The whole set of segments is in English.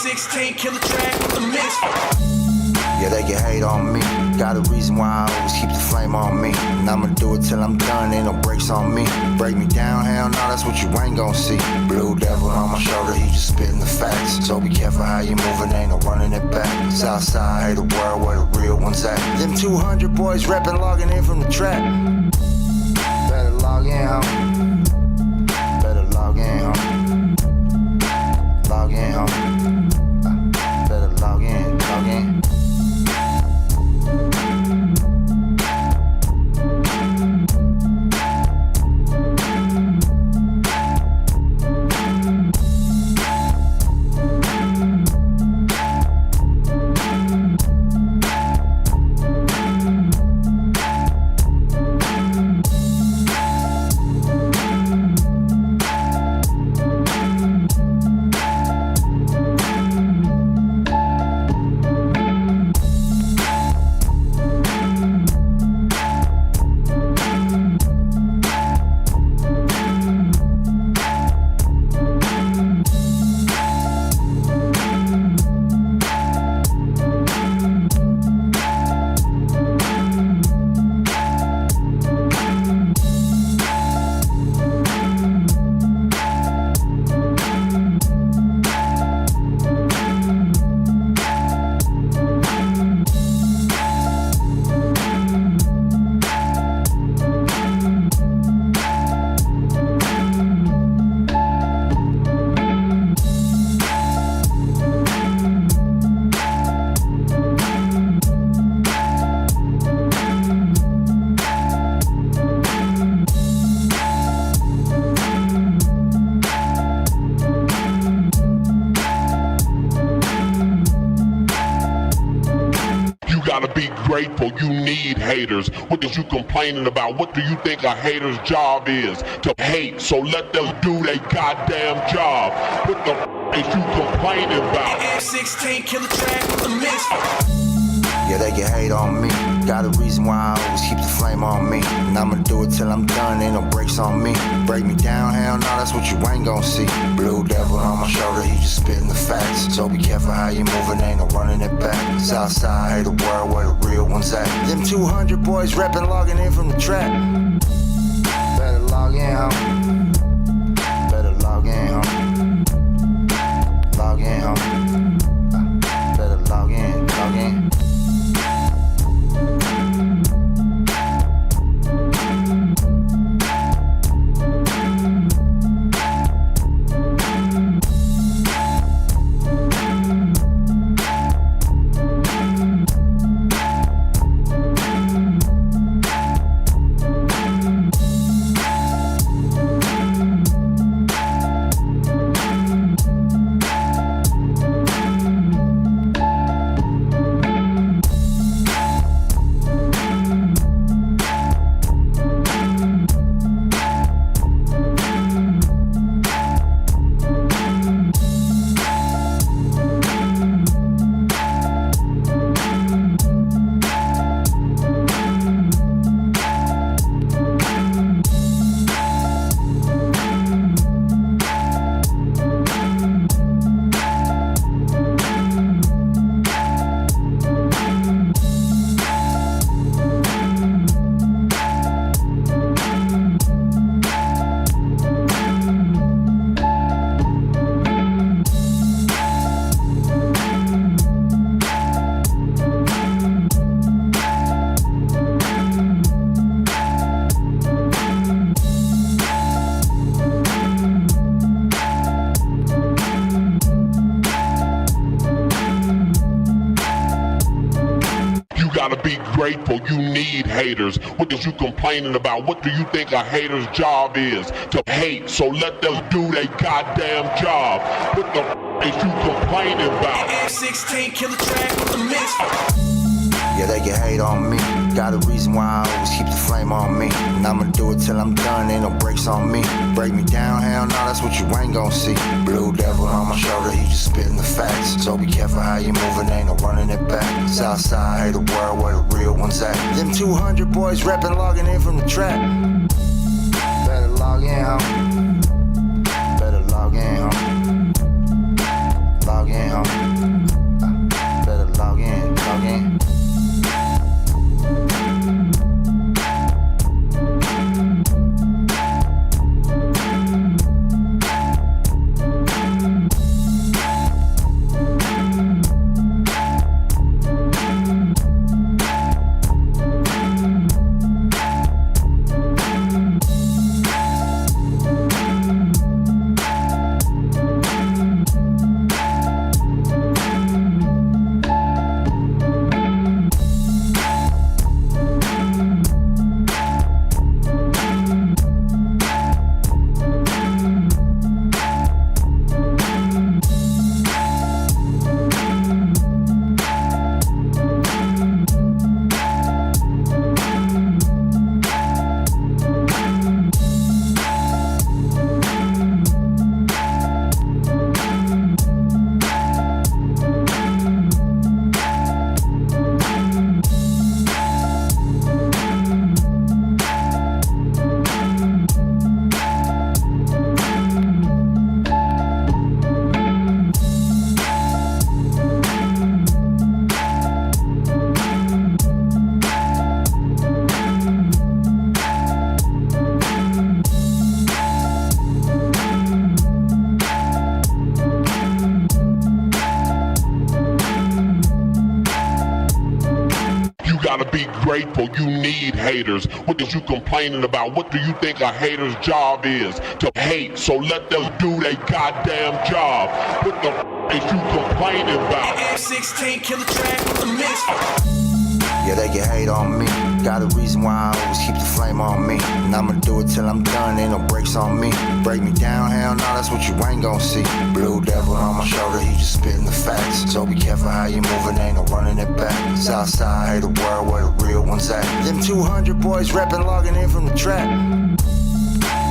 16 killer track with the mix. Yeah, they can hate on me. Got a reason why I always keep the flame on me. And I'ma do it till I'm done, ain't no brakes on me. Break me down, hell no, that's what you ain't gon' see. Blue devil on my shoulder, he just spitting the facts. So be careful how you moving, ain't no running it back. Southside, hey, the world where the real ones at. Them 200 boys reppin', logging in from the track. Better log in, homie. Better log in, homie. Log in, homie. Better log in, log in. Gotta be grateful, you need haters. What is you complaining about? What do you think a hater's job is? To hate, so let them do their goddamn job. What the is you complaining about? 16 killer track with the mix. Yeah, they can hate on me. Got a reason why I always keep the flame on me. And I'ma do it till I'm done, ain't no brakes on me. Break me down, hell no, that's what you ain't gon' see. Blue devil on my shoulder, he just spitting the facts. So be careful how you moving, ain't no running it back. Southside, hey, the world where the real ones at. Them 200 boys reppin', logging in from the track. Better log in, homie. Better log in, homie. Log in, homie. Better log in, log in. Gotta be grateful, you need haters. What is you complaining about? What do you think a hater's job is? To hate, so let them do their goddamn job. What the is you complaining about? 16 killer track with the mix. Yeah, they can hate on me. Got a reason why I always keep the flame on me. And I'ma do it till I'm done, ain't no brakes on me. Break me down, hell no, that's what you ain't gon' see. Blue devil on my shoulder, he just spitting the facts. So be careful how you moving, ain't no running it back. Southside, hey, the world where the real ones at. Them 200 boys reppin', logging in from the track. Better log in, homie. Better log in, homie. Log in, homie. gotta be grateful you need haters. What is you complaining about? What do you think a hater's job is? To hate, so let them do their goddamn job. What the is you complaining about? M16 kill the track with the mix. Yeah, they can hate on me. Got a reason why I always keep the flame on me. And I'ma do it till I'm done, ain't no brakes on me. Break me down, hell no, that's what you ain't gon' see. Blue devil on my shoulder, he just spitting the facts. So be careful how you moving, ain't no running it back. Southside, hate the world where the real ones at. Them 200 boys reppin', logging in from the trap.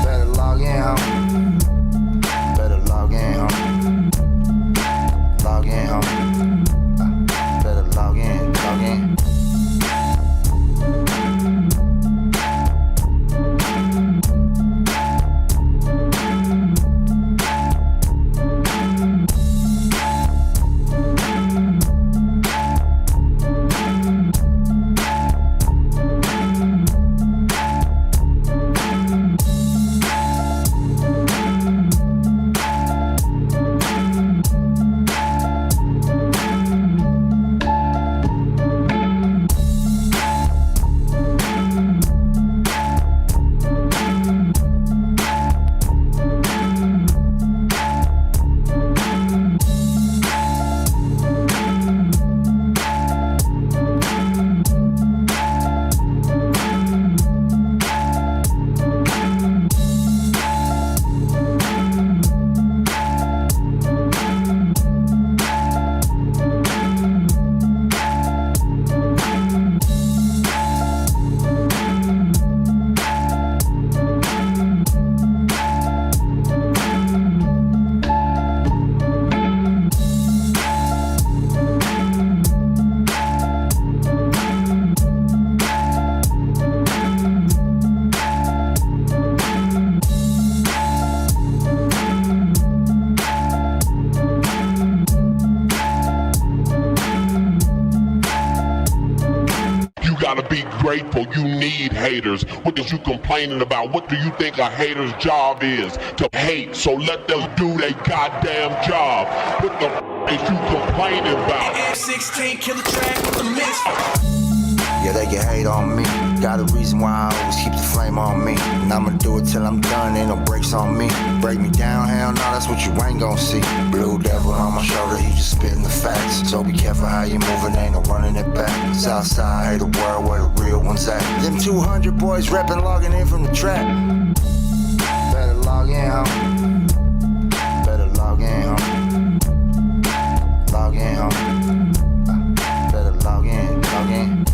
Better log in, homie. Better log in, homie. Log in, homie. Better log in, log in. Gotta be grateful you need haters. What is you complaining about? What do you think a hater's job is? To hate, so let them do their goddamn job. What the is you complaining about? M16 kill the track with the mix. Yeah, they can hate on me. Got a reason why I always keep the flame on me. And I'ma do it till I'm done, ain't no brakes on me. Break me down, hell no, that's what you ain't gon' see. Blue devil on my shoulder, he just spitting the facts. So be careful how you moving, ain't no running it back. Southside, hate the world where the real ones at. Them 200 boys reppin', logging in from the trap. Better log in, homie. Better log in, homie. Log in, homie. Better log in, log in.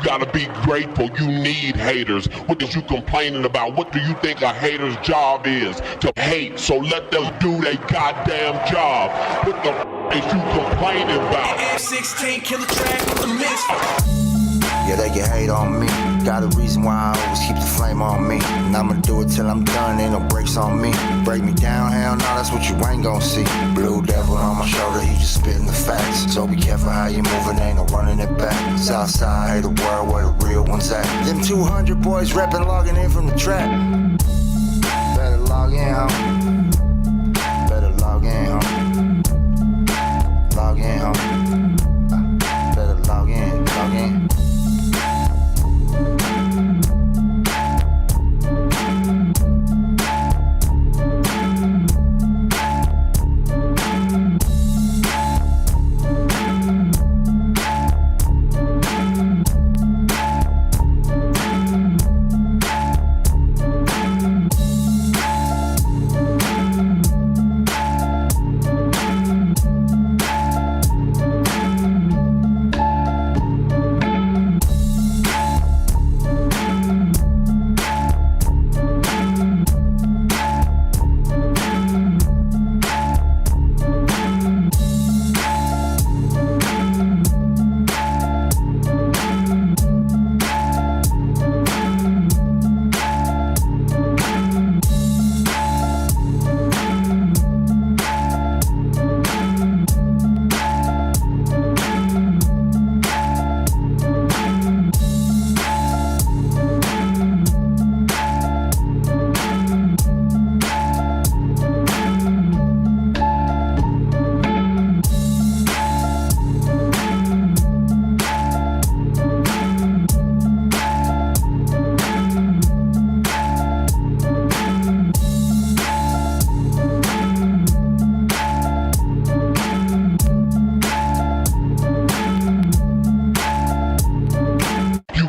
Gotta be grateful you need haters. What is you complaining about? What do you think a hater's job is? To hate, so let them do their goddamn job. What the is you complaining about? M16 kill the track with the mix. Yeah, they can hate on me. Got a reason why I always keep the flame on me. And I'ma do it till I'm done, ain't no brakes on me. Break me down, hell no, that's what you ain't gon' see. Blue devil on my shoulder, he just just spitting the facts. So be careful how you moving, ain't no running it back. Southside, hey, the world where the real ones at. Them 200 boys reppin', logging in from the trap. Better log in, homie. Better log in, homie. Log in, homie. Better log in, log in.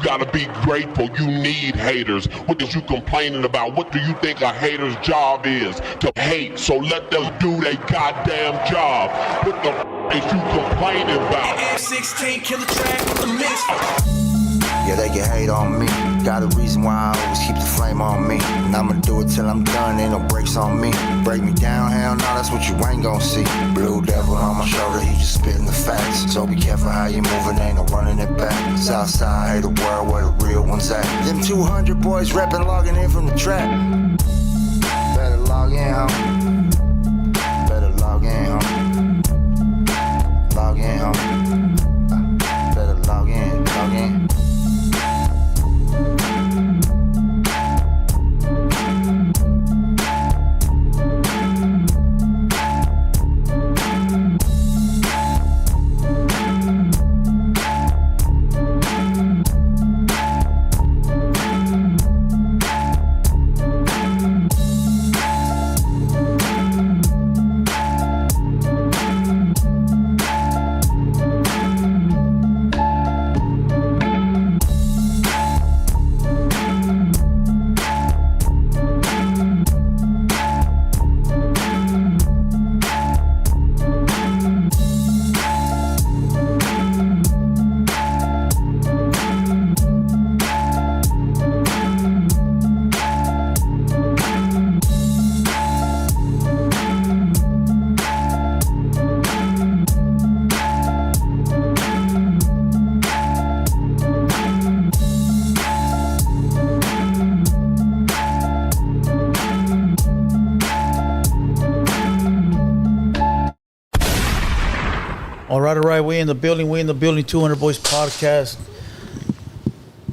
Gotta be grateful. You need haters. What is you complaining about? What do you think a hater's job is? To hate. So let them do their goddamn job. What the is you complaining about? F16 killer track with the mix. Yeah, they can hate on me. Got a reason why I always keep the flame on me. And I'ma do it till I'm done, ain't no breaks on me. Break me down, hell no, that's what you ain't gon' see. Blue devil on my shoulder, he just spitting the facts. So be careful how you moving, ain't no running it back. Southside, hey, the world where the real ones at. Them 200 boys reppin', logging in from the trap. Better log in, homie. Better log in, homie. Log in, homie. Better log in, log in. All right. We in the building. 200 Boys podcast.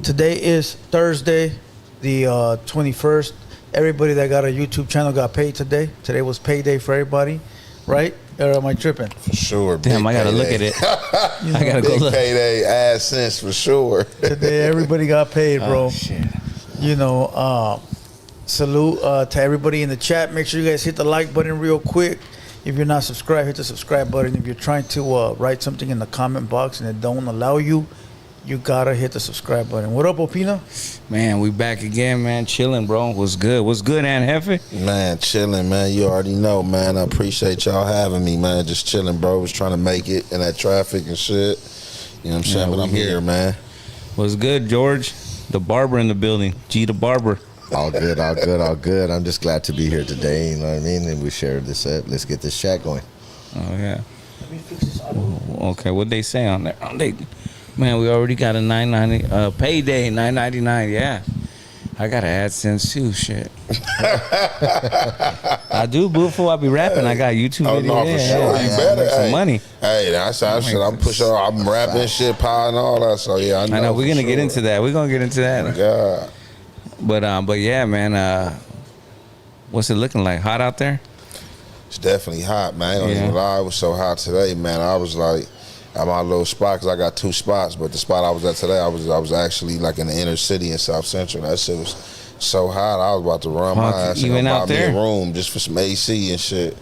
Today is Thursday, the 21st. Everybody that got a YouTube channel got paid today. Today was payday for everybody, right? Or am I tripping? For sure. Damn, I gotta look at it. I gotta go look. Payday AdSense for sure. Today everybody got paid, bro. Oh, shit. You know, salute to everybody in the chat. Make sure you guys hit the like button real quick. If you're not subscribed, hit the subscribe button. If you're trying to write something in the comment box and it don't allow you, you gotta hit the subscribe button. What up, Opina? Man, we back again, man. Chilling, bro. What's good? What's good, Aunt Jefe? Man, chilling, man. You already know, man. I appreciate y'all having me, man. Just chilling, bro. Was trying to make it in that traffic and shit. You know what I'm saying? Yeah, But I'm here, man. What's good, George? The barber in the building. G the barber. All good. I'm just glad to be here today, you know what I mean? And we share this up. Let's get this chat going. Oh, yeah. Okay, what they say on there? Man, we already got a $9.90 payday, $9.99. Yeah, I got AdSense too. Shit. I do, boo. I be rapping. I got YouTube Oh videos. no, for sure. You better make some hey, money. Hey, that's how shit. I'm pushing. I'm rapping shit, pie and all that. So yeah, I know. I know we're for gonna get sure. into that. We're gonna get into that. God, But yeah, man. What's it looking like? Hot out there? it's definitely hot, man. I ain't gonna Yeah. even lie. It was so hot today, man. I was like at my little spot because I got 2 spots, but the spot I was at today, I was actually like in the inner city in South Central. That shit was so hot. I was about to run my ass you and went go out buy me there? a room just for some AC and shit.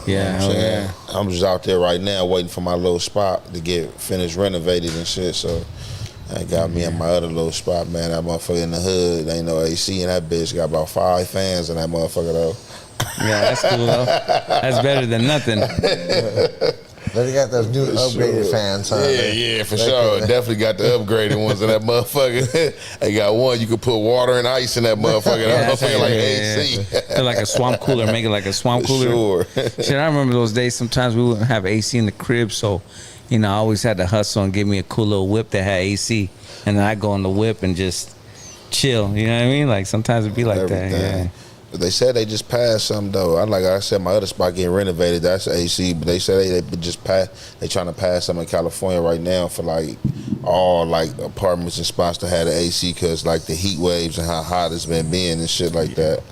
You know what I'm saying? Yeah. I'm just out there right now waiting for my little spot to get finished renovated and shit. So I got me in my other little spot, man. That motherfucker in the hood, ain't no AC in that bitch. Got about 5 fans in that motherfucker though. Yeah, that's cool though. That's better than nothing. They got those new upgraded fans, huh? Yeah, for sure. Definitely got the upgraded ones in that motherfucker. They got one you could put water and ice in that motherfucker. That motherfucker like AC. Feel like a swamp cooler. Make it like a swamp cooler. Sure. Shit, I remember those days. Sometimes we wouldn't have AC in the crib, so I always had to hustle and give me a cool little whip that had AC, and then I go on the whip and just chill. You know what I mean? Like sometimes it'd be like that. Yeah. But they said they just passed something though. Like I said, my other spot getting renovated. That's AC. But they said they just passed. They trying to pass something in California right now for like all like apartments and spots to have the AC because like the heat waves and how hot it's been being and shit like that.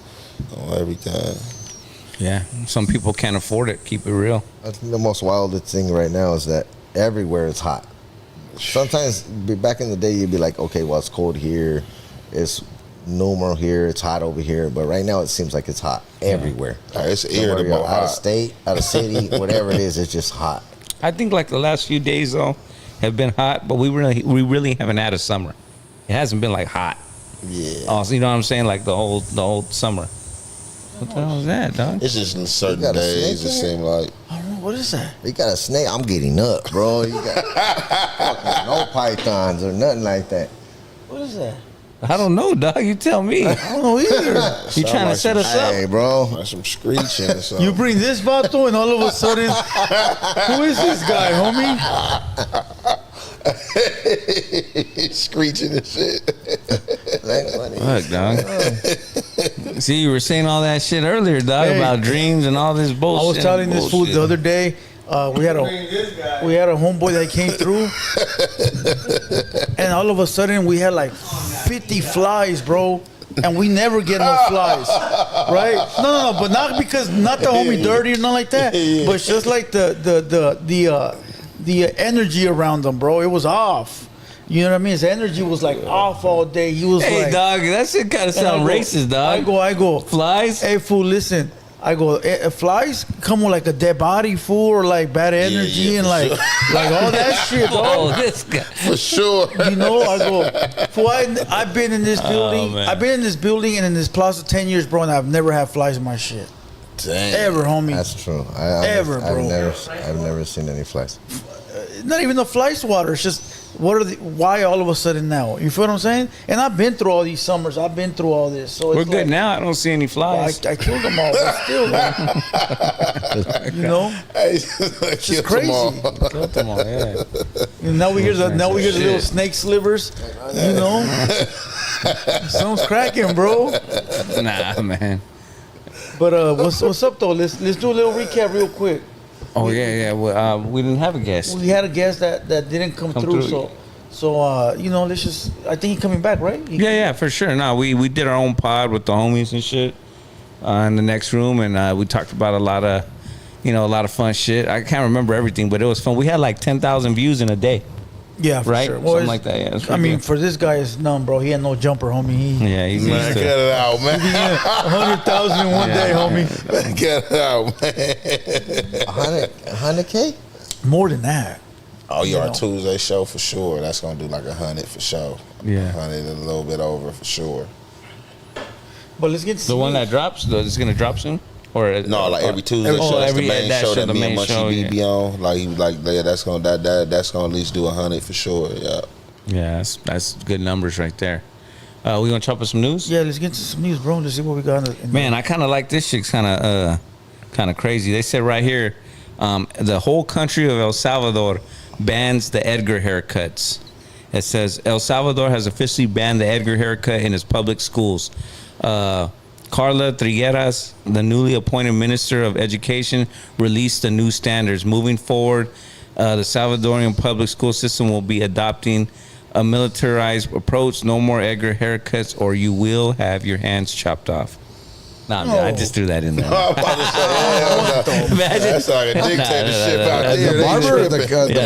Everything. Yeah. Some people can't afford it. Keep it real. I think the most wildest thing right now is that everywhere is hot. Sometimes back in the day, you'd be like, okay, well, it's cold here. It's normal here. It's hot over here. But right now, it seems like it's hot everywhere. It's No matter irritable you're out hot. of state, out of city, whatever it is, it's just hot. I think like the last few days though have been hot, but we really haven't had a summer. It hasn't been like hot. Yeah. Oh, so you know what I'm saying? Like the whole summer. What the hell is that, dog? It's just in certain You got a days snake it in here? seem like. I don't know. What is that? You got a snake? I'm getting up, bro. You got fucking no pythons or nothing like that. What is that? I don't know, dog. You tell me. I don't know either. You trying to like set some us up? Hey, bro. Like some screeching or something. You bring this vato and all of a sudden, who is this guy, homie? Screeching and shit. Fuck, dog. See, you were saying all that shit earlier, dog, Hey. about dreams and all this bullshit. I was telling this fool the other day. We had a homeboy that came through, and all of a sudden we had like 50 flies, bro, and we never get no flies, right? No, but not because not the homie dirty or nothing like that, but it's just like the energy around them, bro. It was off. You know what I mean? His energy was like off all day. He was Hey, like, dog, that shit kind of and I sound go- racist, dog. I go. Flies? Hey, fool, listen. I go, flies come with like a dead body, fool, or like bad energy yeah, and for like, sure. like all that shit, Oh, dog. this guy. For sure. You know, I go, fool, I've been in this building. man. I've been in this building and in this plaza 10 years, bro, and I've never had flies in my shit. Damn. Ever, homie. That's true. Ever, bro. I've never seen any flies. Not even the fly swatter. It's just, why all of a sudden now? You feel what I'm saying? And I've been through all these summers. I've been through all this. So We're it's good like, now. I don't see any flies. I killed them all, but still, man. You know? It's just crazy. Killed them all, yeah. And now we hear the little Shit. snake slivers. You know, sounds cracking, bro. Nah, man. But what's up though? Let's do a little recap real quick. Oh, yeah. Well, we didn't have a guest. We had a guest that didn't come through, so you know, let's just. I think he's coming back, right? Yeah, for sure. No, we did our own pod with the homies and shit in the next room, and we talked about a lot of fun shit. I can't remember everything, but it was fun. We had like 10,000 views in a day. Yeah, for Right? sure. Something like that, yeah, it's I mean, pretty for this guy, it's none, bro. He had no jumper, homie. He Yeah, he's Man, used cut to. it out, man. 100,000 in one day, homie. Man, cut it out, man. 100K? More than that. Oh, You our know. Tuesday show for sure. That's gonna do like 100 for sure. Yeah. 100 and a little bit over for sure. But let's get to The one that drops, is going to drop soon? Or No, like every Tuesday Oh, show. That's every- the main that show show, that the me and main Mushy show, B yeah. be on. Like he was like, yeah, that's gonna at least do 100 for sure. Yeah. Yeah, that's good numbers right there. We gonna chop up some news? Yeah, let's get to some news, bro. Let's see what we got. Man, I kind of like this shit's kind of crazy. They said right here, the whole country of El Salvador bans the Edgar haircuts, It says El Salvador has officially banned the Edgar haircut in its public schools. Carla Trigueras, the newly appointed Minister of Education, released the new standards. Moving forward, the Salvadorian public school system will be adopting a militarized approach. No more Edgar haircuts, or you will have your hands chopped off. Nah, man, I just threw that in there. I'm about to say, that's like a dictatorship out there. The barber, or the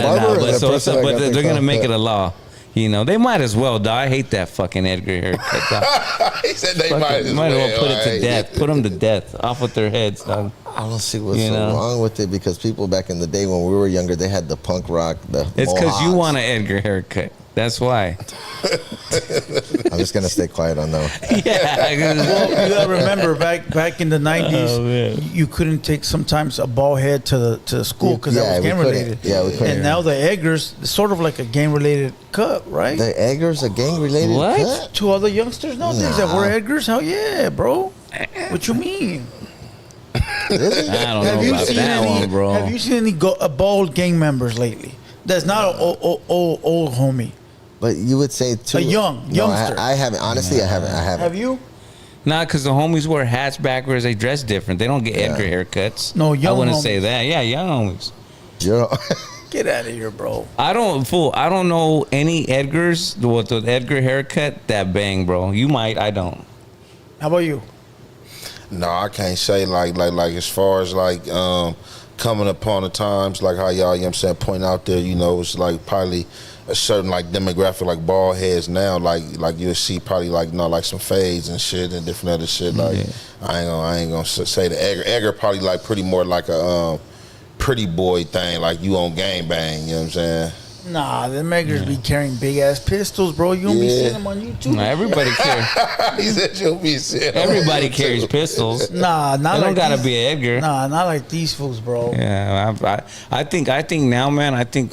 barber, or the person that but got the they're gonna cut? make it a law. You know, they might as well, dog. I hate that fucking Edgar haircut, dog. He said they might as well put it to All death. right. Put them to death. Off with their heads, dog. I don't see what's You so know? wrong with it, because people back in the day when we were younger, they had the punk rock, the It's because you mohawks. want an Edgar haircut. That's why. I'm just gonna stay quiet on that one. Yeah. Well, you gotta remember back in the 90s, Oh, man. you couldn't take sometimes a bald head to the school because that was we gang couldn't. related. Yeah, we couldn't. And now the Eggers, it's sort of like a gang related cut, right? The Eggers, a gang related What? cut? To other youngsters nowadays that wear Eggers, hell yeah, bro. What you mean? Really? I don't know about that one, bro. Have you seen any bald gang members lately? That's not an old homie. But you would say too. A youngster. I haven't. Honestly, I haven't. Have you? Nah, because the homies wear hats backwards. They dress different. They don't get Edgar haircuts. No, I young wouldn't homies. say that. Yeah, young homies. You're, Get out of here, bro. I don't know any Edgars with the Edgar haircut that bang, bro. You might. I don't. How about you? No, I can't say like as far as like coming upon the times, like how y'all, you know what I'm saying, point out there, you know, it's like probably a certain like demographic, like bald heads now, like you'll see probably like, you know, like some fades and shit and different other shit. Like I ain't gonna say the Edgar probably like pretty more like a pretty boy thing, like you on gang bang, you know what I'm saying? Nah, them Eggers be carrying big ass pistols, bro. You don't be seeing them on YouTube. Nah, everybody carries. He said you'll be sick. Everybody carries pistols. Nah, not They like don't gotta these- be an Edgar. Nah, not like these fools, bro. Yeah, I think now, man. I think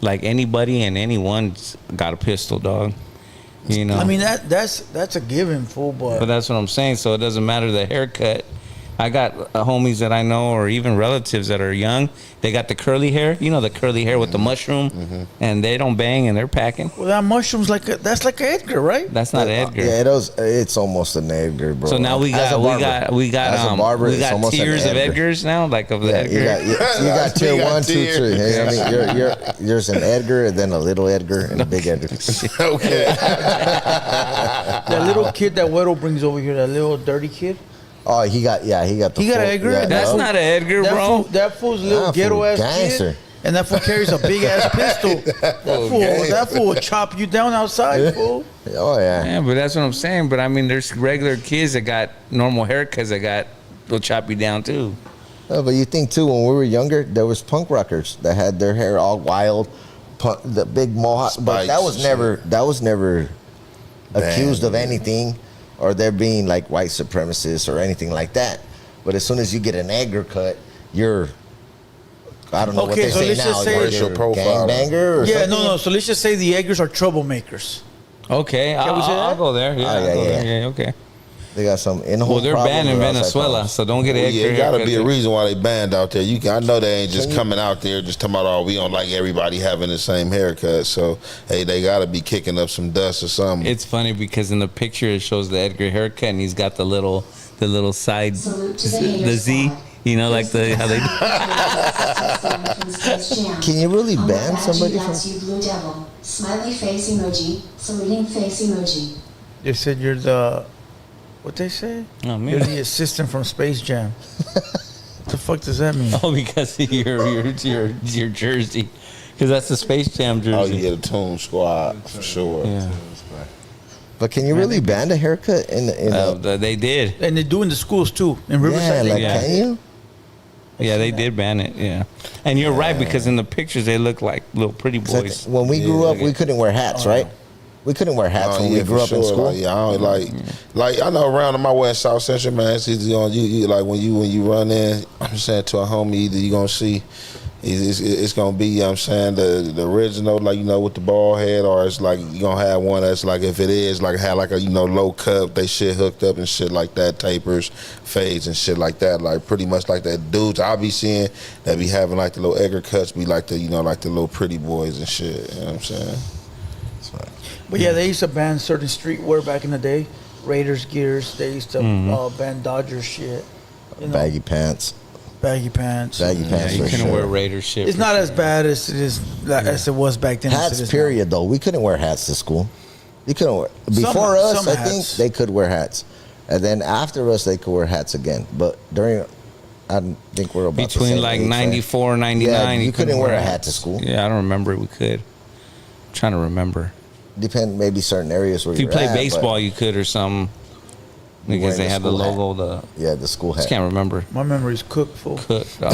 like anybody and anyone's got a pistol, dog. You know. I mean that's a given, fool. But that's what I'm saying. So it doesn't matter the haircut. I got homies that I know, or even relatives that are young. They got the curly hair. You know, the curly hair with the mushroom, and they don't bang, and they're packing. well, that mushroom's that's like an Edgar, right? That's not Edgar. Yeah, it's almost an Edgar, bro. So now we As a barber. got As a barber, we it's got almost an tiers of Edgar. Edgars now, like of the Yeah, Edgar. you got tier You got 1, 2, 3. tiers. Hey, I mean, yours an Edgar, and then a little Edgar, and a big Edgar. Okay. That little kid that Weddle brings over here, that little dirty kid. Oh, he got the He got full- an Edgar? yeah, That's no. not an Edgar, That bro. that fool's a little Nah, ghetto fool, ass gangster. kid, and that fool carries a big ass pistol. That fool will chop you down outside, fool. Oh yeah. Yeah, but that's what I'm saying. But I mean, there's regular kids that got normal haircuts that will chop you down too. No, but you think too, when we were younger, there was punk rockers that had their hair all wild, the big mohawk. But that was never accused of anything, or there being like white supremacists or anything like that. But as soon as you get an Edgar cut, you're, I don't know what Okay, they so say let's now, just say- you're Racial profile. gangbanger or Yeah, something? no. So let's just say the Eggers are troublemakers. Okay, Can we say I'll that? go there. Yeah, Oh, I'll yeah, go yeah. there. Yeah, okay. They got some in-home Well, they're problems banned in or outside Venezuela, problems. so don't get an Well, Edgar yeah, it gotta be a haircut. reason why they banned out there. I know they ain't just coming out there just talking about, oh, we don't like everybody having the same haircut. So hey, they gotta be kicking up some dust or something. It's funny because in the picture it shows the Edgar haircut, and he's got the little side, Salute to the the haters Z. squad. You know, like how they. Can you really ban somebody from? That's you, Blue Devil. Smiley face emoji. Saluting face emoji. They said you're the, what they say? Oh, man. You're the assistant from Space Jam. What the fuck does that mean? Oh, because of your jersey, because that's the Space Jam jersey. Oh, you get a Toon Squad for sure. Yeah. But can you really ban a haircut in They did. And they do in the schools too. In yeah, Riverside, like Yeah. can you? Yeah, they did ban it. Yeah, and you're right because in the pictures they look like little pretty 'Cause boys. when we grew up, we couldn't wear hats, right? We couldn't wear hats when we grew for up in school. Like, yeah, I don't like I know around my way in South Central, man. It's easy on you like when you run in. I'm saying to a homie, either you gonna see It's gonna be, you know what I'm saying, the original, like, you know, with the bald head, or it's like you gonna have one that's like, if it is like, have like a, you know, low cut, they shit hooked up and shit like that, tapers, fades and shit like that, like pretty much like that dudes I be seeing that be having like the little Edgar cuts, be like the, you know, like the little pretty boys and shit. You know what I'm saying? But yeah, they used to ban certain streetwear back in the day. Raiders gears. They used to ban Dodgers shit. You know, Baggy pants. baggy pants. Baggy pants you for couldn't sure. wear Raider shit. It's for not sure. as bad as it is as it was back then. as it Hats, is period, though. We couldn't wear hats to school. You couldn't wear. Before us, some I think hats. they could wear hats. And then after us, they could wear hats again. But during, I think we're about the Between same like age, right? 94, 99. Yeah, you couldn't wear a hat to hats. school. Yeah, I don't remember. We could. I'm trying to remember. Depend maybe certain areas where If you you're play at, baseball, but you could or something. Because wearing they the had the school hat. logo. yeah, the school Just hat. can't remember. My memory's cooked full. Cook, dog.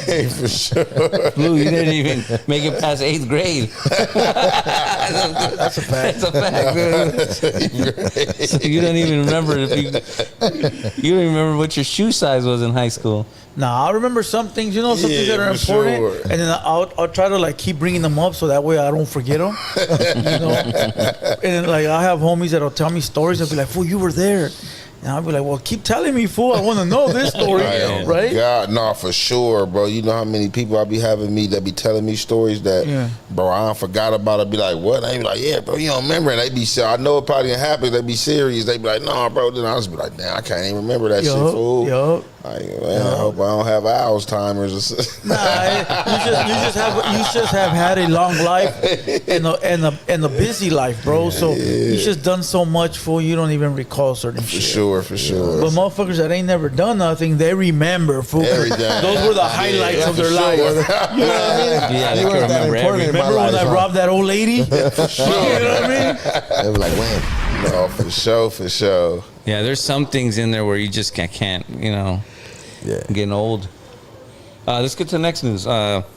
Hey, for sure. Blue, you didn't even make it past 8th grade. That's a fact. That's a fact, dude. So you don't even remember if you don't even remember what your shoe size was in high school. Nah, I remember some things, some things that are for important, sure. and then I'll try to like keep bringing them up so that way I don't forget them. And then like I have homies that'll tell me stories. I'll be like, "Fool, you were there," and I'll be like, "Well, keep telling me, fool. I want to know this story, right?" God, no, for sure, bro. You know how many people I be having me that be telling me stories that, bro, I don't forgot about it. Be like, what? I be like, yeah, bro, you don't remember. And they be, I know it probably didn't happen. They be serious. They be like, no, bro. Then I just be like, damn, I can't even remember that shit, fool. Yup. Like, man, I hope I don't have Alzheimer's or something. Nah, you just have had a long life and a busy life, bro. So you just done so much, fool. You don't even recall certain For shit. sure, for sure. But motherfuckers that ain't never done nothing, they remember, fool. Everything. Those were the highlights of their life. You know what I mean? Yeah, they You can weren't that remember important in everything. my Remember when life, I huh? robbed that old lady? For sure. You know what I mean? They were like, when? No, for sure, for sure. Yeah, there's some things in there where you just can't, Yeah. I'm getting old. Let's get to the next news.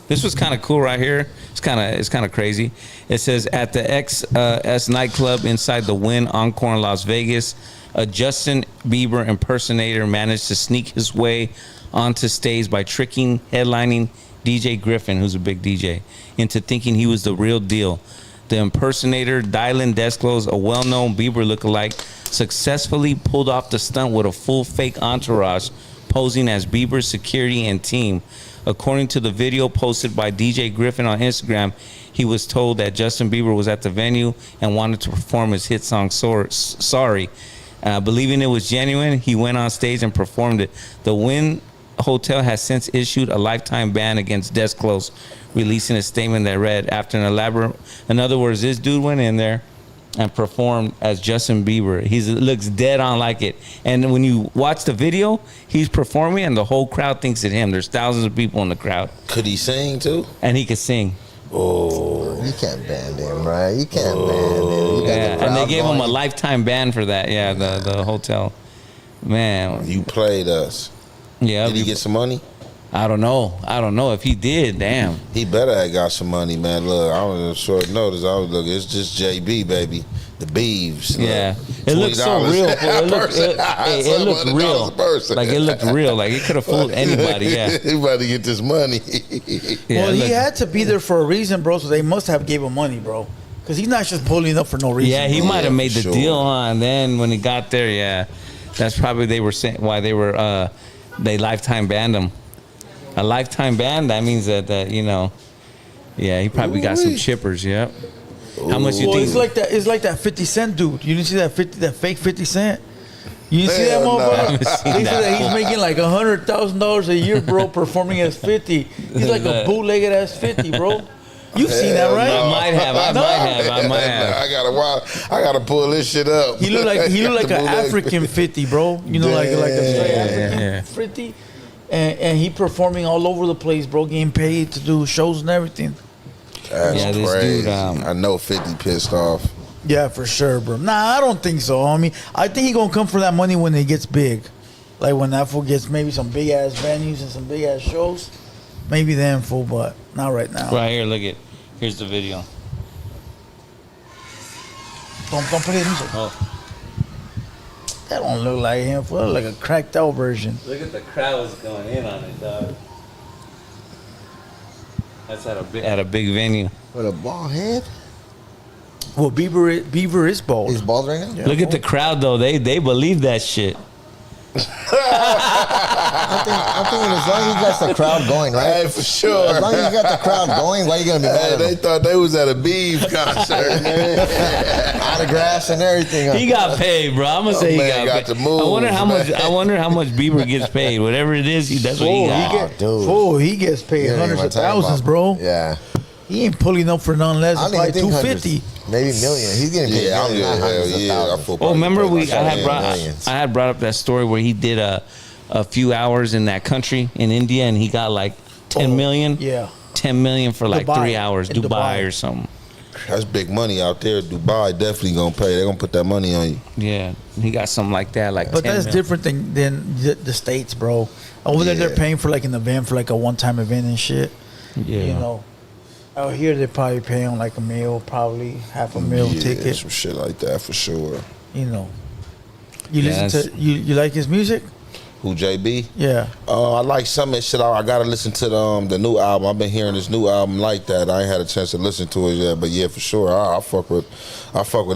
This was kind of cool right here. It's kind of crazy. It says at the XS nightclub inside the Wynn Encore in Las Vegas, a Justin Bieber impersonator managed to sneak his way onto stage by tricking headlining DJ Griffin, who's a big DJ, into thinking he was the real deal. The impersonator, Dylan Desclose, a well-known Bieber lookalike, successfully pulled off the stunt with a full fake entourage, posing as Bieber's security and team. According to the video posted by DJ Griffin on Instagram, he was told that Justin Bieber was at the venue and wanted to perform his hit song Sorry. Believing it was genuine, he went on stage and performed it. The Wynn Hotel has since issued a lifetime ban against Desclose, releasing a statement that read, after an elaborate... In other words, this dude went in there and performed as Justin Bieber. He looks dead on like it. And when you watch the video, he's performing and the whole crowd thinks it's him. There's thousands of people in the crowd. Could he sing too? And he could sing. Oh, You can't ban him, right? You can't ban him. You got the Yeah. And they crowd gave him a going. lifetime ban for that. Yeah, the hotel. Man. you played us. Yeah. Did he get some money? I don't know. If he did, damn. He better have got some money, man. Look, I was short notice. I was looking. It's just JB, baby. The Beeves. Look, Yeah, it looks so $20 real. a It looked person. real. $700 a person. Like it looked real. Like it could have fooled anybody. Yeah. He about to get this money. Yeah, Well, it he looked- had to be there for a reason, bro. So they must have gave him money, bro. Because he's not just pulling up for no reason. Yeah, he bro. might have made the sure. deal, huh? And then when he got there, yeah, that's probably they were saying why they were they lifetime banned him. A lifetime ban, that means that yeah, he probably got some chippers. Yep. How much you Well, think? it's like that 50 Cent dude. You didn't see that fake 50 Cent? You didn't see that Hell no. I motherfucker? haven't seen They said that. that he's making like $100,000 a year, bro, performing as 50. He's like a bootlegged ass 50, bro. You've seen that, right? I might have. I gotta pull this shit up. He looked like The an bootleg. African 50, bro. You know, like a straight African Yeah. 50. And he performing all over the place, bro, getting paid to do shows and everything. That's Yeah, this crazy. dude, I know 50 pissed off. Yeah, for sure, bro. Nah, I don't think so, homie. I think he gonna come for that money when it gets big. Like when that fool gets maybe some big ass venues and some big ass shows. Maybe then, fool, but not right now. Right here, look at. Here's the video. Don't play the music. Oh. That don't look like him. Look like a cracked out version. Look at the crowds going in on it, dog. That's at a big venue. With a bald head? Well, Beaver is bald. He's bald right now? Yeah. Look at the crowd though. They believe that shit. I'm thinking as long as you got the crowd going, right? Hey, for sure. As long as you got the crowd going, why you gonna be mad Hey, at they them? thought they was at a Beef concert. Autographs and everything. He got paid, bro. I'm gonna say he man got got paid. the moves, I wonder how man. much. I wonder how much Bieber gets paid. Whatever it is, that's what he got. Dude. He gets paid You know hundreds what of I'm talking thousands, about. bro. Yeah. He ain't pulling up for none less I than don't even probably think 250. hundreds, maybe million. He's getting paid Yeah, I'm million, not hell hundreds of yeah. I thousands. feel Oh, probably remember like I had brought up that story where he did a few hours in that country in India and he got like 10 million. Yeah. 10 million for like Dubai. 3 hours, In Dubai Dubai. or something. That's big money out there. Dubai definitely gonna pay. They're gonna put that money on you. Yeah, he got something like that, like. But 10 that's mil. different than the States, bro. Over there, they're Yeah. paying for like an event, for like a one-time event and shit. Yeah, You know. Out here, they're probably paying like a meal, probably half a meal Yeah, ticket. some shit like that for sure. You know. You Yeah, listen to you like his music? Who, JB? Yeah. I like some of that shit. I gotta listen to the new album. I've been hearing this new album like that. I ain't had a chance to listen to it yet, but yeah, for sure, I fuck with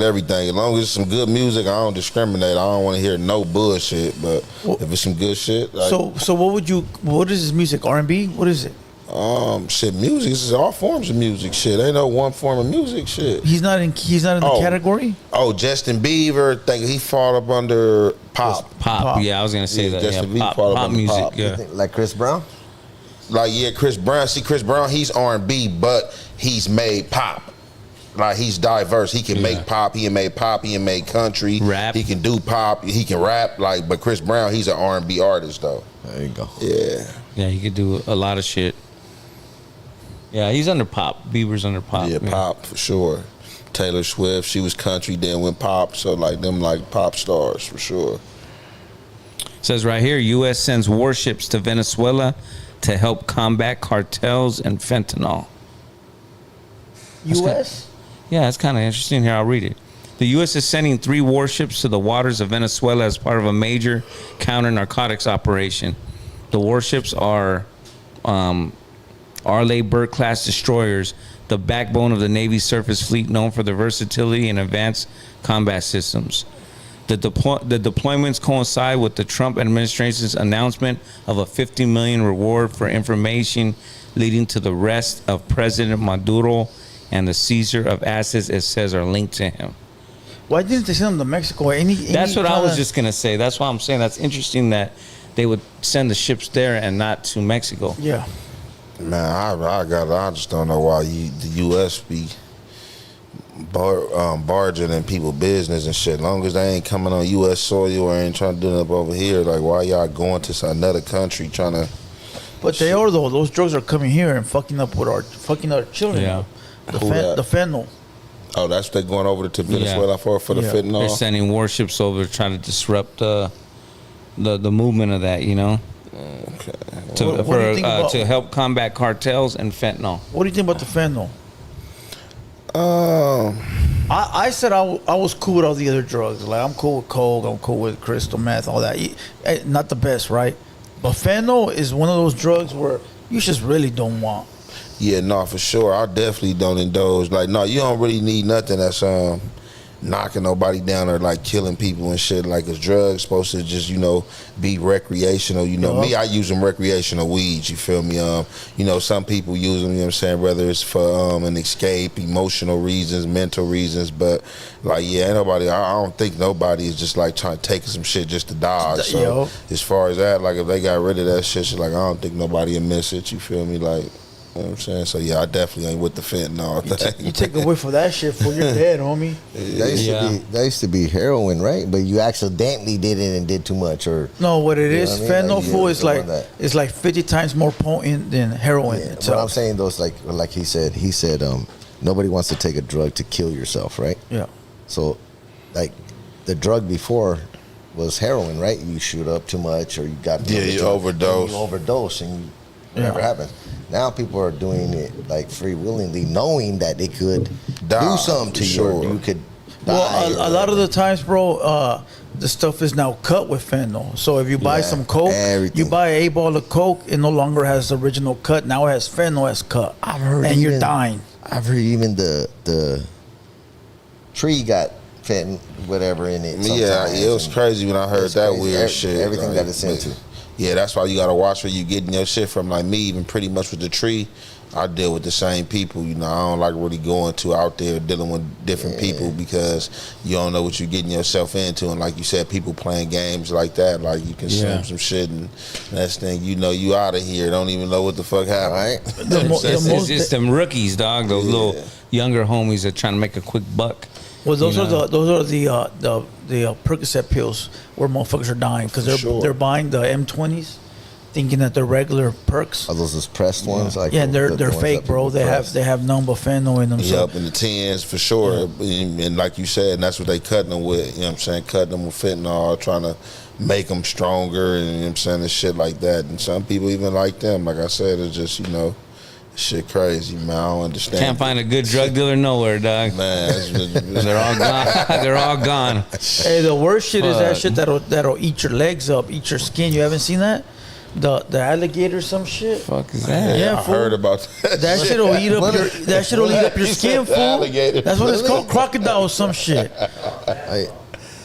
everything. As long as it's some good music, I don't discriminate. I don't want to hear no bullshit. But if it's some good shit, like, So what is his music? R&B? What is it? shit, music. This is all forms of music. Shit, ain't no one form of music. Shit. He's not in the Oh. category? Oh, Justin Bieber, think he fall up under pop. Pop. Yeah, I was gonna say Yeah, that. Justin Yeah, Bieber fall up pop under music. pop. Yeah. Like Chris Brown? Like, yeah, Chris Brown. See, Chris Brown, he's R&B, but he's made pop. Like, he's diverse. He can make pop. He can make pop. He can make country. Rap. He can do pop. He can rap. Like, but Chris Brown, he's an R&B artist, though. There you go. Yeah. Yeah, he could do a lot of shit. Yeah, he's under pop. Bieber's under pop. Yeah, pop, for sure. Taylor Swift, she was country, then went pop. So, like, them, like, pop stars, for sure. Says right here, U.S. sends warships to Venezuela to help combat cartels and fentanyl. U.S.? Yeah, it's kind of interesting. Here, I'll read it. The U.S. is sending 3 warships to the waters of Venezuela as part of a major counter-narcotics operation. The warships are Arleigh Burke-class destroyers, the backbone of the Navy's surface fleet, known for their versatility and advanced combat systems. The deployments coincide with the Trump administration's announcement of a $50 million reward for information leading to the arrest of President Maduro and the seizure of assets it says are linked to him. Why didn't they send him to Mexico? That's what I was just going to say. That's why I'm saying that's interesting that they would send the ships there and not to Mexico. Yeah. Man, I just don't know why the U.S. be barging in people's business and shit. As long as they ain't coming on U.S. soil or ain't trying to do it up over here, like, why y'all going to another country trying to? But they are, though. Those drugs are coming here and fucking our children. Yeah. The Who that? fentanyl. Oh, that's what they going over to Venezuela for the Yeah. fentanyl. They're sending warships over to try to disrupt the movement of that, you know, Okay. What do you think about- to help combat cartels and fentanyl. What do you think about the fentanyl? Um, I said I was cool with all the other drugs. Like, I'm cool with coke, I'm cool with crystal meth, all that. Not the best, right? But fentanyl is one of those drugs where you just really don't want. yeah, no, for sure. I definitely don't indulge. Like, no, you don't really need nothing that's knocking nobody down or like killing people and shit. Like, a drug's supposed to just, be recreational. Me, I use them recreational weeds, you feel me? Some people use them, whether it's for an escape, emotional reasons, mental reasons, but like, yeah, ain't nobody, I don't think nobody is just like trying to take some shit just to dodge. So as far as that, like, if they got rid of that shit, like, I don't think nobody will miss it, you feel me? Like, you know what I'm saying? So, yeah, I definitely ain't with the fentanyl thing. You take a whiff of that shit before you're dead, homie. That used to be heroin, right? But you accidentally did it and did too much, or No, what it is, what I mean? fentanyl, Like, fool, yeah, is like something like that. it's like 50 times more potent than heroin yeah. But I'm itself. saying those, like he said, nobody wants to take a drug to kill yourself, right? Yeah. So, like, the drug before was heroin, right? You shoot up too much, or you got you overdose. You overdose, and whatever happens. Now people are doing it like free willingly, knowing that they could Die, do something to for you, or sure. you could die. Well, a lot of the times, bro, the stuff is now cut with fentanyl. So if you buy Yeah, some coke, everything. you buy a ball of coke, it no longer has the original cut. Now it has fentanyl as cut, I've heard and you're even- dying. I've heard even the tree got fentanyl, whatever in it. Yeah, sometimes, it was and crazy when I heard it's that crazy. weird shit. Everything like, got its into. Yeah, that's why you gotta watch where you getting your shit from. Like me, even pretty much with the tree, I deal with the same people. You know, I don't like really going to out there dealing with different people because you don't know what you're getting yourself into. And like you said, people playing games like that, like you consume some shit, and next thing you know, you out of here. Don't even know what the fuck happened. Right? It's just them rookies, dog. Those little younger homies that trying to make a quick buck. Well, those You are know? the Percocet pills where motherfuckers are dying because they're buying the M20s, thinking that they're regular perks. Are those pressed ones? Like Yeah, and they're the ones fake, that bro. people press? They have none but fentanyl in them. So Yep, in the 10s for sure. And like you said, and that's what they cutting them with. You know what I'm saying? Cutting them with fentanyl, trying to make them stronger, and you know what I'm saying, and shit like that. And some people even like them. Like I said, it's just, you know, shit crazy, man. I don't understand. Can't find a good drug dealer nowhere, dog. Man, They're all gone. They're all gone. hey, the worst shit is that Fuck. shit that'll eat your legs up, eat your skin. You haven't seen that? The alligator, some shit. Fuck is that? Yeah, I fool. heard about that. That shit'll eat up your You skin, said fool. alligator. That's what it's called, crocodile or some shit.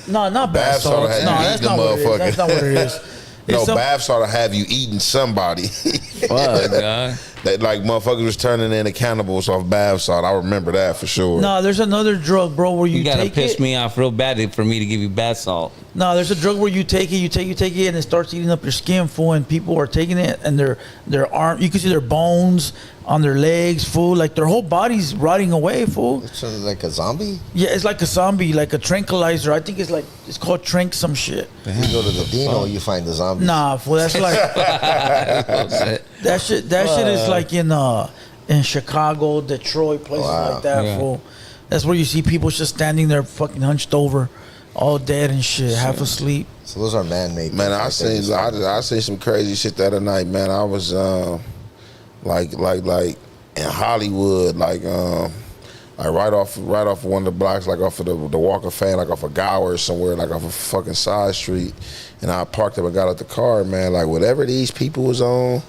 No, not bath Bath salts salts. had No, you that's eating not the what it is. That's not what it is. No, It's some- bath salt to have you eating somebody. Fuck, dog. That like motherfuckers was turning into cannibals off bath salt. I remember that for sure. No, there's another drug, bro, where you You gotta take piss it. me off real bad for me to give you bath salt. No, there's a drug where you take it, and it starts eating up your skin, fool. And people are taking it, and their arm, you can see their bones on their legs, fool. Like their whole body's rotting away, fool. It's like a zombie. Yeah, it's like a zombie, like a tranquilizer. I think it's called Trank some shit. You go to the Dino, you find the zombie. Nah, fool. That's like that shit. That shit is like in Chicago, Detroit, places like that, Yeah. fool. That's where you see people just standing there, fucking hunched over, all dead and shit, half asleep. So those are man-made. Man, things, I like seen that. I seen some crazy shit the other night, man. I was like in Hollywood, like right off one of the blocks, like off of the Walk of Fame, like off of Gower or somewhere, like off of fucking side street. And I parked up and got out the car, man. Like whatever these people was on,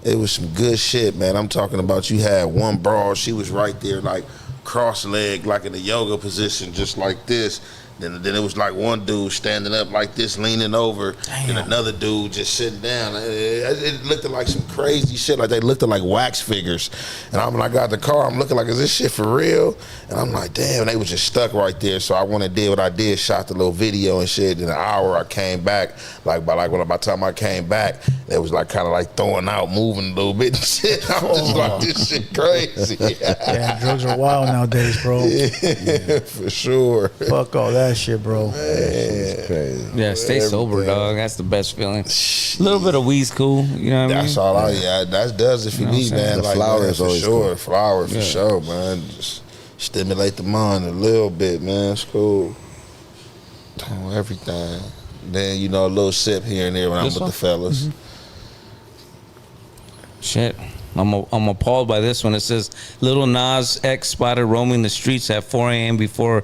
it was some good shit, man. I'm talking about you had one broad, she was right there, like cross-legged, like in the yoga position, just like this. Then it was like one dude standing up like this, leaning over, and another dude just sitting down. It looked like some crazy shit. Like they looked like wax figures. And when I got the car, I'm looking like, is this shit for real? And I'm like, damn, they was just stuck right there. So I went and did what I did, shot the little video and shit. In an hour, I came back. By the time I came back, it was like kind of like throwing out, moving a little bit and shit. I was just like, this shit crazy. Yeah, drugs are wild nowadays, bro. Yeah, for sure. Fuck all that shit, bro. It's crazy. Yeah, stay sober, dog. That's the best feeling. A little bit of weed's cool. You know what I mean? That's all that does if you You know what need, I'm saying? man. The Like, flower man, is for always sure. cool. Flower for sure, man. Just stimulate the mind a little bit, man. It's cool. Oh, everything. Then, you know, a little sip here and there when I'm This with one? the fellas. Shit. I'm appalled by this one. It says Little Nas X spotted roaming the streets at 4 a.m. before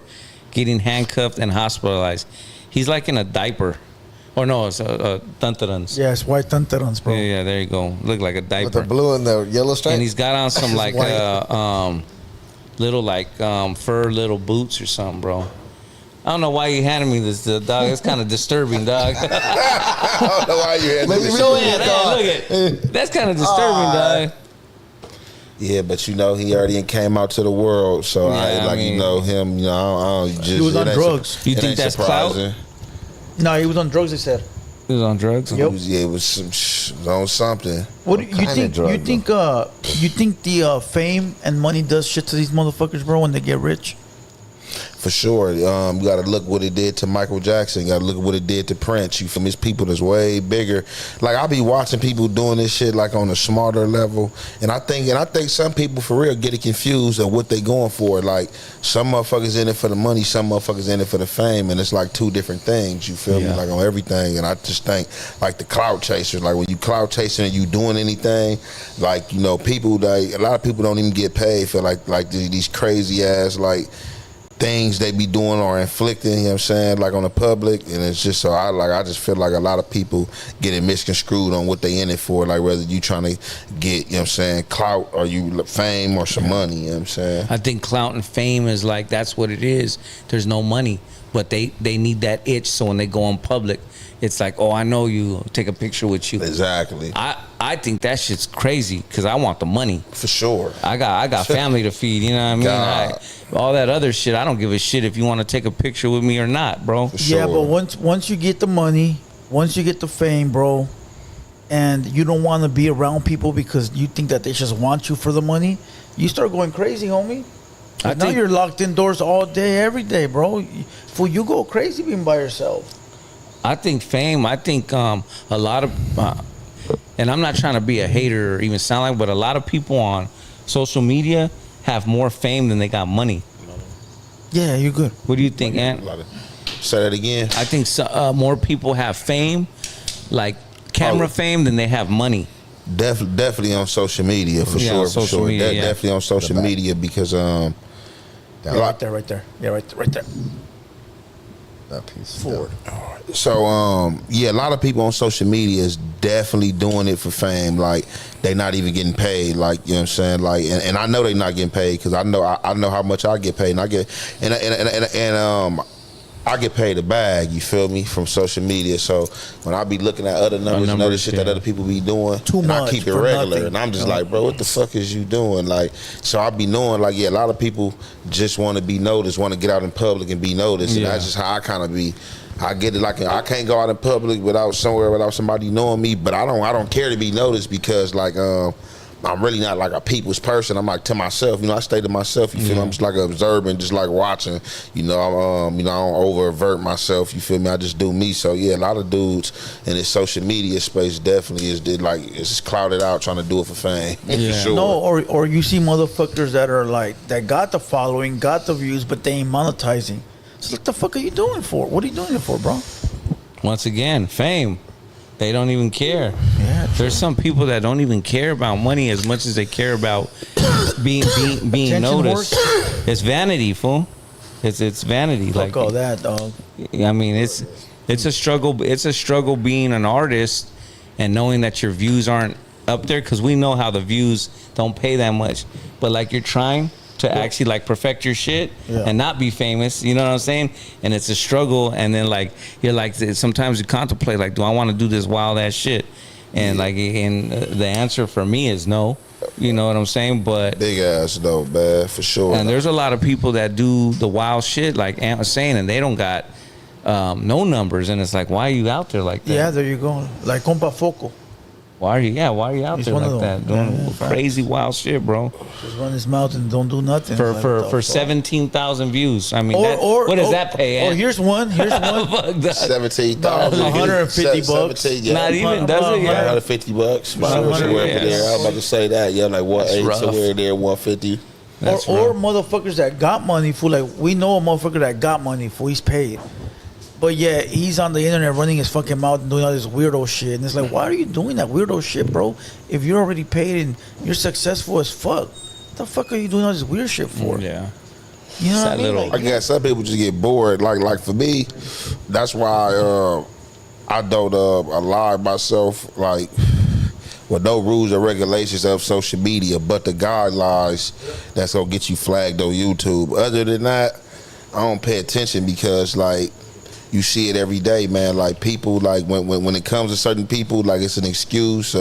getting handcuffed and hospitalized. He's like in a diaper. Or no, it's a duntaduns. Yeah, it's white tantarans, bro. Yeah, there you go. Look like a With diaper. the blue and the yellow stripe. And he's got on some like little like fur little boots or something, bro. I don't know why you handed me this, dog. It's kind of disturbing, dog. I don't know why you had Maybe this. we Go don't ahead, look at. That's kind of disturbing, dog. Yeah, but you know, he already came out to the world, so Yeah, I mean- you know him. You know, I don't just. He was on it ain't drugs. You it think ain't that's clout? surprising. No, he was on drugs. They said. He was on drugs. Yep. It was some it was on something. What do you kind of think? drug, You think? You think the fame and money does shit to these motherfuckers, bro, when they get rich? For sure. You got to look what it did to Michael Jackson. You got to look at what it did to Prince. You feel me? It's people that's way bigger. Like, I be watching people doing this shit like on a smarter level. And I think some people for real get it confused of what they going for. Like, some motherfuckers in it for the money, some motherfuckers in it for the fame. And it's like two different things. You feel me? Like on everything. And I just think like the clout chasers, like when you clout chasing and you doing anything, like, you know, people, like a lot of people don't even get paid for like these crazy ass like things they be doing or inflicting, you know what I'm saying, like on the public, and it's just so I just feel like a lot of people get it misconstrued on what they in it for, like whether you trying to get, you know what I'm saying, clout or you fame or some money, you know what I'm saying. I think clout and fame is like, that's what it is. There's no money, but they need that itch, so when they go on public, it's like, oh, I know you, take a picture with you. Exactly. I think that shit's crazy because I want the money. For sure. I got family to feed, you know what I mean? All that other shit, I don't give a shit if you want to take a picture with me or not, bro. For sure. Yeah, but once you get the money, once you get the fame, bro, and you don't want to be around people because you think that they just want you for the money, you start going crazy, homie. Now you're locked indoors all day, every day, bro. Fool, you go crazy being by yourself. I think fame, a lot of, and I'm not trying to be a hater or even sound like, but a lot of people on social media have more fame than they got money. Yeah, you're good. What do you think, Ant? Say that again. I think more people have fame, like camera fame, than they have money. Definitely on social media, for sure. Social media, definitely on social media because right there. Yeah, right there. That piece Forward. So yeah, a lot of people on social media is definitely doing it for fame. Like they not even getting paid. Like, you know what I'm saying. Like, and I know they not getting paid because I know how much I get paid, and I get I get paid a bag. You feel me, from social media. So when I be looking at other numbers and other shit that other people be doing, I keep it regular, nothing. And I'm just like, bro, what the fuck is you doing? Like, so I be knowing, like, yeah, a lot of people just want to be noticed, want to get out in public and be noticed, and that's just how I kind of be. I get it, like I can't go out in public without somebody knowing me, but I don't care to be noticed because like I'm really not like a people's person. I'm like to myself, you know. I stay to myself. You feel me? I'm just like observing, just like watching. You know, I don't oververt myself. You feel me? I just do me. So yeah, a lot of dudes in this social media space definitely is it's clouded out trying to do it for fame. Yeah. For sure. No, or you see motherfuckers that are like that got the following, got the views, but they ain't monetizing. So what the fuck are you doing it for? What are you doing it for, bro? Once again, fame. They don't even care. Yeah, there's some people that don't even care about money as much as they care about being noticed. It's vanity, fool. It's vanity. Fuck like all that, dog. I mean, it's a struggle. It's a struggle being an artist and knowing that your views aren't up there, because we know how the views don't pay that much. But like, you're trying to actually like perfect your shit and not be famous, you know what I'm saying? And it's a struggle, and then like you're like, sometimes you contemplate like, do I want to do this wild ass shit? And like, and the answer for me is no, you know what I'm saying? But big ass though, man, for sure. And there's a lot of people that do the wild shit like Ant was saying, and they don't got no numbers, and it's like, why are you out there like that? Yeah, there you go. Like Compa Foco. Why are you out He's there one like of that, them. doing crazy wild shit, bro? Just run his mouth and don't do nothing. For 17,000 views. I mean, what does that pay? Or here's one. 17,000. 150 bucks. Yeah. Not even, does it? Yeah. 150 bucks. Somewhere there. I was about to say that. Yeah, like 180 somewhere there, 150. Or motherfuckers that got money, fool. Like, we know a motherfucker that got money, fool. He's paid. But yeah, he's on the internet running his fucking mouth and doing all this weirdo shit. And it's like, why are you doing that weirdo shit, bro? If you're already paid and you're successful as fuck, what the fuck are you doing all this weird shit for? Yeah. You know what I mean? I guess some people just get bored. Like for me, that's why I don't align myself like with no rules or regulations of social media, but the guidelines that's gonna get you flagged on YouTube. Other than that, I don't pay attention because like, you see it every day, man. Like people, like when it comes to certain people, like it's an excuse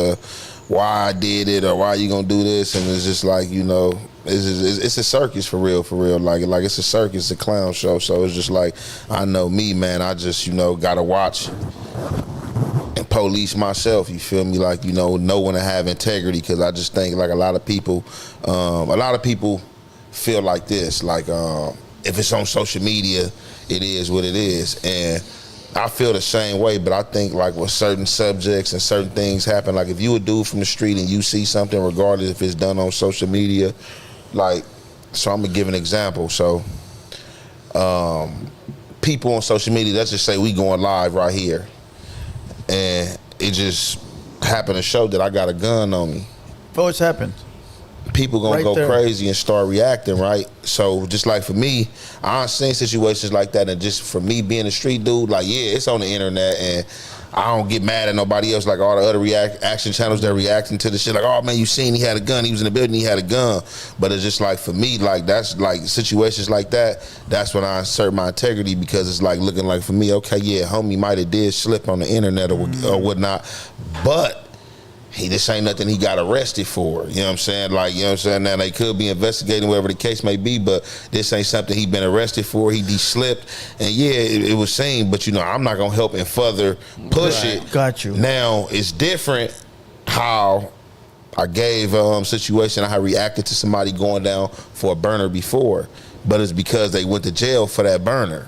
why I did it or why you gonna do this, and it's just like, you know, it's a circus for real. Like it's a circus, a clown show. So it's just like, I know me, man. I just, you know, gotta watch and police myself. You feel me? Like, you know when to have integrity, because I just think like a lot of people feel like this, like if it's on social media, it is what it is. And I feel the same way, but I think like with certain subjects and certain things happen, like if you a dude from the street and you see something, regardless if it's done on social media, like, so I'm gonna give an example. So people on social media, let's just say we going live right here, and it just happened to show that I got a gun on me. Oh, it's happened. people gonna Right go there. crazy and start reacting, right? So just like for me, I've seen situations like that, and just for me being a street dude, like yeah, it's on the internet, and I don't get mad at nobody else like all the other action channels that are reacting to the shit. Like, oh man, you seen he had a gun, he was in the building, he had a gun. But it's just like for me, like that's like situations like that. That's when I assert my integrity, because it's like looking like for me, okay, yeah, homie might have did slip on the internet or whatnot, but this ain't nothing he got arrested for. You know what I'm saying? Like, you know what I'm saying? Now they could be investigating whatever the case may be, but this ain't something he been arrested for. He de-slipped. And yeah, it was seen, but you know, I'm not gonna help and further push it. Got you. Now it's different how I gave a situation, how I reacted to somebody going down for a burner before, but it's because they went to jail for that burner.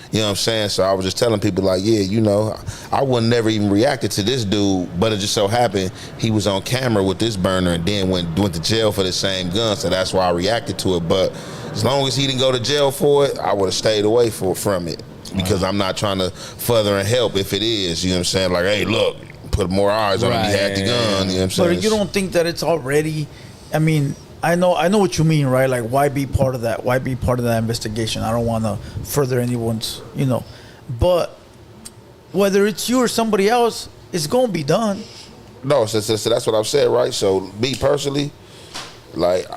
You know what I'm saying? So I was just telling people like, yeah, you know, I would never even reacted to this dude, but it just so happened he was on camera with this burner and then went to jail for the same gun. So that's why I reacted to it. But as long as he didn't go to jail for it, I would have stayed away from it, because I'm not trying to further and help if it is. You know what I'm saying? Like, hey, look, put more eyes on him. He had the gun. You know what I'm saying? But you don't think that it's already? I mean, I know what you mean, right? Like, why be part of that? Why be part of that investigation? I don't want to further anyone's, you know. But whether it's you or somebody else, it's gonna be done. No, so that's what I've said, right? So me personally, like,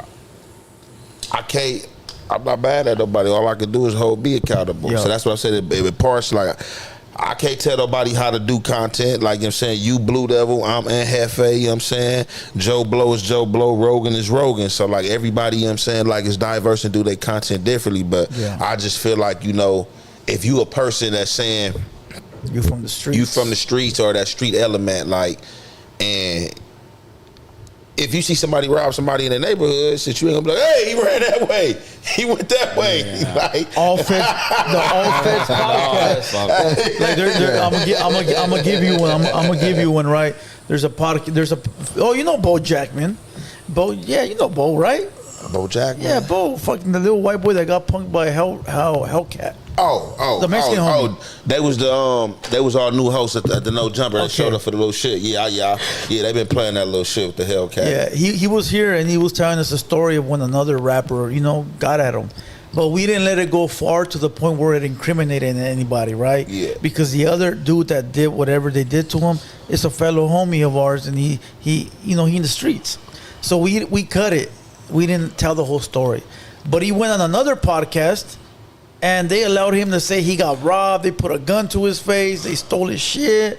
I'm not mad at nobody. All I can do is be accountable. Yeah. So that's what I said. It parts like, I can't tell nobody how to do content. Like, you know what I'm saying, you Blue Devil, I'm jefe, you know what I'm saying? Joe Blow is Joe Blow, Rogan is Rogan. So like everybody, you know what I'm saying, like is diverse and do their content differently. But I just feel like, you know, if you a person that's saying you from the streets, or that street element, like, and if you see somebody rob somebody in the neighborhood, shit, you ain't gonna be like, hey, he ran that way, he went that way. Yeah. Like, All Feds podcast. Like I'm gonna give you one. I'm gonna give you one. Right? There's a podcast. Oh, you know Bo Jackman. Bo, yeah, you know Bo, right? Bo Jackman. Yeah, Bo, fucking the little white boy that got punked by Hellcat. The Mexican homie. They was our new hosts at the No Jumper that showed up for the little shit. Yeah, they been playing that little shit with the Hellcat. Yeah, he was here and he was telling us a story of when another rapper, you know, got at him. But we didn't let it go far to the point where it incriminated anybody, right? Yeah. Because the other dude that did whatever they did to him is a fellow homie of ours, and he in the streets. So we cut it. We didn't tell the whole story. But he went on another podcast, and they allowed him to say he got robbed. They put a gun to his face. They stole his shit.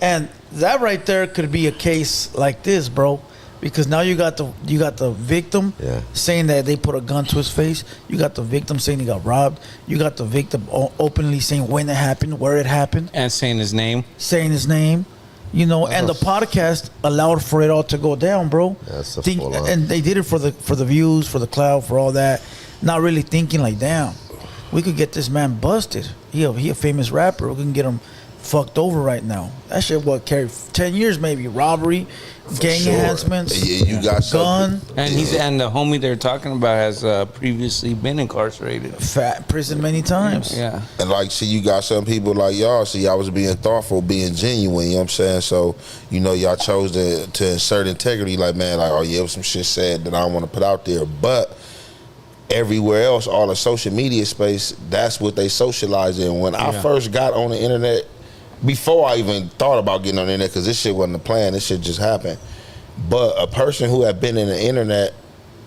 And that right there could be a case like this, bro. Because now you got the victim saying that they put a gun to his face. You got the victim saying he got robbed. You got the victim openly saying when it happened, where it happened. And saying his name. You know, and the podcast allowed for it all to go down, bro. That's and they did it for the views, for the clout, for all that. Not really thinking like, damn, we could get this man busted. He a famous rapper. We can get him fucked over right now. That shit carried 10 years maybe. Robbery, gang enhancements, you got gun. And the homie they're talking about has previously been incarcerated. Fat prison many times. Yeah. And like, see, you got some people like y'all. See, y'all was being thoughtful, being genuine. You know what I'm saying? So, you know, y'all chose to insert integrity. Like, man, like, oh yeah, it was some shit said that I don't want to put out there. But everywhere else, all the social media space, that's what they socialize in. When I first got on the internet, before I even thought about getting on the internet, because this shit wasn't a plan, this shit just happened. But a person who had been in the internet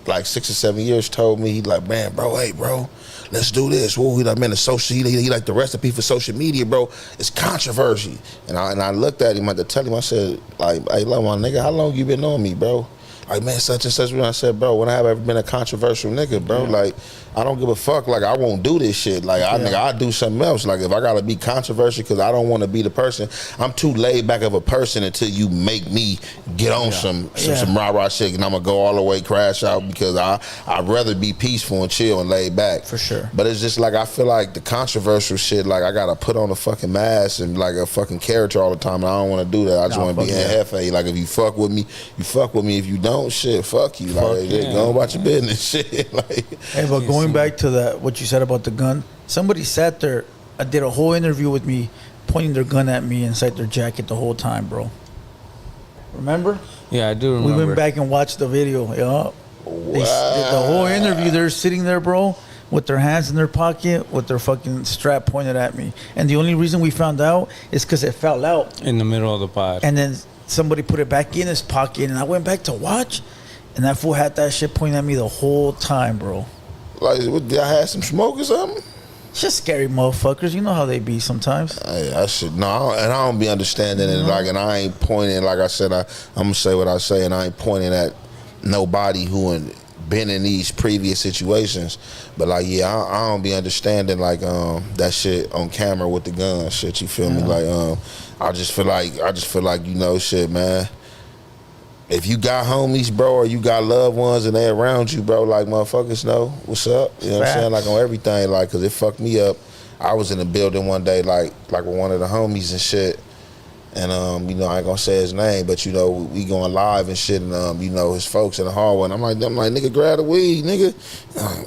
like 6 or 7 years told me, he like, man, bro, hey, bro, let's do this. Whoa, he like, man, he like the recipe for social media, bro. It's controversy. And I looked at him, I had to tell him, I said, like, hey, look, my nigga, how long you been on me, bro? Like, man, such and such. I said, bro, when I have ever been a controversial nigga, bro? Like, I don't give a fuck. Like, I won't do this shit. Like, nigga, I'll do something else. Like, if I gotta be controversial because I don't want to be the person, I'm too laid back of a person until you make me get on some rah-rah shit, and I'm gonna go all the way crash out, because I'd rather be peaceful and chill and laid back. For sure. But it's just like, I feel like the controversial shit, like, I gotta put on a fucking mask and like a fucking character all the time, and I don't want to do that. I just want to be in jefe. Like, if you fuck with me, you fuck with me. If you don't, shit, fuck you. Like, go about your business, shit. Like, hey, but going back to that, what you said about the gun, somebody sat there, did a whole interview with me, pointing their gun at me inside their jacket the whole time, bro. Remember? Yeah, I do remember. We went back and watched the video. Yeah. The whole interview, they're sitting there, bro, with their hands in their pocket, with their fucking strap pointed at me. And the only reason we found out is because it fell out in the middle of the pod. and then somebody put it back in his pocket, and I went back to watch, and that fool had that shit pointing at me the whole time, bro. Like, did I have some smoke or something? It's just scary motherfuckers. You know how they be sometimes. I should no, and I don't be understanding it. Like, and I ain't pointing. Like I said, I'm gonna say what I say, and I ain't pointing at nobody who been in these previous situations. But like, yeah, I don't be understanding like that shit on camera with the gun shit. You feel me? Like, I just feel like you know, shit, man. If you got homies, bro, or you got loved ones and they around you, bro, like, motherfuckers know what's up. You know what I'm saying? Like, on everything, like, because it fucked me up. I was in the building one day, like with one of the homies and shit. And, you know, I ain't gonna say his name, but, you know, we going live and shit, and, you know, his folks in the hallway. And I'm like, nigga, grab the weed, nigga.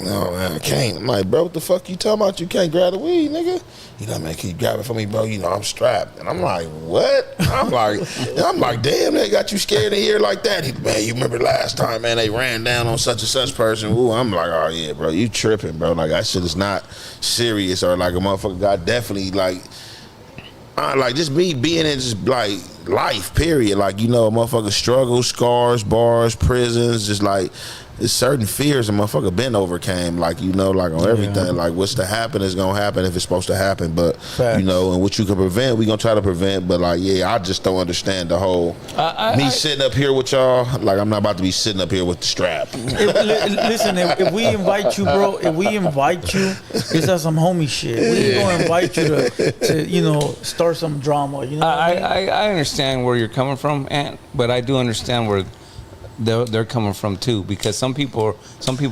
No, man, I can't. I'm like, bro, what the fuck you talking about? You can't grab the weed, nigga. You know, man, can you grab it for me, bro? You know, I'm strapped. And I'm like, what? I'm like, damn, they got you scared in here like that. Man, you remember last time, man, they ran down on such and such person. Ooh, I'm like, oh, yeah, bro, you tripping, bro. Like, that shit is not serious. Or like a motherfucker got definitely, like just me being in just like life, period. Like, you know, a motherfucker struggle, scars, bars, prisons, just like there's certain fears a motherfucker been overcame. Like, you know, like on everything. Yeah. Like, what's to happen is gonna happen if it's supposed to happen. But you know, and what you can prevent, we gonna try to prevent. But like, yeah, I just don't understand the whole sitting up here with y'all. Like, I'm not about to be sitting up here with the strap. Listen, if we invite you, bro, it's not some homie shit. We ain't gonna invite you to you know, start some drama. You know, I understand where you're coming from, but I do understand where they're coming from too, because some people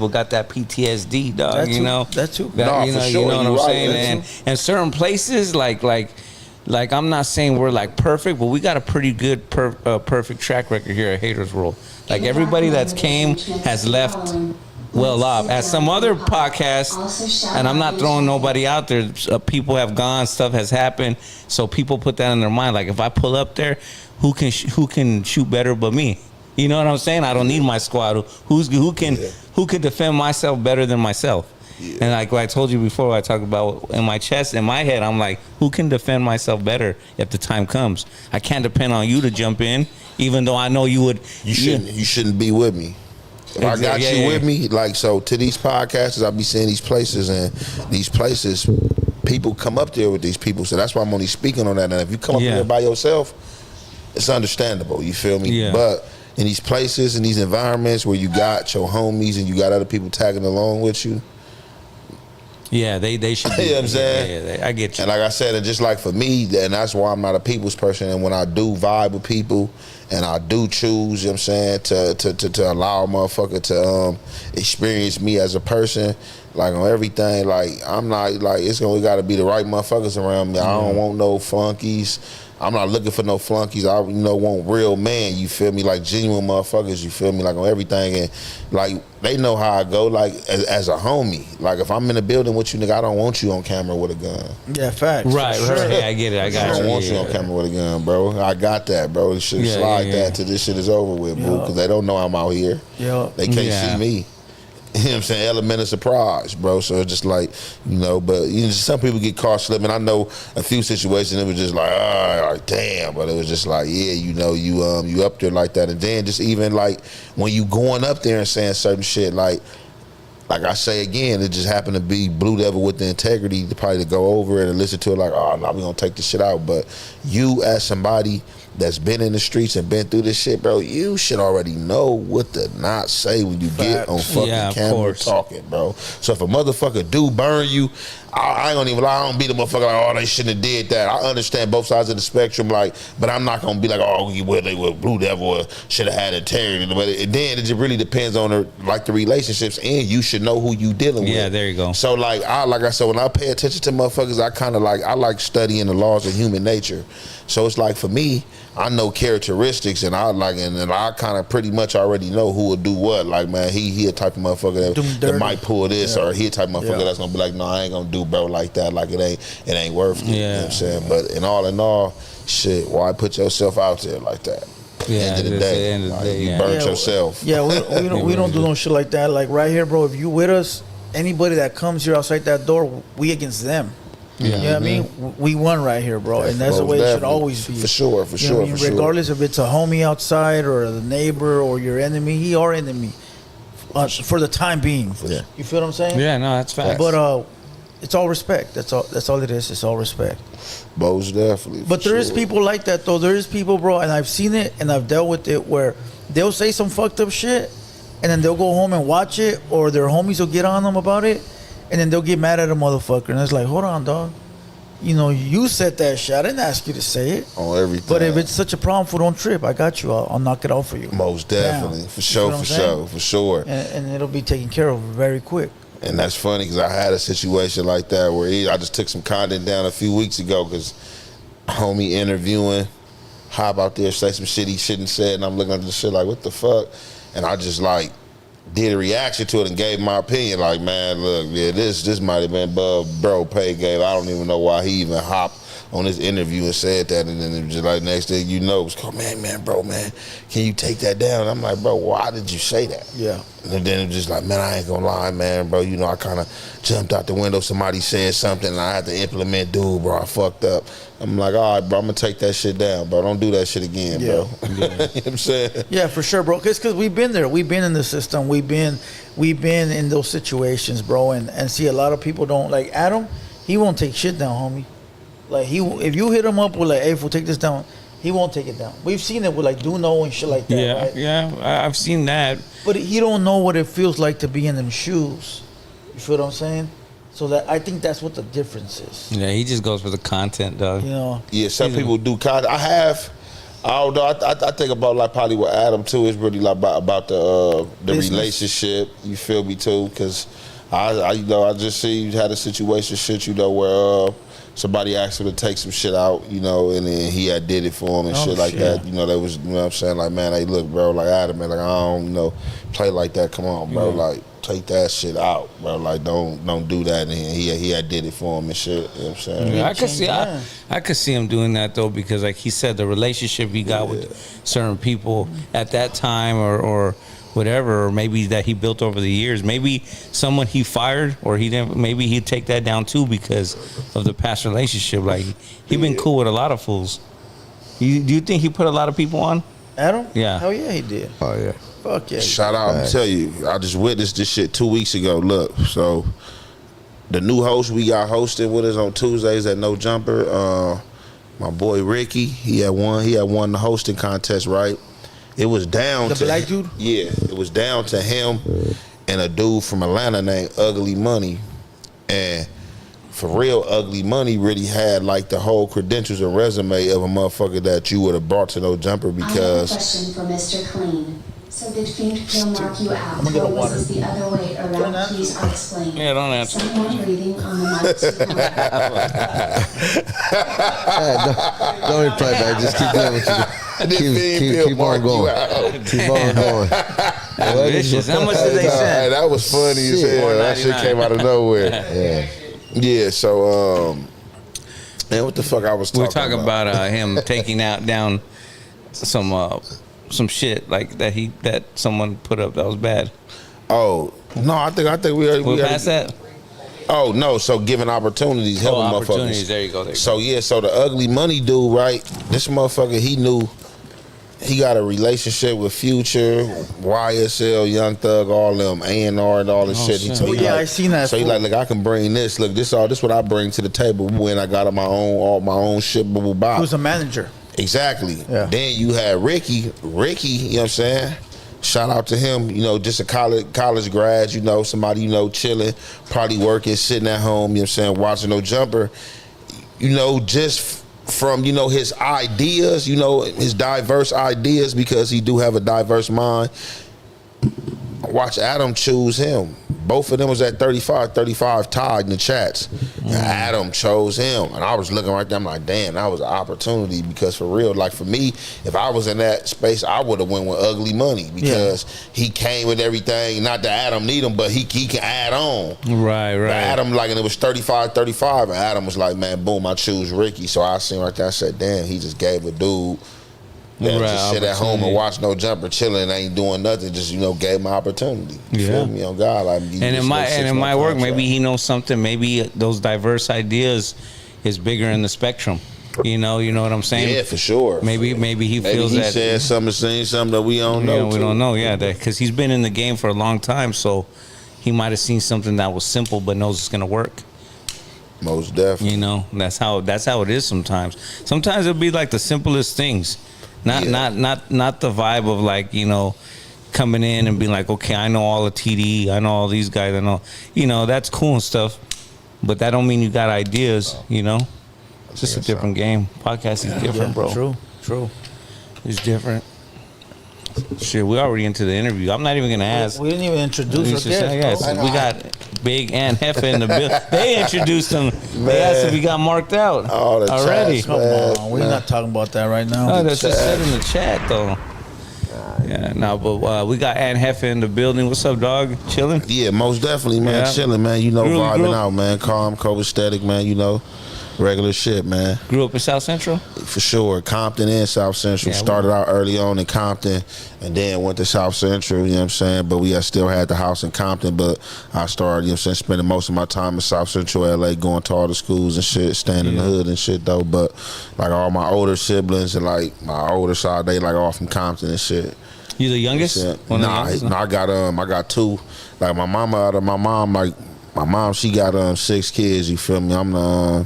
got that PTSD, dog. You know that too. You know what I'm saying, and certain places like I'm not saying we're like perfect, but we got a pretty good perfect track record here at Haters World. Like, everybody that's came has left well off. At some other podcasts, and I'm not throwing nobody out there, people have gone, stuff has happened, so people put that in their mind. Like, if I pull up there, who can shoot better but me? You know what I'm saying? I don't need my squad. Who can defend myself better than myself? Yeah. And like I told you before, I talked about in my chest, in my head, I'm like, who can defend myself better if the time comes? I can't depend on you to jump in, even though I know you would. You shouldn't be with me. If I got you with me, like, so to these podcasts, I'll be seeing these places, and these places, people come up there with these people. So that's why I'm only speaking on that. And if you come up there by yourself, it's understandable. You feel me? Yeah. But in these places, in these environments where you got your homies and you got other people tagging along with you. Yeah, they should be. You know what I'm saying? Yeah, I get you. And like I said, and just like for me, and that's why I'm not a people's person, and when I do vibe with people and I do choose, you know what I'm saying, to allow a motherfucker to experience me as a person, like on everything, like I'm not, like, we gotta be the right motherfuckers around me. I don't want no flunkies. I'm not looking for no flunkies. I, you know, want real man, you feel me? Like genuine motherfuckers, you feel me? Like on everything. And like, they know how I go, like as a homie. Like, if I'm in a building with you, nigga, I don't want you on camera with a gun. Yeah, facts. Right, sure. Yeah, I get it. I don't want you on camera with a gun, bro. I got that, bro. You should slide that till this shit is over with, boo, because they don't know I'm out here. Yeah. They can't see me. You know what I'm saying? Element of surprise, bro. So it's just like, you know, but you know, some people get caught slipping. I know a few situations it was just like, damn, but it was just like, yeah, you know, you up there like that. And then just even like when you going up there and saying certain shit, like I say again, it just happened to be Blue Devil with the integrity to probably to go over it and listen to it like, oh, no, we gonna take this shit out. But you as somebody that's been in the streets and been through this shit, bro, you should already know what to not say when you get on fucking camera talking, bro. So if a motherfucker do burn you, I ain't gonna even lie, I don't be the motherfucker like, oh, they shouldn't have did that. I understand both sides of the spectrum, like, but I'm not gonna be like, oh, well, they were Blue Devil, should have had integrity. But then it just really depends on the relationships, and you should know who you dealing with. Yeah, there you go. So like I said, when I pay attention to motherfuckers, I like studying the laws of human nature. So it's like, for me, I know characteristics, and I kind of pretty much already know who will do what. Like, man, he a type of motherfucker that might pull this, or he a type of motherfucker that's gonna be like, no, I ain't gonna do bro like that. Like, it ain't worth it. You know what I'm saying? But in all, shit, why put yourself out there like that? Yeah, end of the that's day, the end of the like, day, you yeah. burnt yourself. Yeah, we don't do no shit like that. Like right here, bro. If you with us, anybody that comes here outside that door, we against them. You know what I mean? We won right here, bro, and that's the Most way it should definitely. always be. For sure, You know what I mean? Regardless if it's a homie outside or the neighbor or your enemy, he our enemy for the time being. Yeah. You feel what I'm saying? Yeah, no, that's facts. But it's all respect. That's all it is. It's all respect. Most definitely. But there is people like that though. There is people, bro, and I've seen it and I've dealt with it where they'll say some fucked up shit, and then they'll go home and watch it, or their homies will get on them about it, and then they'll get mad at a motherfucker, and it's like, hold on, dog. You know, you said that shit. I didn't ask you to say it. On everything. But if it's such a problem, for don't trip. I got you. I'll knock it out for you. Most definitely. Now, For you sure, feel what for I'm saying? sure, for sure. And it'll be taken care of very quick. And that's funny because I had a situation like that where I just took some content down a few weeks ago because homie interviewing, hop out there, say some shit he shouldn't said, and I'm looking at this shit like, what the fuck? And I just like did a reaction to it and gave my opinion. Like, man, look, yeah, this might have been bro pay game. I don't even know why he even hopped on this interview and said that, and then it was just like next thing you know, it was called, man, bro, can you take that down? And I'm like, bro, why did you say that? Yeah. And then it was just like, man, I ain't gonna lie, man, bro, you know, I kind of jumped out the window, somebody said something, and I had to implement, dude, bro, I fucked up. I'm like, all right, bro, I'm gonna take that shit down, bro, don't do that shit again, bro. You know what I'm saying? Yeah, for sure, bro. Because we've been there. We've been in the system. We've been in those situations, bro. And see, a lot of people don't like Adam. He won't take shit down, homie. Like if you hit him up with like, hey, if we'll take this down, he won't take it down. We've seen it with like Duno and shit like that. Yeah, right? yeah, I've seen that. But he don't know what it feels like to be in them shoes. You feel what I'm saying? So that I think that's what the difference is. Yeah, he just goes for the content, dog. You know. Yeah, some people do content. I don't know. I think about like probably with Adam too. It's really like about the Business. relationship. You feel me too? Because I just see you had a situation shit. You know where somebody asked him to take some shit out. You know, and then he had did it for him and shit like that. You know, that was, you know what I'm saying, like, man, hey, look, bro, like Adam, man, like I don't play like that. Come on, bro, like take that shit out, bro. Like don't do that. And he had did it for him and shit. You know what I'm saying? Yeah, I could see him doing that though, because like he said, the relationship he got with certain people at that time or whatever, or maybe that he built over the years. Maybe someone he fired or he didn't. Maybe he'd take that down too because of the past relationship. Like he been cool with a lot of fools. Do you think he put a lot of people on? Adam? Yeah. Hell yeah, he did. Oh yeah. Fuck yeah. Shout out, I tell you, I just witnessed this shit 2 weeks ago. Look, so the new host we got hosted with us on Tuesdays at No Jumper, my boy Ricky, he had won the hosting contest, right? It was down The to black dude? Yeah, it was down to him and a dude from Atlanta named Ugly Money. And for real, Ugly Money really had like the whole credentials and resume of a motherfucker that you would have brought to No Jumper I have a because question for Mr. Clean. So did Fiend Pill mark you out, gonna get a or was water. this the other way around? answer. Please explain. Yeah, don't answer. Someone breathing on the mic too loud. Don't reply back. Just keep doing what you do. Keep on going. Keep on going. Vicious. How much did they Hey, send? that was funny as hell. That shit $4.99. came out of nowhere. Yeah. Yeah, so man, what the fuck I was talking We're talking about him taking down some shit like that someone put up that was bad. Oh no, I think we already We're past that. Oh no, so giving opportunities, helping Opportunities. motherfuckers. There you go. So yeah, so the Ugly Money dude, right? This motherfucker, he knew he got a relationship with Future, YSL, Young Thug, all them A&R and all this shit. shit. So he I seen that. So he like, look, I can bring this. Look, this what I bring to the table when I got all my own shit. Blah, blah, blah. He was a manager. Exactly. Yeah. Then you had Ricky, you know what I'm saying? Shout out to him, you know, just a college grad, you know, somebody, you know, chilling, probably working, sitting at home, you know what I'm saying, watching No Jumper. You know, just from, you know, his ideas, you know, his diverse ideas, because he do have a diverse mind. Watch Adam choose him. Both of them was at 35 tied in the chats. And Adam chose him. And I was looking right there, I'm like, damn, that was an opportunity, because for real, like for me, if I was in that space, I would have went with Ugly Money, because he came with everything. Not that Adam need him, but he can add on. Right. But Adam, like, and it was 35, and Adam was like, man, boom, I choose Ricky. So I seen right there, I said, damn, he just gave a dude Yeah, Right, just sit at home and opportunity. watch no jumper, chilling, ain't doing nothing. Just gave my opportunity. You Yeah. feel me? On God, like And it might work. Maybe he knows something. Maybe those diverse ideas is bigger in the spectrum. You know what I'm saying? Yeah, for sure. Maybe he feels that said something, seen something that we don't know. we too. don't know. Yeah, because he's been in the game for a long time, so he might have seen something that was simple but knows it's gonna work. Most definitely. You know, that's how it is sometimes. Sometimes it'll be like the simplest things, not the vibe of like coming in and being like, okay, I know all the TD, I know all these guys, I know, that's cool and stuff, but that don't mean you got ideas. It's just a different game. Podcast is different, bro. True. It's different. Shit, we already into the interview. I'm not even gonna ask. We didn't even introduce our guest. We got Big and Jefe in the bill. They introduced him. They asked if he got marked out All the already. chats, Come man. on, we're not talking about that right now. No, that's just said in the chat though. Yeah, no, but we got Jefe in the building. What's up, dog? Chilling? Yeah, most definitely, man. Yeah. Chilling, man. Grew Vibing up- out, man. Calm, copacetic, man. Regular shit, man. Grew up in South Central? For sure. Compton and South Central. Yeah, Started out early on in Compton and then went to South Central, you know what I'm saying? But we still had the house in Compton, but I started, spending most of my time in South Central LA, going to all the schools and shit, staying in the hood and shit though. But like all my older siblings and like my older side, they like all from Compton and shit. You the youngest? One of the youngest? I got two. Like my mom, she got 6 kids, you feel me?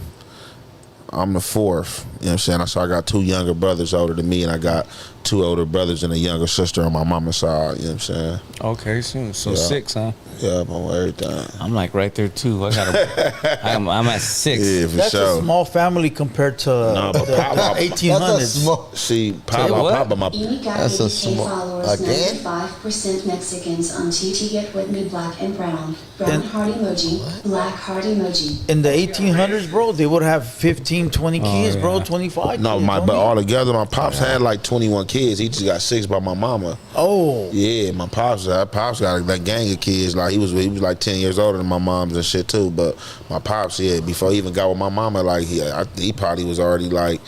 I'm the fourth, you know what I'm saying? So I got 2 younger brothers older than me, and I got 2 older brothers and a younger sister on my mama's side, you know what I'm saying? Okay, so Yeah. 6, huh? Yeah, I'm on everything. I'm like right there too. I'm at 6. Yeah, for That's sure. a small family compared to but the Papa- 1800s. See, Say what? Papa, That's a small- followers, again? 95% Mexicans on TT Get With Me, black and brown. Brown Then- heart emoji, black heart emoji. In the 1800s, bro, they would have 15, 20 kids, bro, 25 No, kids. but homie. all together, my pops had like 21 kids. He just got 6 by my mama. Oh. Yeah, my pops got that gang of kids. Like he was like 10 years older than my mom's and shit too. But my pops, before he even got with my mama, like he probably was already like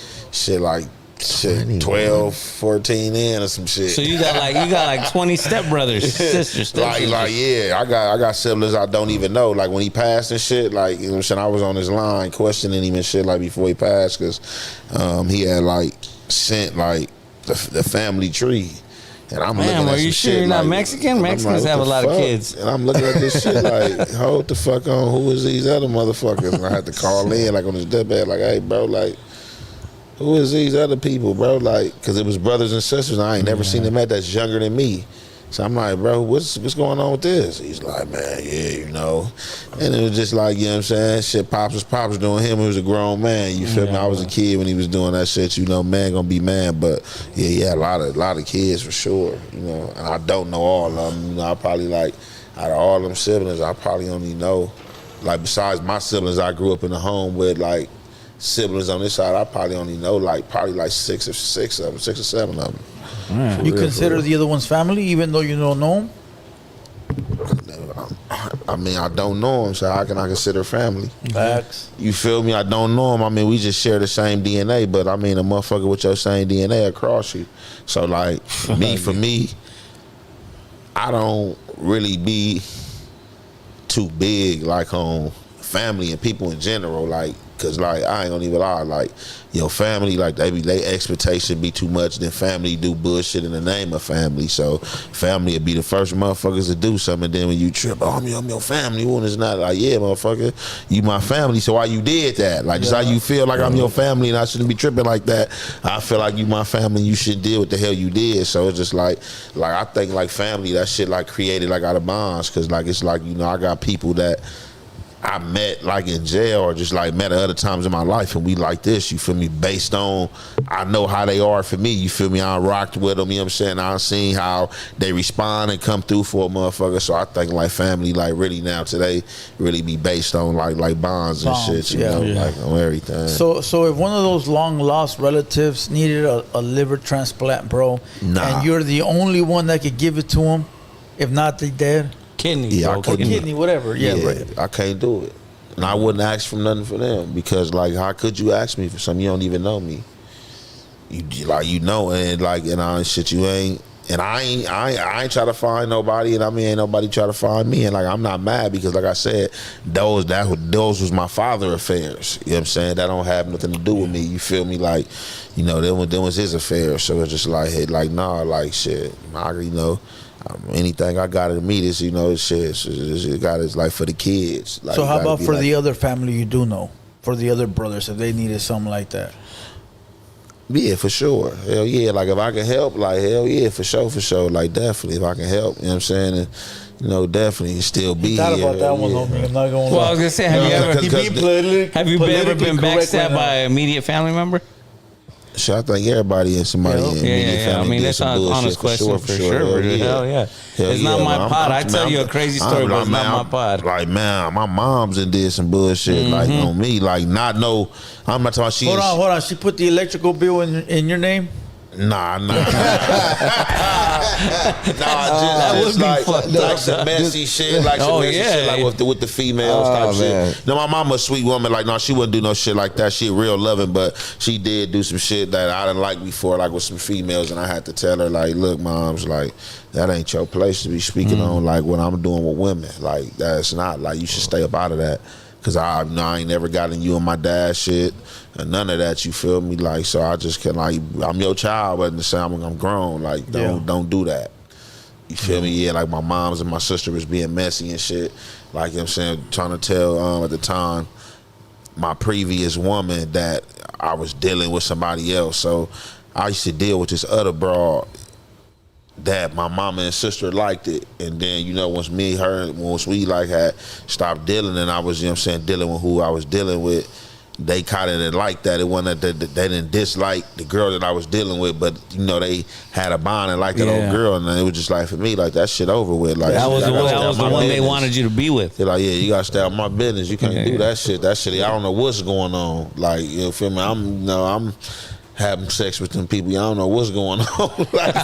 12, 14 in or some shit. So you got like 20 stepbrothers, sisters. I got siblings I don't even know. Like when he passed and shit, like you know what I'm saying, I was on his line questioning him and shit like before he passed because he had like sent like the family tree. And I'm looking at are some you sure shit you're not like- Mexican? and I'm Mexicans like, have what a lot the of fuck? kids. And I'm looking at this shit like, hold the fuck on, who is these other motherfuckers? And I had to call in like on his deathbed, like, hey bro, like, who is these other people, bro? Like, cause it was brothers and sisters. And I ain't never seen them that's younger than me. So I'm like, bro, what's going on with this? He's like, man, yeah, And it was just like, you know what I'm saying? Shit, pops was doing him. He was a grown man. You feel me? I was a kid when he was doing that shit. Man gonna be man. But yeah, a lot of kids for sure. And I don't know all of them. I probably like out of all them siblings, I probably only know like besides my siblings I grew up in a home with like siblings on this side. I probably only know like 6 or 7 of them. You consider the other one's family, even though you don't know them? I mean, I don't know him, so how can I consider family? Facts. You feel me? I don't know him. I mean, we just share the same DNA, but I mean, a motherfucker with your same DNA across you. So, like, for me, I don't really be too big, like, on family and people in general, like, cause like I ain't gonna even lie, like your family, like they expectation be too much, then family do bullshit in the name of family. So family would be the first motherfuckers to do something, and then when you trip, I'm your family, when it's not like, yeah, motherfucker, you my family, so why you did that? Like just how you feel like I'm your family and I shouldn't be tripping like that. I feel like you my family, you should deal with the hell you did. So it's just like I think like family, that shit like created like out of bonds, cause like it's like, I got people that I met like in jail or just like met at other times in my life, and we like this, you feel me, based on I know how they are for me, you feel me, I rocked with them, you know what I'm saying, I seen how they respond and come through for a motherfucker. So I think like family like really now today really be based on like bonds and shit, you know, like on everything. So if one of those long lost relatives needed a liver transplant, bro, Nah. and you're the only one that could give it to them, if not, they dead. Kidney, Yeah, bro. I couldn't- Kidney, whatever. Yeah, right. I can't do it. And I wouldn't ask for nothing for them, because like how could you ask me for something, you don't even know me? and like and all this shit you ain't. And I ain't try to find nobody, and I mean ain't nobody try to find me, and like I'm not mad because like I said, those was my father affairs. You know what I'm saying? That don't have nothing to do with me. You feel me? Like, them was his affairs. So it's just like, hey, like nah, like shit, anything I got to me, this shit, it got it's like for the kids. Like, so how about for like, the other family you do know, for the other brothers if they needed something like that? Yeah, for sure. Hell yeah. Like if I can help, like hell yeah, for sure. Like definitely if I can help, you know what I'm saying? And, definitely still be thought here. about that one, homie. I'm not gonna lie. Well, I was gonna say, have you ever been backstabbed by an immediate family member? Sure, I think everybody and somebody in immediate I family mean, did that's some an bullshit honest question for sure. Hell yeah. It's not my pod. I tell you a crazy story, but it's not my pod. Like, man, my mom's and did some bullshit like on me. Like, I'm not talking about she. Hold on. She put the electrical bill in your name? Nah. just like some messy shit, like some messy shit, like with the females type shit. No, my mama a sweet woman, like no, she wouldn't do no shit like that. She real loving, but she did do some shit that I didn't like before, like with some females, and I had to tell her, like, look, mom's like, that ain't your place to be speaking on like what I'm doing with women. Like that's not like you should stay up out of that. Cause I ain't never gotten you and my dad shit and none of that. You feel me? Like so, I just can like I'm your child, but at the same time I'm grown. Like don't do that. You feel me? Yeah, like my mom's and my sister was being messy and shit. Like you know what I'm saying, trying to tell at the time my previous woman that I was dealing with somebody else. So I used to deal with this other broad that my mama and sister liked it, and then once we like had stopped dealing and I was dealing with who I was dealing with, they kind of didn't like that. It wasn't that they didn't dislike the girl that I was dealing with, but they had a bond and liked that old girl, and it was just like for me like that shit over with. Like that was the one they wanted you to be with. They're like, yeah, you gotta stay out of my business. You can't do that shit. That shit, I don't know what's going on. Like you feel me? I'm having sex with them people, I don't know what's going on. like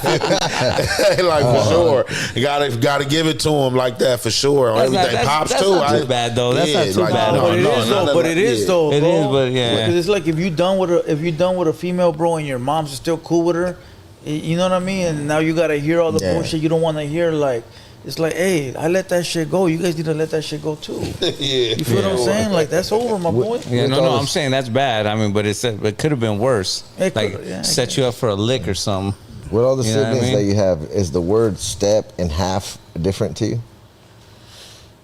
for sure, you gotta give it to them like that for sure. Everything pops that's too. Not too bad though. That's not too bad. But it is though. It is, but yeah. Because it's like if you done with a female, bro, and your mom's still cool with her, you know what I mean? And now you gotta hear all the bullshit you don't want to hear. Like it's like, hey, I let that shit go. You guys need to let that shit go too. You feel what I'm saying? Like that's over, my boy. Yeah, no, I'm saying that's bad. I mean, but it could have been worse. Set you up for a lick or something. With all the siblings that you have, is the word step and half different to you?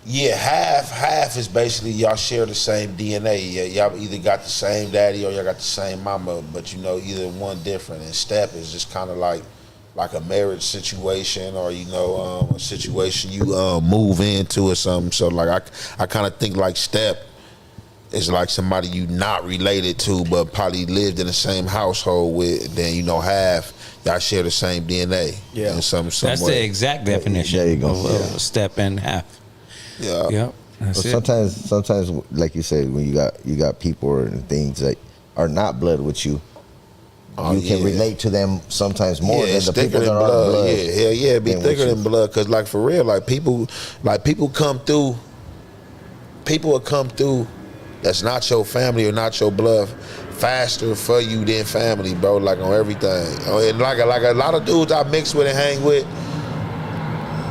Yeah, half is basically y'all share the same DNA. Y'all either got the same daddy or y'all got the same mama, but either one different. And step is just kind of like a marriage situation or a situation you move into or something. So like I kind of think like step is like somebody you not related to but probably lived in the same household with. Then half y'all share the same DNA. Yeah, in some that's way. The exact definition. There you go. Of step and half. Yeah. Yep. Sometimes like you said, when you got people and things that are not blood with you. You can relate to them sometimes more than the people that are blood. Yeah, hell yeah, it'd be thicker than blood. Cause like for real, like people come through. People will come through. That's not your family or not your blood faster for you than family, bro. Like on everything. And like a lot of dudes I mix with and hang with.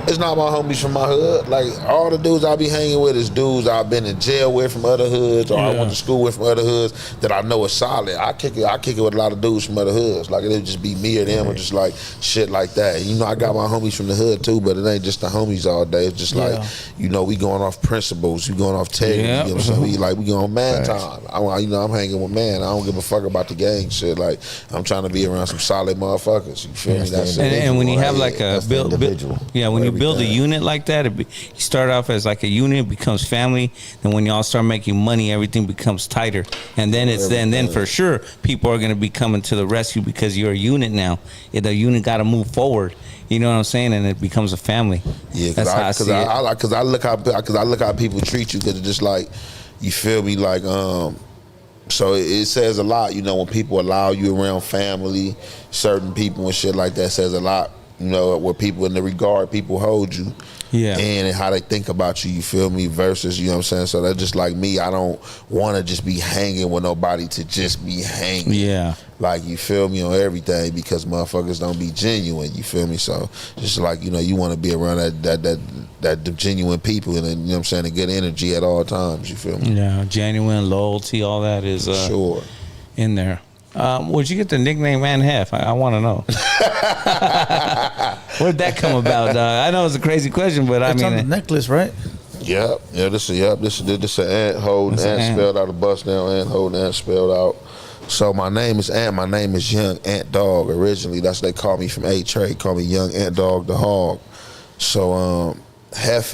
It's not my homies from my hood. Like all the dudes I be hanging with is dudes I've been in jail with from other hoods, or I went to school with from other hoods that I know is solid. I kick it with a lot of dudes from other hoods. Like it'll just be me or them, or just like shit like that. I got my homies from the hood too, but it ain't just the homies all day. It's just like we going off principles, we going off integrity. You know what I'm saying? We going man time. I'm hanging with man. I don't give a fuck about the gang shit. Like I'm trying to be around some solid motherfuckers. You feel me? That's and when you have like a individual, when you build a unit like that, you start off as like a unit, it becomes family, and when y'all start making money, everything becomes tighter, and then then for sure people are going to be coming to the rescue because you're a unit now. The unit got to move forward. You know what I'm saying? And it becomes a family. Yeah, because I look how people treat you, because it's just like, you feel me, like so it says a lot, when people allow you around family, certain people and shit like that, says a lot. Where people in the regard people hold you. Yeah. and how they think about you, you feel me, versus, you know what I'm saying? So that's just like me. I don't want to just be hanging with nobody to just be hanging. Yeah. Like, you feel me, on everything, because motherfuckers don't be genuine, you feel me? So just like, you know, you want to be around that genuine people, and then, you know what I'm saying, a good energy at all times, you feel me? Yeah, genuine loyalty, all that is Sure. in there. Where'd you get the nickname Man Hef? I want to know. Where'd that come about? I know it's a crazy question, but It's I on the mean, necklace, right? Yep. Yeah, this is an ant holding, That's an ant ant. spelled out, a bust down, ant holding, ant spelled out. So my name is Ant. My name is Young Ant Dog. Originally, that's what they call me from A-Trade. Call me Young Ant Dog the Hog. So Jefe,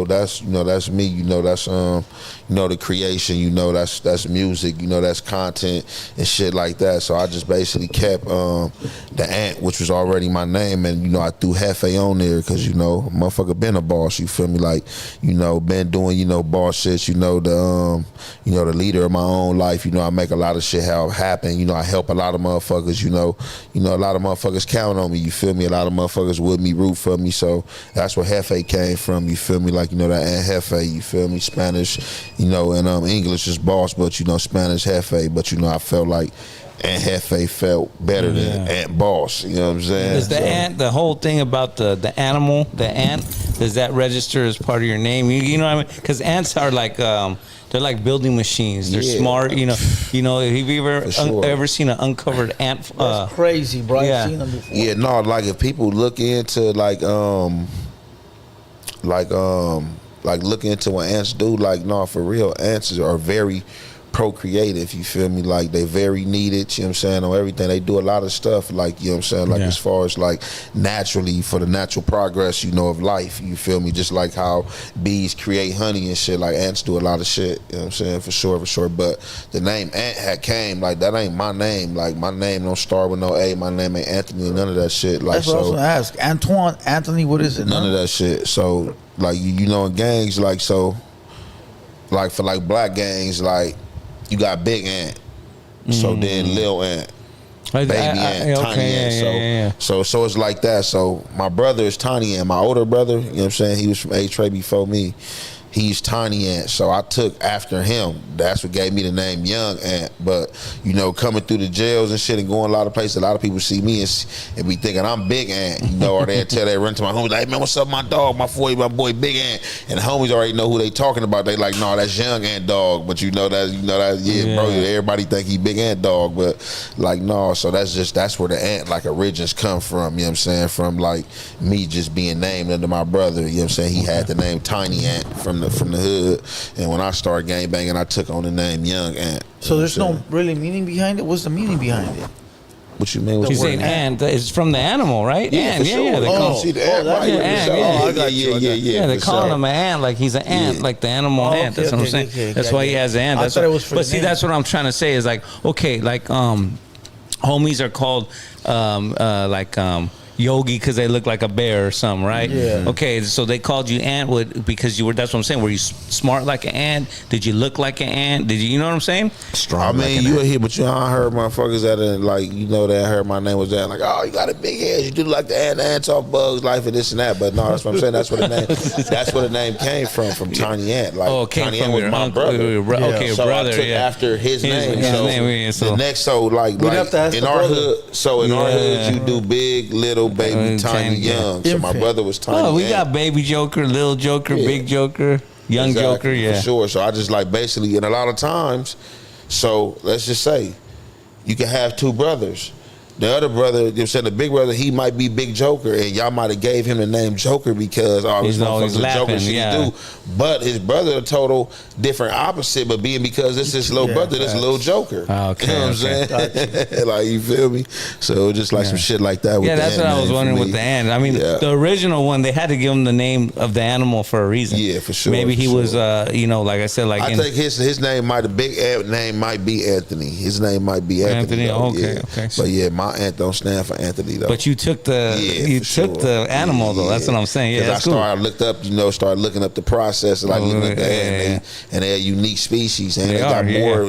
that's me. That's the creation. That's music. That's content and shit like that. So I just basically kept the Ant, which was already my name, and I threw Jefe on there because motherfucker been a boss. You feel me? Like been doing boss shit. The leader of my own life. I make a lot of shit happen. I help a lot of motherfuckers. A lot of motherfuckers count on me. You feel me? A lot of motherfuckers with me, root for me. So that's where Jefe came from. You feel me? Like that Ant Jefe. You feel me? Spanish. And English is boss, but Spanish Jefe. But I felt like Ant Jefe felt better than Ant Boss. You know what I'm saying? Does the ant, the whole thing about the animal, the ant, does that register as part of your name? You know what I mean? Because ants are like they're like building machines. They're smart. Have you ever seen an uncovered ant? That's crazy, bro. Yeah. I've seen them before. Yeah, no, like if people look into like looking into what ants do, like, no, for real, ants are very procreative, you feel me? Like, they very needed, you know what I'm saying, on everything. They do a lot of stuff, like, you know what I'm saying, like, as far as, like, naturally, for the natural progress, of life, you feel me? Just like how bees create honey and shit, like, ants do a lot of shit, you know what I'm saying, for sure. But the name Ant came, like, that ain't my name. Like, my name don't start with no A. My name ain't Anthony, none of that shit. Like, That's what I was so going to ask. Antoine, Anthony, what is it? none of that shit. So, like, in gangs, like, so, like, for, like, black gangs, like, you got Big Ant, so then Lil Ant, Baby Ant, Tiny Ant. So it's like that. So my brother is Tiny Ant. My older brother, you know what I'm saying, he was from A-Trade before me. He's Tiny Ant, so I took after him. That's what gave me the name Young Ant. But coming through the jails and shit and going a lot of places, a lot of people see me and be thinking I'm Big Ant, or they run to my homies like, hey, man, what's up, my dog, my boy Big Ant, and the homies already know who they talking about. They like, no, that's Young Ant Dog, but bro, everybody think he Big Ant Dog, but like, no. So that's where the ant like origins come from. You know what I'm saying? From like me just being named under my brother. You know what I'm saying? He had the name Tiny Ant from the hood, and when I started gang banging, I took on the name Young Ant. So there's no really meaning behind it? What's the meaning behind it? What you mean? She's saying ant. It's from the animal, right? Yeah, ant. for sure. They call See the ant, right? ant. I got you. Yeah, they're calling him an ant, like he's an ant, like the animal ant. That's what I'm saying. That's why he has an ant. I thought it was for but the see, name. that's what I'm trying to say is like, okay, like homies are called Yogi because they look like a bear or something, right? Yeah. Okay, so they called you Ant because you were. That's what I'm saying. Were you smart like an ant? Did you look like an ant? Did you know what I'm saying? Strong. I mean, you here, but I heard motherfuckers that like that heard my name was that like, oh, you got a big head. You do like the ants off Bugs Life and this and that. But no, that's what I'm saying. That's where the name came from Tiny Ant. Like Tiny Ant was my brother. Okay, so brother. I took after his name. The next in our hood. So in our hood, you do big, little, baby, Tiny, Young. So my brother was Tiny. Oh, we got Baby Joker, Little Joker, Big Joker, Young Joker, for sure. So I just like basically, and a lot of times, so let's just say you can have two brothers. The other brother, you know what I'm saying, the big brother, he might be Big Joker, and y'all might have gave him the name Joker because he's always laughing, Joker shit he do. But his brother a total different opposite, but being because this is his little brother, this little Joker. Okay, you know what I'm saying? Like, you feel me? So just like some shit like that. With that's what I was wondering with the ant. I mean, the original one, they had to give him the name of the animal for a reason. Yeah, for sure. Maybe he was, like I said, like I think his name might, the big ant name might be Anthony. His name might be Anthony. Okay. But yeah, don't stand for Anthony though. But you took the animal though. That's what I'm saying. Yeah, that's cool. I looked up, started looking up the process, like looking at that, and they're unique species, and they got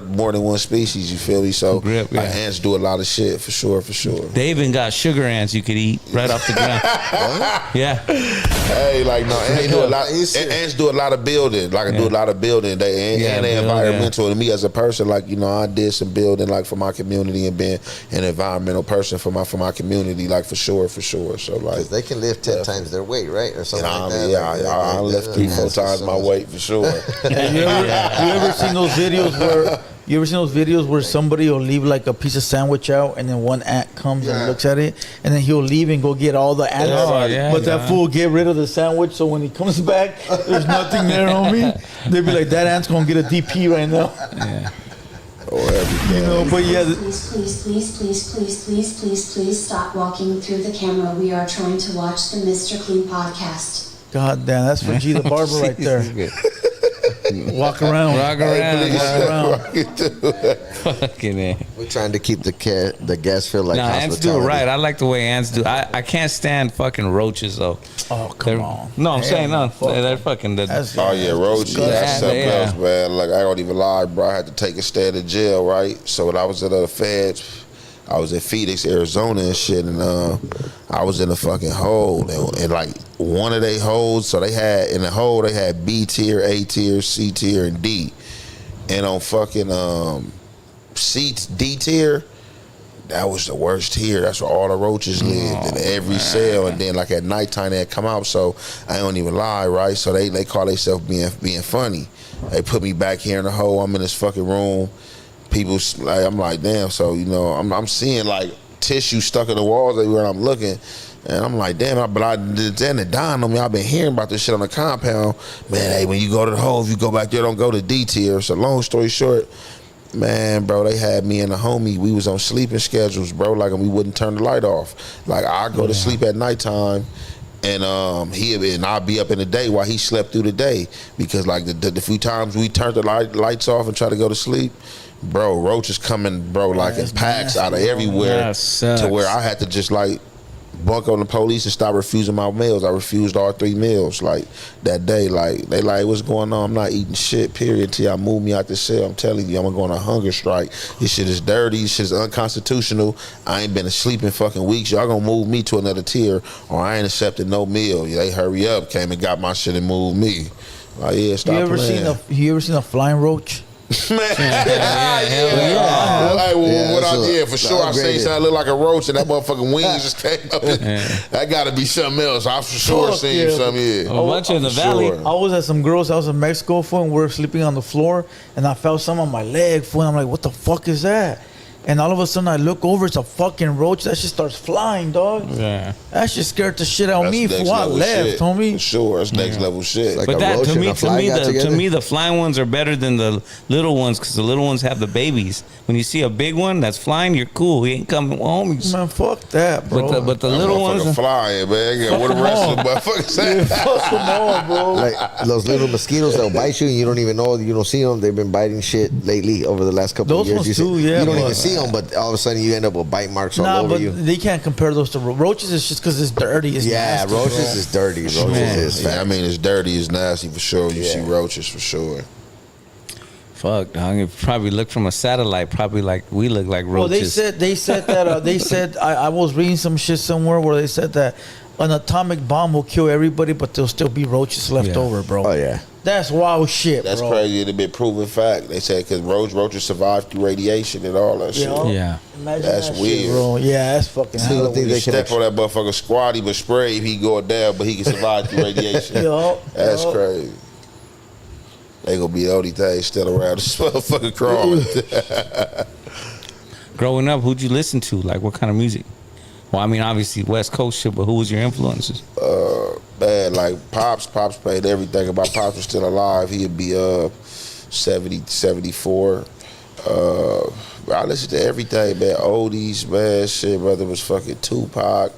more than one species. You feel me? So ants do a lot of shit for sure. They even got sugar ants you could eat right off the ground. Yeah. Hey, like no, ants do a lot of building. Like I do a lot of building. They environmental. And me as a person, like I did some building like for my community and being an environmental person for my community, like for sure. So like they can lift 10 times their weight, right, or something like that. Yeah, I lift 3-4 times my weight for sure. You ever seen those videos where? You ever seen those videos where somebody will leave like a piece of sandwich out and then one ant comes and looks at it and then he'll leave and go get all the ants, but that fool get rid of the sandwich, so when he comes back, there's nothing there, homie. They'd be like, that ant's gonna get a DP right now. Yeah. But yeah. Please stop walking through the camera. We are trying to watch the Mr. Clean podcast. God damn, that's for G the barber right there. Walk around. Fucking it. We're trying to keep the gas feel like ants do it right. I like the way ants do. I can't stand fucking roaches though. Oh come on. No, I'm saying no. They're fucking. Roaches. That's something else, man. Like I don't even lie, bro. I had to take a stay in jail, right? So when I was at the feds, I was in Phoenix, Arizona and shit, and I was in a fucking hole, and like one of they holes, so they had in the hole they had B tier, A tier, C tier, and D, and on fucking D tier, that was the worst tier. That's where all the roaches lived in every cell, and then like at nighttime they'd come out. So I don't even lie, right? So they call themselves being funny. They put me back here in the hole. I'm in this fucking room. People, like, I'm like, damn. So I'm seeing like tissue stuck in the walls everywhere I'm looking, and I'm like, damn. Then it dawned on me. I've been hearing about this shit on the compound, man. Hey, when you go to the hole, if you go back there, don't go to D tier. So long story short, man, bro, they had me and the homie. We was on sleeping schedules, bro. Like, and we wouldn't turn the light off. Like, I go to sleep at nighttime. And I'll be up in the day while he slept through the day, because like the few times we turned the lights off and try to go to sleep, bro, roaches coming, bro, like in packs out of everywhere, to where I had to just like bunk on the police and stop refusing my meals. I refused all 3 meals like that day. Like they like, what's going on? I'm not eating shit, period, till y'all move me out the cell. I'm telling you, I'm gonna go on a hunger strike. This shit is dirty, this shit is unconstitutional. I ain't been asleep in fucking weeks. Y'all gonna move me to another tier or I ain't accepting no meal. They hurry up, came and got my shit and moved me. Like, yeah, stop playing. You ever seen a flying roach? Man, for sure. I seen something look like a roach, and that motherfucking wings just came up. That got to be something else. I for sure seen something. Yeah, a bunch in the valley. I was at some girls' house in Mexico, fool, and we were sleeping on the floor, and I felt something on my leg, fool, and I'm like, what the fuck is that? And all of a sudden I look over, it's a fucking roach. That shit starts flying, dog. Yeah. That shit scared the shit out of me. For I left, homie. Sure, that's next level shit. Like, but that to me, the flying ones are better than the little ones, because the little ones have the babies. When you see a big one that's flying, you're cool. He ain't coming home. Man, fuck that, bro. But the little ones are flying, man. What the rest of the motherfuckers say? Fuck them all, bro. Like those little mosquitoes that'll bite you and you don't even know. You don't see them. They've been biting shit lately over the last couple of years. Those ones too, yeah. You don't even see them, but all of a sudden you end up with bite marks all over you. They can't compare those to roaches. It's just because it's dirty. It's nasty, roaches is dirty. Roaches is fat. I mean, it's dirty, it's nasty for sure. You see roaches for sure. Fuck, dog. If you probably look from a satellite, probably like we look like roaches. Well, they said that I was reading some shit somewhere where they said that an atomic bomb will kill everybody, but there'll still be roaches left over, bro. Oh yeah. That's wild shit, That's bro. crazy. It's been proven fact. They said because roaches survive through radiation and all that shit. Yeah. Imagine that's that weird. shit, bro. Yeah, that's fucking hell. You step on that motherfucker squatty, but spray if he go down, but he can survive through radiation. That's crazy. They gonna be the only thing still around this motherfucker crawling. Growing up, who'd you listen to? Like, what kind of music? Well, I mean, obviously West Coast shit, but who was your influences? Man, like Pops played everything. If my Pops was still alive, he'd be 70, 74. I listened to everything, man. Oldies, man, shit, whether it was fucking Tupac,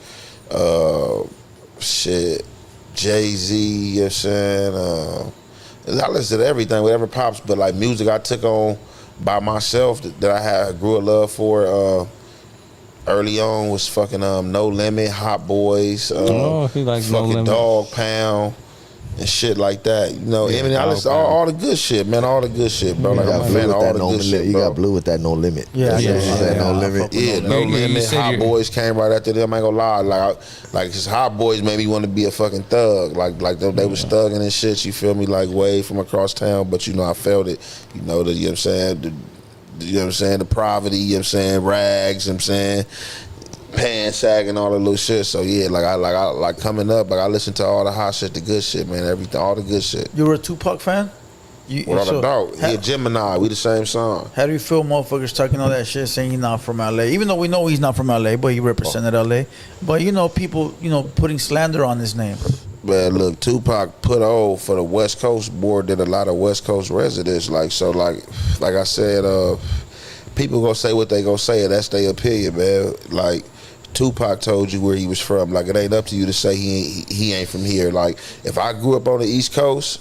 shit, Jay-Z, you know what I'm saying? I listened to everything, whatever Pops, but like music I took on by myself that I grew a love for. early on was fucking No Limit, Hot Boys, he likes No fucking Limit. Dog Pound. And shit like that, you know. Eminem, I listen to all the good shit, man. All the good shit, bro. Like I'm a fan of all the good shit, You bro. got Blue with that No Limit. Yeah, That's yeah, what she yeah, said, yeah. No I Limit. fuck with Yeah, No No Limit. You Limit. said Hot you're- Boys came right after them. I ain't gonna lie, like his Hot Boys made me want to be a fucking thug. Like they was thugging and shit. You feel me? Like way from across town, but you know I felt it. You know you know what I'm saying. You know what I'm saying? The poverty. You know what I'm saying? Rags. You know what I'm saying. Pants sagging, all the little shit. So yeah, I like coming up. Like I listen to all the hot shit, the good shit, man. Everything, all the good shit. You were a Tupac fan? Without a doubt. Yeah, Gemini. We the same song. How do you feel motherfuckers talking all that shit saying he's not from LA? Even though we know he's not from LA, but he represented LA. But you know, people, you know, putting slander on his name. But look, Tupac put on for the West Coast board, did a lot of West Coast residents. Like I said, people gonna say what they gonna say, and that's their opinion, man. Like Tupac told you where he was from. Like it ain't up to you to say he ain't from here. Like if I grew up on the East Coast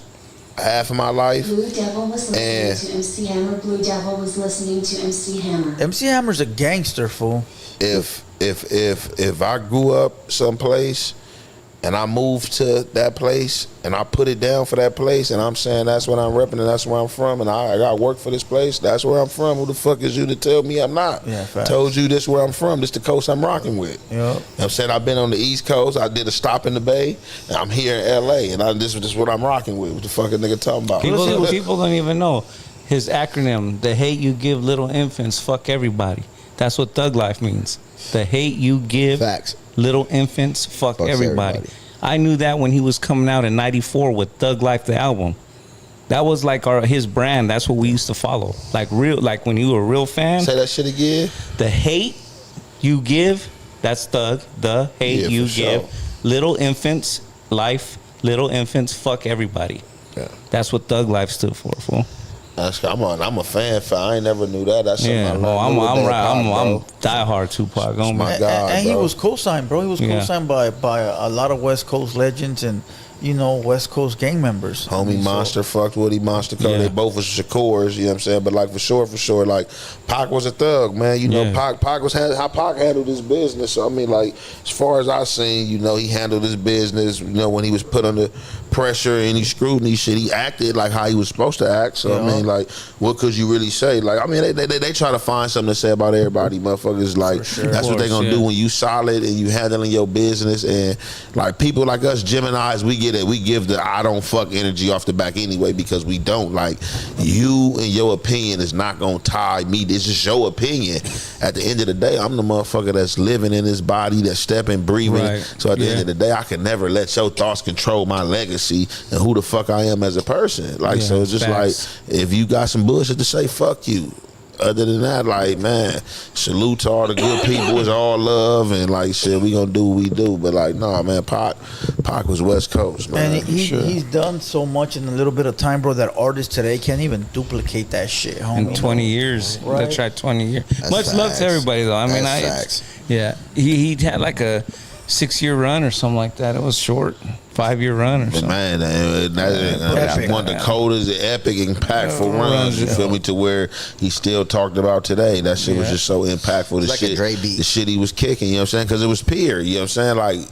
half of my life, Blue Devil was listening to MC Hammer. Blue Devil was listening to MC Hammer. MC Hammer's a gangster, fool. if I grew up someplace and I moved to that place and I put it down for that place and I'm saying that's what I'm repping and that's where I'm from and I got work for this place, that's where I'm from. Who the fuck is you to tell me I'm not? Yeah, facts. Told you this where I'm from. This the coast I'm rocking with. Yep. You know what I'm saying? I've been on the East Coast. I did a stop in the Bay and I'm here in LA and this is what I'm rocking with. What the fuck a nigga talking about? People don't even know his acronym. The hate you give little infants, fuck everybody. That's what Thug Life means. The hate you give Facts. little infants, fuck Fucks everybody. everybody. I knew that when he was coming out in '94 with Thug Life, the album. That was like his brand. That's what we used to follow. Like when you were a real fan. Say that shit again. The hate you give, that's Thug. The hate Yeah, you for give sure. little infants, life, little infants, fuck everybody. Yeah. That's what Thug Life stood for, fool. I'm a fan. I ain't never knew that. That's something I Yeah, learned. I'm New with right. that pop, I'm bro. diehard Tupac. Oh My my God, and he bro. was co-signed, bro. He was Yeah. co-signed by a lot of West Coast legends and, you know, West Coast gang members. Homie So- Monster fucked Woody Monster Code. Yeah. They both was Shakurs, you know what I'm saying? But like for sure, like Pac was a thug, man. You know, Yeah. Pac was how Pac handled his business. So I mean, like as far as I seen, you know, he handled his business. You know, when he was put under pressure and he scrutiny shit, he acted like how he was supposed to act. So I Yeah. mean, like, what could you really say? Like, I mean, they try to find something to say about everybody, motherfuckers. Like that's what they gonna yeah. do when you solid and you handling your business. And like people like us Geminis, we get it. We give the I don't fuck energy off the back anyway because we don't. Like you and your opinion is not gonna tie me. It's just your opinion. At the end of the day, I'm the motherfucker that's living in this body, that's stepping, breathing. Right. So at the Yeah. end of the day, I can never let your thoughts control my legacy and who the fuck I am as a person. Like Yeah, so, it's just facts. like if you got some bullshit to say, fuck you. Other than that, like, man, salute to all the good people. It's all love and like shit. We gonna do what we do, but like, nah, man, Pac was West Coast, man. And for sure. he's done so much in a little bit of time, bro, that artists today can't even duplicate that shit, homie. In 20 years, Right. they tried 20 years. That's Much love facts. to everybody, though. I mean, That's facts. yeah, he had like a 6-year run or something like that. It was short, 5-year run or But something. man, that's Epic. one of the coldest, epic, impactful runs. You yeah. feel me? To where he still talked about today. That shit was Yeah. just so impactful. The Like a shit, Dre beat. the shit he was kicking. You know what I'm saying? Because it was pure. You know what I'm saying?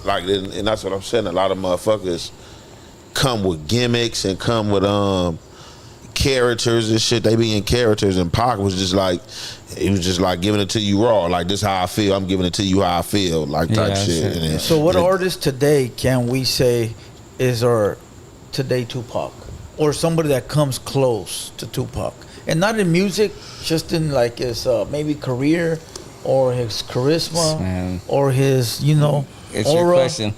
Like, and that's what I'm saying. A lot of motherfuckers come with gimmicks and come with characters and shit. They be in characters, and Pac was just like, he was just like giving it to you raw. Like, this how I feel. I'm giving it to you how I feel. Like type Yeah, shit. that's it. And then- So what and- artist today can we say is our today Tupac? Or somebody that comes close to Tupac? And not in music, just in like his maybe career or his charisma Man. or his, you know, It's your aura. question.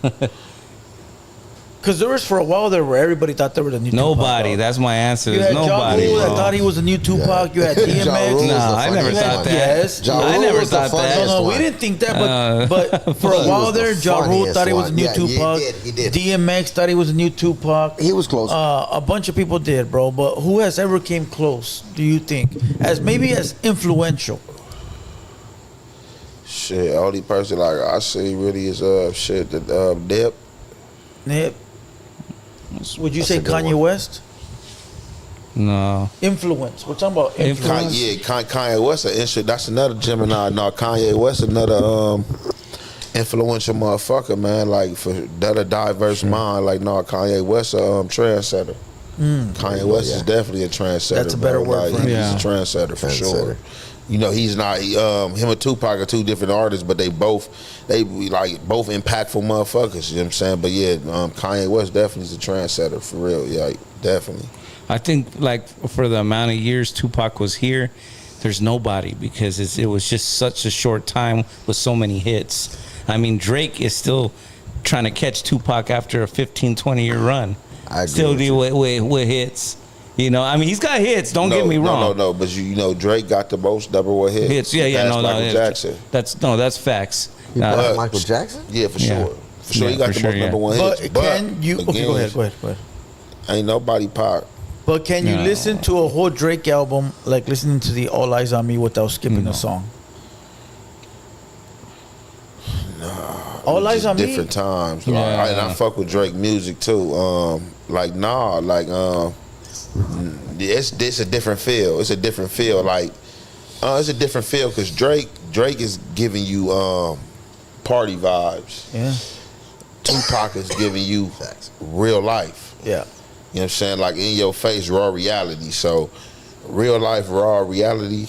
Because there was for a while there where everybody thought they were the new Nobody. Tupac. That's my answer. You There's had Ja nobody. Rule that bro. thought he was the new Tupac. You had Ja DMX. Rule was Nah, the I never funniest thought one. that. Yes. Ja I Rule never was the thought that. funniest No, we one. didn't think that, but for a He while was the there, Ja Rule funniest thought he was the one. new Yeah, Tupac. he did. DMX thought he was the new Tupac. He was close. A bunch of people did, bro. But who has ever came close? Do you think, as maybe as influential? Shit, only person like I see really is the Dip. Nip. Would you That's say a good Kanye one. West? No. Influence. We're talking about influence. Kanye West that's another Gemini. No, Kanye West another influential motherfucker, man. Like for that a diverse mind. Like no, Kanye West trendsetter. Kanye West is definitely a trendsetter. That's a better bro. word Like, for him. He's a trendsetter for sure. You know, he's not him and Tupac are two different artists, but they both impactful motherfuckers. You know what I'm saying? But yeah, Kanye West definitely is a trendsetter for real. Yeah, definitely. I think like for the amount of years Tupac was here, there's nobody because it was just such a short time with so many hits. I mean, Drake is still trying to catch Tupac after a 15, 20-year run. I agree still with you. with hits. You know, I mean, he's got hits. Don't get me wrong. No. But you know, Drake got the most #1 hits. Michael Jackson. That's facts. You But- Michael Jackson? Yeah, for sure. For sure, Yeah, he got for the sure, most yeah. #1 But hits. can you? Okay, go again, ahead. Ain't nobody Pac. But can you No. listen to a whole Drake album like listening to the All Eyes on Me without skipping a song? All Eyes on Me. Different times. Yeah. And I fuck with Drake music too. It's a different feel. It's a different feel. Like it's a different feel because Drake is giving you party vibes. Yeah. Tupac is giving you real life. Yeah. You know what I'm saying? Like in your face, raw reality. So real life, raw reality.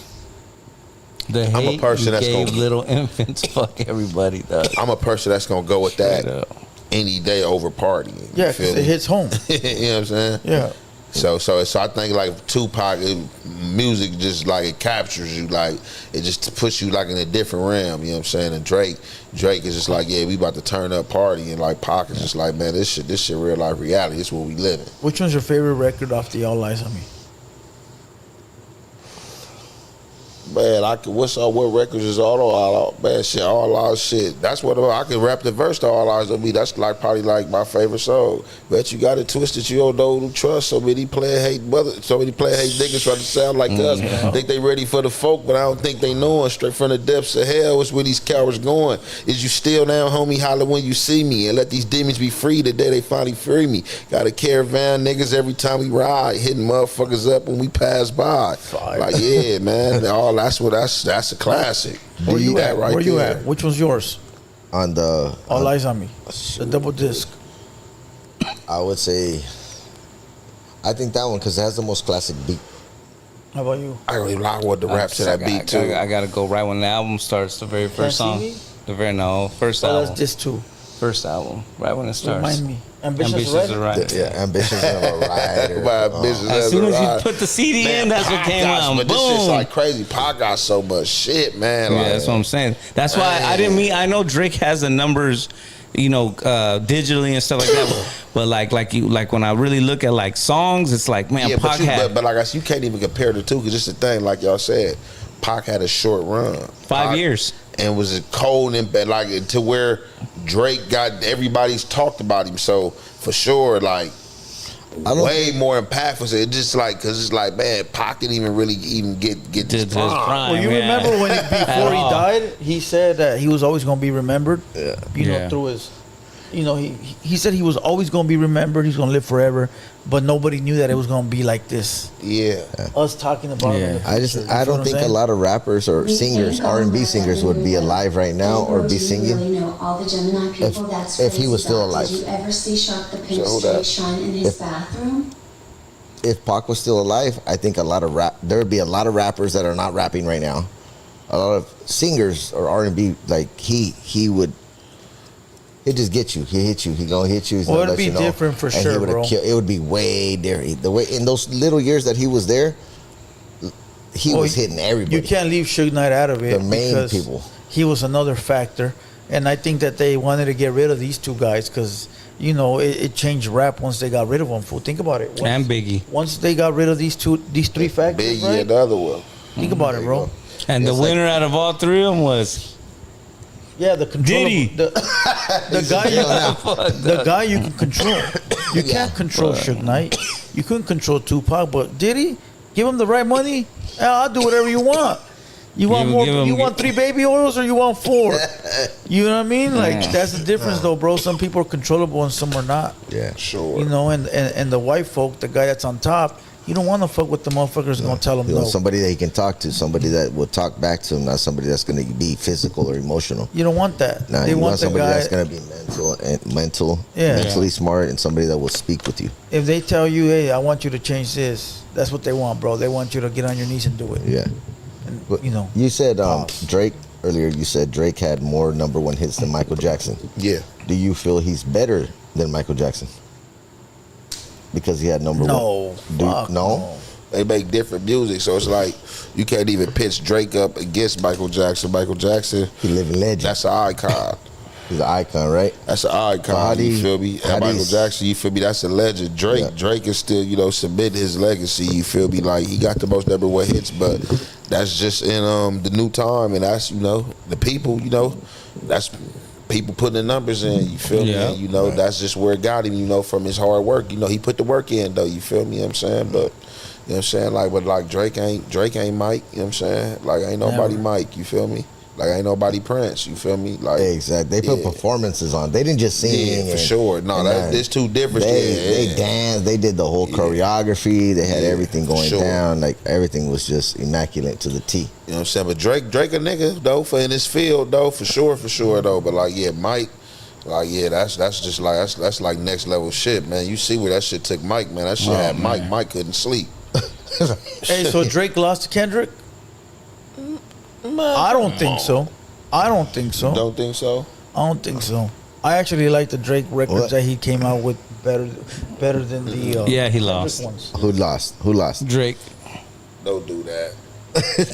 The I'm a hate person you that's gave gonna- little infants. Fuck everybody does. I'm a person that's gonna go with that Straight up. any day over partying. Yeah, You feel because it me? hits home. You know what I'm saying? Yeah. So I think like Tupac music just like it captures you, like it just puts you like in a different realm. You know what I'm saying? And Drake is just like, yeah, we about to turn up party, and like Pac is just like, man, this shit real life reality. This is what we living. Which one's your favorite record off the All Eyes on Me? Man, what records is all man shit, all our shit. That's what I can rap the verse to all ours on me. That's like probably like my favorite song. Bet you got it twisted, you don't know who to trust. So many player hate niggas try to sound like us. Think they ready for the folk, but I don't think they know it. Straight from the depths of hell, what's where these cowards going? Is you still down, homie? Holler when you see me, and let these demons be free the day they finally free me. Got a caravan niggas every time we ride, hitting motherfuckers up when we pass by. Like yeah, man, that's a classic. Where you That at? right Where you there. at? Which one's yours? On the All Eyes on Me. The double disc. I would say, I think that one because it has the most classic beat. How about you? I really like what the rap to that beat too. I gotta go right when the album starts. The very first song. TV? First Oh, album. that's disc 2. First album. Right when it starts. Remind me. Ambitions Ambitions Right? are right. Yeah, Ambitions of a Rider. My business As as soon a as ride. you put the CD in, that's what Pac came got- out. But this shit's Boom. like crazy. Pac got so much shit, man. Yeah, Like, that's what I'm saying. That's why I didn't mean. I know Drake has the numbers, digitally and stuff like that. But like when I really look at like songs, it's like man, yeah, Pac but, had but like I said, you can't even compare the two because it's the thing. Like y'all said, Pac had a short run, 5 years. and was cold and like to where Drake got everybody's talked about him. So for sure, like. Way more impactful. It just like because it's like man, Pac didn't even really get Did this his prime. prime. Well, you yeah. remember when before he all. died, he said that he was always going to be remembered. Yeah. You know, Yeah. through his, he said he was always going to be remembered. He's going to live forever, but nobody knew that it was going to be like this. Yeah. Us talking about Yeah. it. in the I future, you don't feel what think I'm a saying? lot of rappers or singers, R&B singers, would be alive right now or be singing Really know all the Gemini people that's if he was crazy still about. alive. Did you ever see Shark the Pimp So straight that- shine in his bathroom? If Pac was still alive, I think there would be a lot of rappers that are not rapping right now. A lot of singers or R&B, like he would. He'd just get you. He hit you. He gonna hit you. He's Well, gonna it'd let be you know. different for And sure, he would've bro. It would be way different. The way in those little years that he was there, he Well, was hitting everybody. You can't leave Suge Knight out of it. The main because people. He was another factor, and I think that they wanted to get rid of these two guys because it changed rap once they got rid of them. Fool, think about it. Once, And Biggie. Once they got rid of these three factors, Biggie right? and the other one. Think about it, bro. And the It's like- winner out of all three of them was Yeah, the control. Diddy. The guy you can control. You can't control Suge Knight. You couldn't control Tupac, but Diddy, give him the right money. I'll do whatever you want. You want Give- more? give him- You want 3 baby oils or you want 4? You know what I mean? Like that's the difference, though, bro. Some people are controllable and some are not. Yeah. Sure. And the white folk, the guy that's on top, You don't want to fuck with the motherfuckers gonna tell him You know, no. somebody that he can talk to, somebody that will talk back to him, not somebody that's going to be physical or emotional. You don't want that. Nah, They you want the somebody guy. that's going to be mentally smart, and somebody that will speak with you. If they tell you, hey, I want you to change this, that's what they want, bro. They want you to get on your knees and do it. Yeah. And, But you know. you said Drake earlier. You said Drake had more #1 hits than Michael Jackson. Yeah. Do you feel he's better than Michael Jackson because he had #1? No. Fuck no. They make different music, so it's like you can't even pitch Drake up against Michael Jackson. Michael Jackson, He living legend. that's an icon. He's an icon, right? That's an icon. How do You you- feel me? how And do you Michael s- Jackson, you feel me? That's a legend. Drake, Yeah. Drake is still, submitting his legacy. You feel me? Like he got the most #1 hits, but that's just in the new time, and that's the people. That's people putting the numbers in. You feel me? Yeah. And, that's just where it got him. From his hard work. He put the work in though. You feel me? You know what I'm saying, but. You know what I'm saying? But Drake ain't Mike, you know what I'm saying? Like ain't nobody Never. Mike, you feel me? Like ain't nobody Prince, you feel me? Like Exactly. They put yeah. performances on. They didn't just sing. Yeah, for and- sure. No, and that's two different. They danced. They did the whole choreography. They had Yeah, everything going sure. down. Like everything was just immaculate to the T. You know what I'm saying? But Drake a nigga though for in his field though, for sure though. But Mike, that's just like that's like next level shit, man. You see where that shit took Mike, man. That shit had Mike. Mike couldn't sleep. Hey, so Drake lost to Kendrick? I don't think so. I don't think so. Don't think so? I don't think so. I actually like the Drake records What? that he came out with better than the Yeah, he Kendrick lost. ones. Who lost? Who lost? Drake. Don't do that.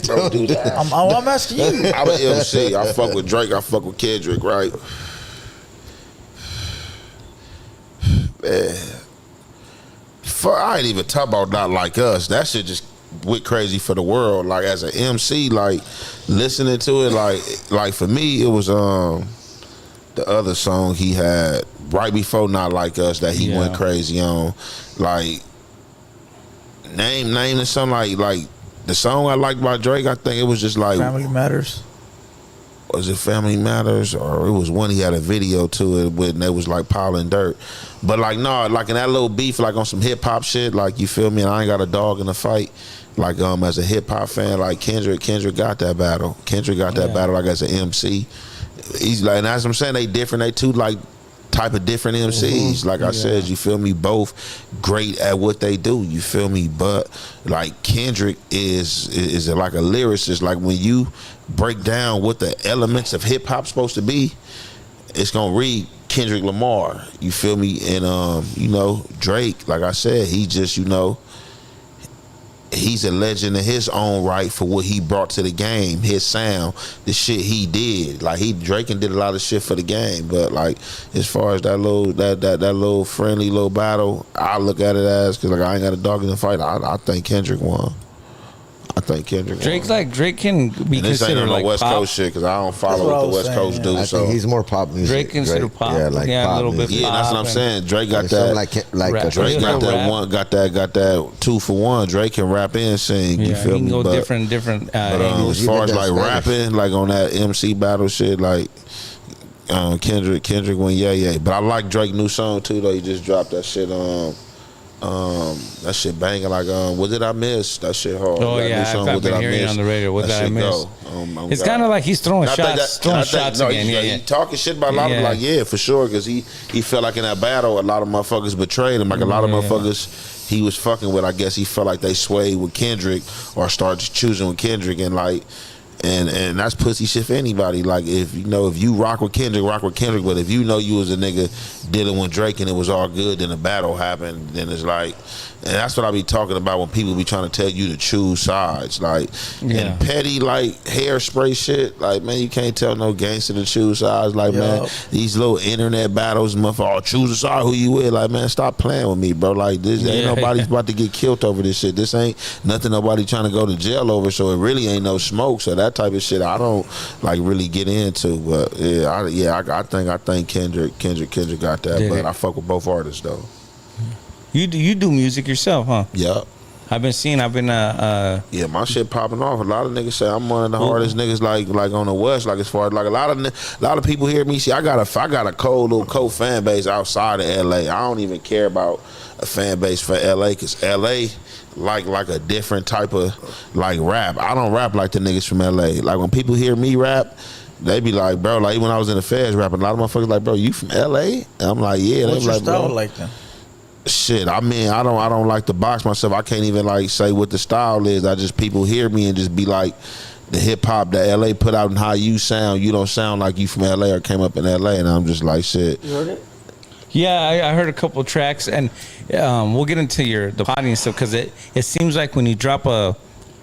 Don't do that. I'm asking you. I'm an MC. I fuck with Drake. I fuck with Kendrick, right? Man. I ain't even talk about Not Like Us. That shit just went crazy for the world. Like as an MC, like listening to it, like for me, it was the other song he had right before Not Like Us that he went crazy on. Like name the song like the song I liked by Drake. I think it was just like Family Matters. Was it Family Matters, or it was one he had a video to it with, and it was like piling dirt. But like no, like in that little beef, like on some hip hop shit, like you feel me? And I ain't got a dog in the fight. Like as a hip hop fan, like Kendrick got that battle. Kendrick got that battle like as an MC. He's like, and as I'm saying, they different. They two like type of different MCs. Like I said, you feel me? Both great at what they do. You feel me? But like Kendrick is like a lyricist. Like when you break down what the elements of hip hop supposed to be, it's gonna read Kendrick Lamar. You feel me? And Drake, like I said, he just he's a legend in his own right for what he brought to the game, his sound, the shit he did. Like Drake did a lot of shit for the game, but like as far as that little friendly little battle, I look at it as because like I ain't got a dog in the fight. I think Kendrick won. I think Kendrick won. Drake can be And this ain't considered on no like West pop. Coast shit because I don't That's what follow I what the was West saying, Coast yeah. do. I So think he's more pop music. Drake considered pop. Yeah, like Yeah, a pop little bit music. yeah, that's what I'm pop saying. Drake got Something that. like Rap. Drake got He'll that rap. one, got that 2 for 1. Drake can rap and sing. You Yeah, feel he can me? go But- different But angles. as far as Even like that Spanish. rapping, like on that MC battle shit, like Kendrick went yeah. But I like Drake new song too though. He just dropped that shit that shit banging like What Did I Miss? That shit hard. Oh That yeah, new song, I've been hearing it on the radio. What That did I shit miss? go. It's God. kind of like he's throwing I think shots no, again. he talking shit about a lot of like for sure because he felt like in that battle a lot of motherfuckers betrayed him. Like a lot of motherfuckers he was fucking with. I guess he felt like they swayed with Kendrick or started choosing with Kendrick and like. And that's pussy shit for anybody. Like if you rock with Kendrick, rock with Kendrick. But if you was a nigga dealing with Drake and it was all good, then a battle happened. Then it's like, and that's what I be talking about when people be trying to tell you to choose sides. Like and petty like hairspray shit. Like man, you can't tell no gangster to choose sides. Like man, these little internet battles, motherfucker, choose a side who you with. Like man, stop playing with me, bro. Like this ain't nobody's about to get killed over this shit. This ain't nothing nobody trying to go to jail over. So it really ain't no smoke. So that type of shit I don't like really get into, but I think Kendrick got that, but I fuck with both artists though. You do music yourself, huh? Yup. I've been Yeah, my shit popping off. A lot of niggas say I'm one of the hardest niggas like on the West. Like as far as like a lot of people hear me. See, I got a cold little fan base outside of LA. I don't even care about a fan base for LA because LA like a different type of like rap. I don't rap like the niggas from LA. Like when people hear me rap, they be like, bro, like when I was in the feds rapping, a lot of motherfuckers like, bro, you from LA? And I'm like, yeah. What's they your like, style bro, like then? shit, I mean, I don't like to box myself. I can't even like say what the style is. I just people hear me and just be like, the hip hop that LA put out and how you sound. You don't sound like you from LA or came up in LA, and I'm just like, shit. You heard it? Yeah, I heard a couple of tracks, and we'll get into the potty and stuff because it seems like when you drop a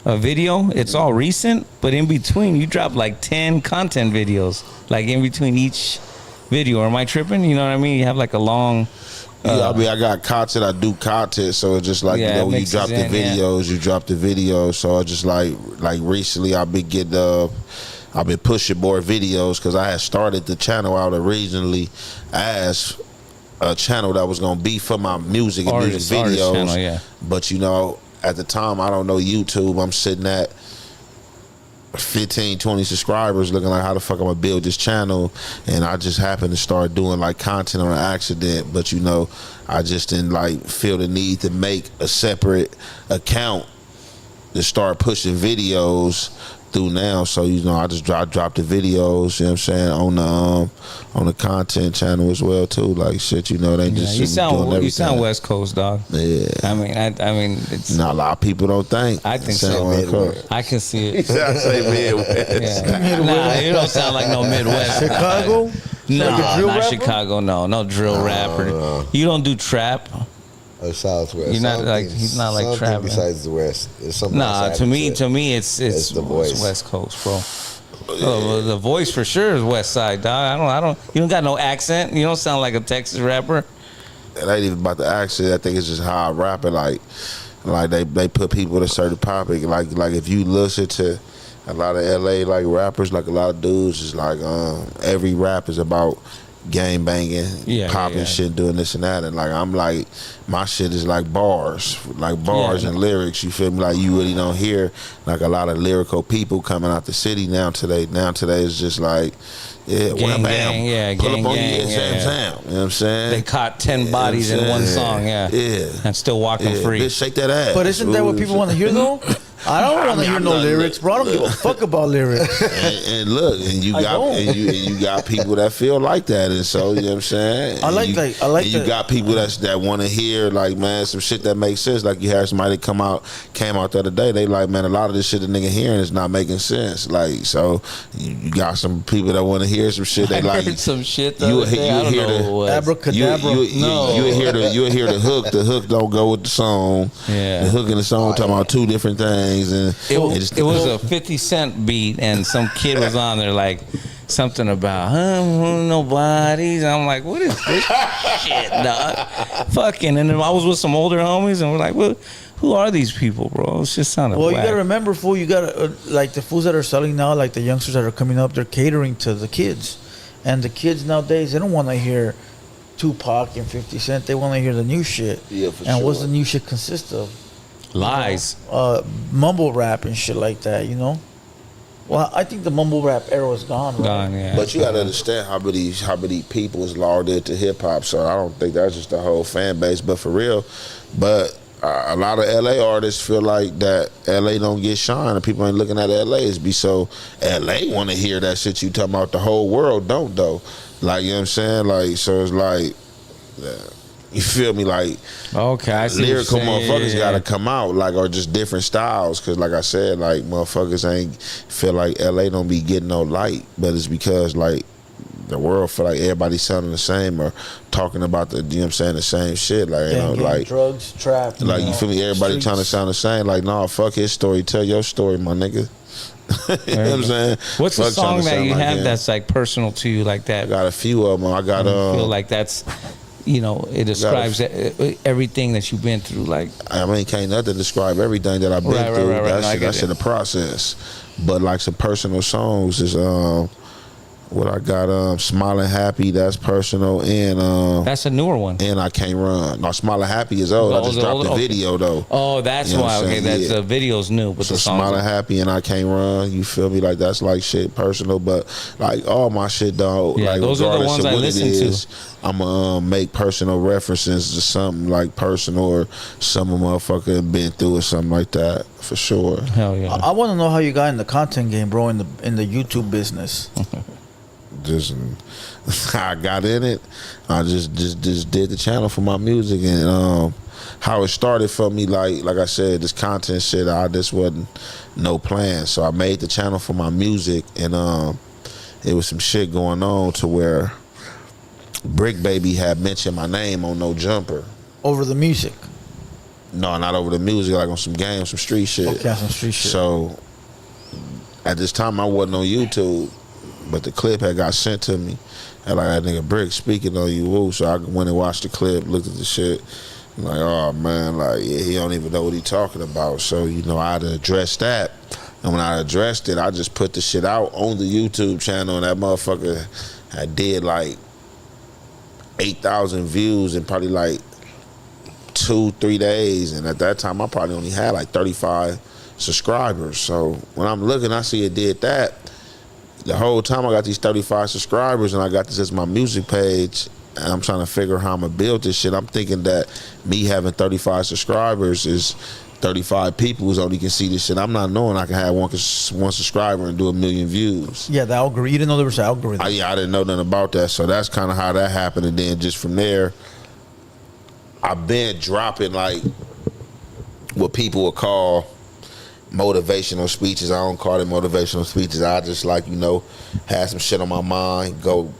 video, it's all recent, but in between you drop like 10 content videos, like in between each video. Or am I tripping? You know what I mean? You have like a long. Yeah, I mean, I got content. I do content, so it's just like when you drop the videos, you drop the videos. So it's just like recently, I've been pushing more videos because I had started the channel out originally as a channel that was gonna be for my music and music videos. Channel, yeah. But you know, at the time, I don't know YouTube. I'm sitting at 15, 20 subscribers looking like how the fuck I'm gonna build this channel, and I just happened to start doing like content on an accident. But you know, I just didn't like feel the need to make a separate account to start pushing videos through now. So you know, I just dropped the videos, you know what I'm saying, on the content channel as well too. Like shit, you know, they just you sound West Coast, dog. Yeah. I mean it's not a lot of people don't think. I think so. I can see it. I say Midwest. Yeah. Nah, you don't sound like no Midwest. Chicago? No, like not rapper? Chicago. No drill rapper. no. You don't do trap. Or Southwest. You're not like he's not like something trap. besides the West. There's something Nah, outside to of me, it. it's the voice. It's West Coast, bro. Oh, the voice for sure is West Side, dog. I don't. You don't got no accent. You don't sound like a Texas rapper. It ain't even about the accent. I think it's just how I rap it. Like they put people in a certain topic. Like if you listen to a lot of LA like rappers, like a lot of dudes, is like every rap is about gang banging, popping shit, doing this and that, and like I'm like, my shit is like bars and lyrics. You feel me? Like you really don't hear like a lot of lyrical people coming out the city now today. Now today is just like, yeah, gang, wham, bam, yeah, pull gang, up on gang, you, yeah. Sam. You know what I'm saying? They caught 10 bodies in one song, yeah, and still walking free. Bitch, shake that ass. But isn't that what people want to hear though? I don't want to hear no lyrics, bro. I don't give a fuck about lyrics. And look, and you got people that feel like that, and so you know what I'm saying. I like that. You got people that want to hear like, man, some shit that makes sense. Like you had somebody came out the other day. They like, man, a lot of this shit the nigga hearing is not making sense. Like, so you got some people that want to hear some shit. They like heard some shit. You hear the abracadabra. You hear the hook. The hook don't go with the song. Yeah, the hook and the song talking about two different things. And it was a 50 Cent beat, and some kid was on there like something about nobody's. I'm like, what is this shit, dog? Fucking. And then I was with some older homies, and we're like, well, who are these people, bro? It's just sounding Well, whack. you gotta remember, fool. You gotta like the fools that are selling now, like the youngsters that are coming up. They're catering to the kids, and the kids nowadays they don't want to hear Tupac and 50 Cent. They want to hear the new shit. Yeah, for and sure. what's the new shit consist of? Lies. Mumble rap and shit like that, you know. Well, I think the mumble rap era is gone. Right? Gone, yeah. But you gotta understand how many people is logged into hip hop. So I don't think that's just the whole fan base. But for real, but a lot of LA artists feel like that LA don't get shine and people ain't looking at LA. It's be so LA want to hear that shit you talking about. The whole world don't though. Like you know what I'm saying? Like so it's like. You feel me? Like, okay, I see lyrical what you're saying. motherfuckers gotta come out, like, or just different styles. Cause like I said, like motherfuckers ain't feel like LA don't be getting no light, but it's because like the world feel like everybody sounding the same or talking about the, you know what I'm saying, the same shit. Like, you know, like drugs, trap. Like you feel me? Everybody streets. trying to sound the same. Like, nah, fuck his story. Tell your story, my nigga. You know what I'm saying? What's the Fuck trying song to that sound you like have him. that's like personal to you like that? I got a few of them. I got feel like that's, you know, it describes everything that you've been through. Like, I mean, can't nothing describe everything that I've been through. Right. That's in the process. But like some personal songs is What I got, Smiling Happy, that's personal, and That's a newer one. and I Can't Run. No, Smiling Happy is old. I just dropped the video though. Oh, that's You know what why. I'm Okay, saying? that's Yeah. the video's new, but So the song's Smiling Happy and I Can't Run, you feel me? Like that's like shit personal, but like all my shit though, Yeah, like those are the regardless ones of I what listen it to. is, I'ma make personal references to something like personal or some motherfucker been through or something like that for sure. Hell yeah. I want to know how you got in the content game, bro, in the YouTube business. Just I got in it. I just did the channel for my music, and how it started for me, like I said, this content shit, I just wasn't no plan. So I made the channel for my music, and it was some shit going on to where Brick Baby had mentioned my name on No Jumper. Over the music. No, not over the music, like on some games, some street shit. Okay, on some street shit. So at this time I wasn't on YouTube, but the clip had got sent to me. And like that nigga Brick speaking on you, woo. So I went and watched the clip, looked at the shit. I'm like, oh man, like yeah, he don't even know what he talking about. So, you know, I had to address that. And when I addressed it, I just put the shit out on the YouTube channel, and that motherfucker had did like 8,000 views in probably like 2-3 days. And at that time I probably only had like 35 subscribers. So when I'm looking, I see it did that. The whole time I got these 35 subscribers, and I got this as my music page, and I'm trying to figure out how I'm gonna build this shit. I'm thinking that me having 35 subscribers is 35 people who's only can see this shit. I'm not knowing I can have one subscriber and do 1 million views. Yeah, the algorithm. You didn't know there was an algorithm. I didn't know nothing about that. So that's kind of how that happened. And then just from there, I've been dropping like what people would call motivational speeches. I don't call it motivational speeches. I just like, you know, have some shit on my mind, go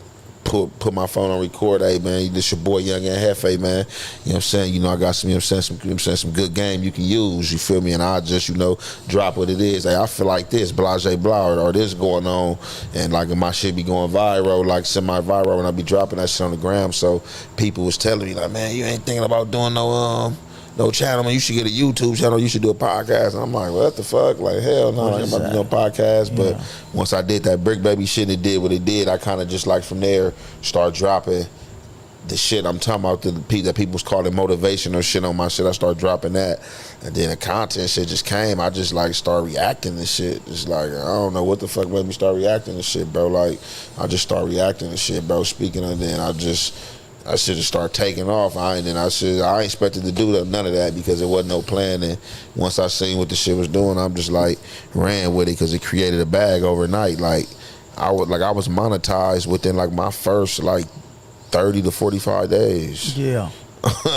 put my phone on record. Hey man, this your boy Young and Jefe, man. You know what I'm saying? You know, I got some, you know what I'm saying, some good game you can use, you feel me? And I just, you know, drop what it is. Hey, I feel like this, blase blah, or this going on, and like my shit be going viral, like semi-viral, and I be dropping that shit on the gram. So people was telling me like, man, you ain't thinking about doing no channel, man. You should get a YouTube channel. You should do a podcast. And I'm like, what the fuck? Like, hell no, I ain't about to do no podcast. But once I did that Brick Baby shit, it did what it did. I kind of just like from there start dropping the shit I'm talking about, that people's calling motivational shit on my shit. I start dropping that, and then the content shit just came. I just like start reacting to shit. Just like I don't know what the fuck made me start reacting to shit, bro. Like I just start reacting to shit, bro. Speaking of, then I should have started taking off. I ain't expected to do none of that because it wasn't no plan. And once I seen what the shit was doing, I'm just like ran with it because it created a bag overnight. Like I was monetized within like my first like 30 to 45 days. Yeah.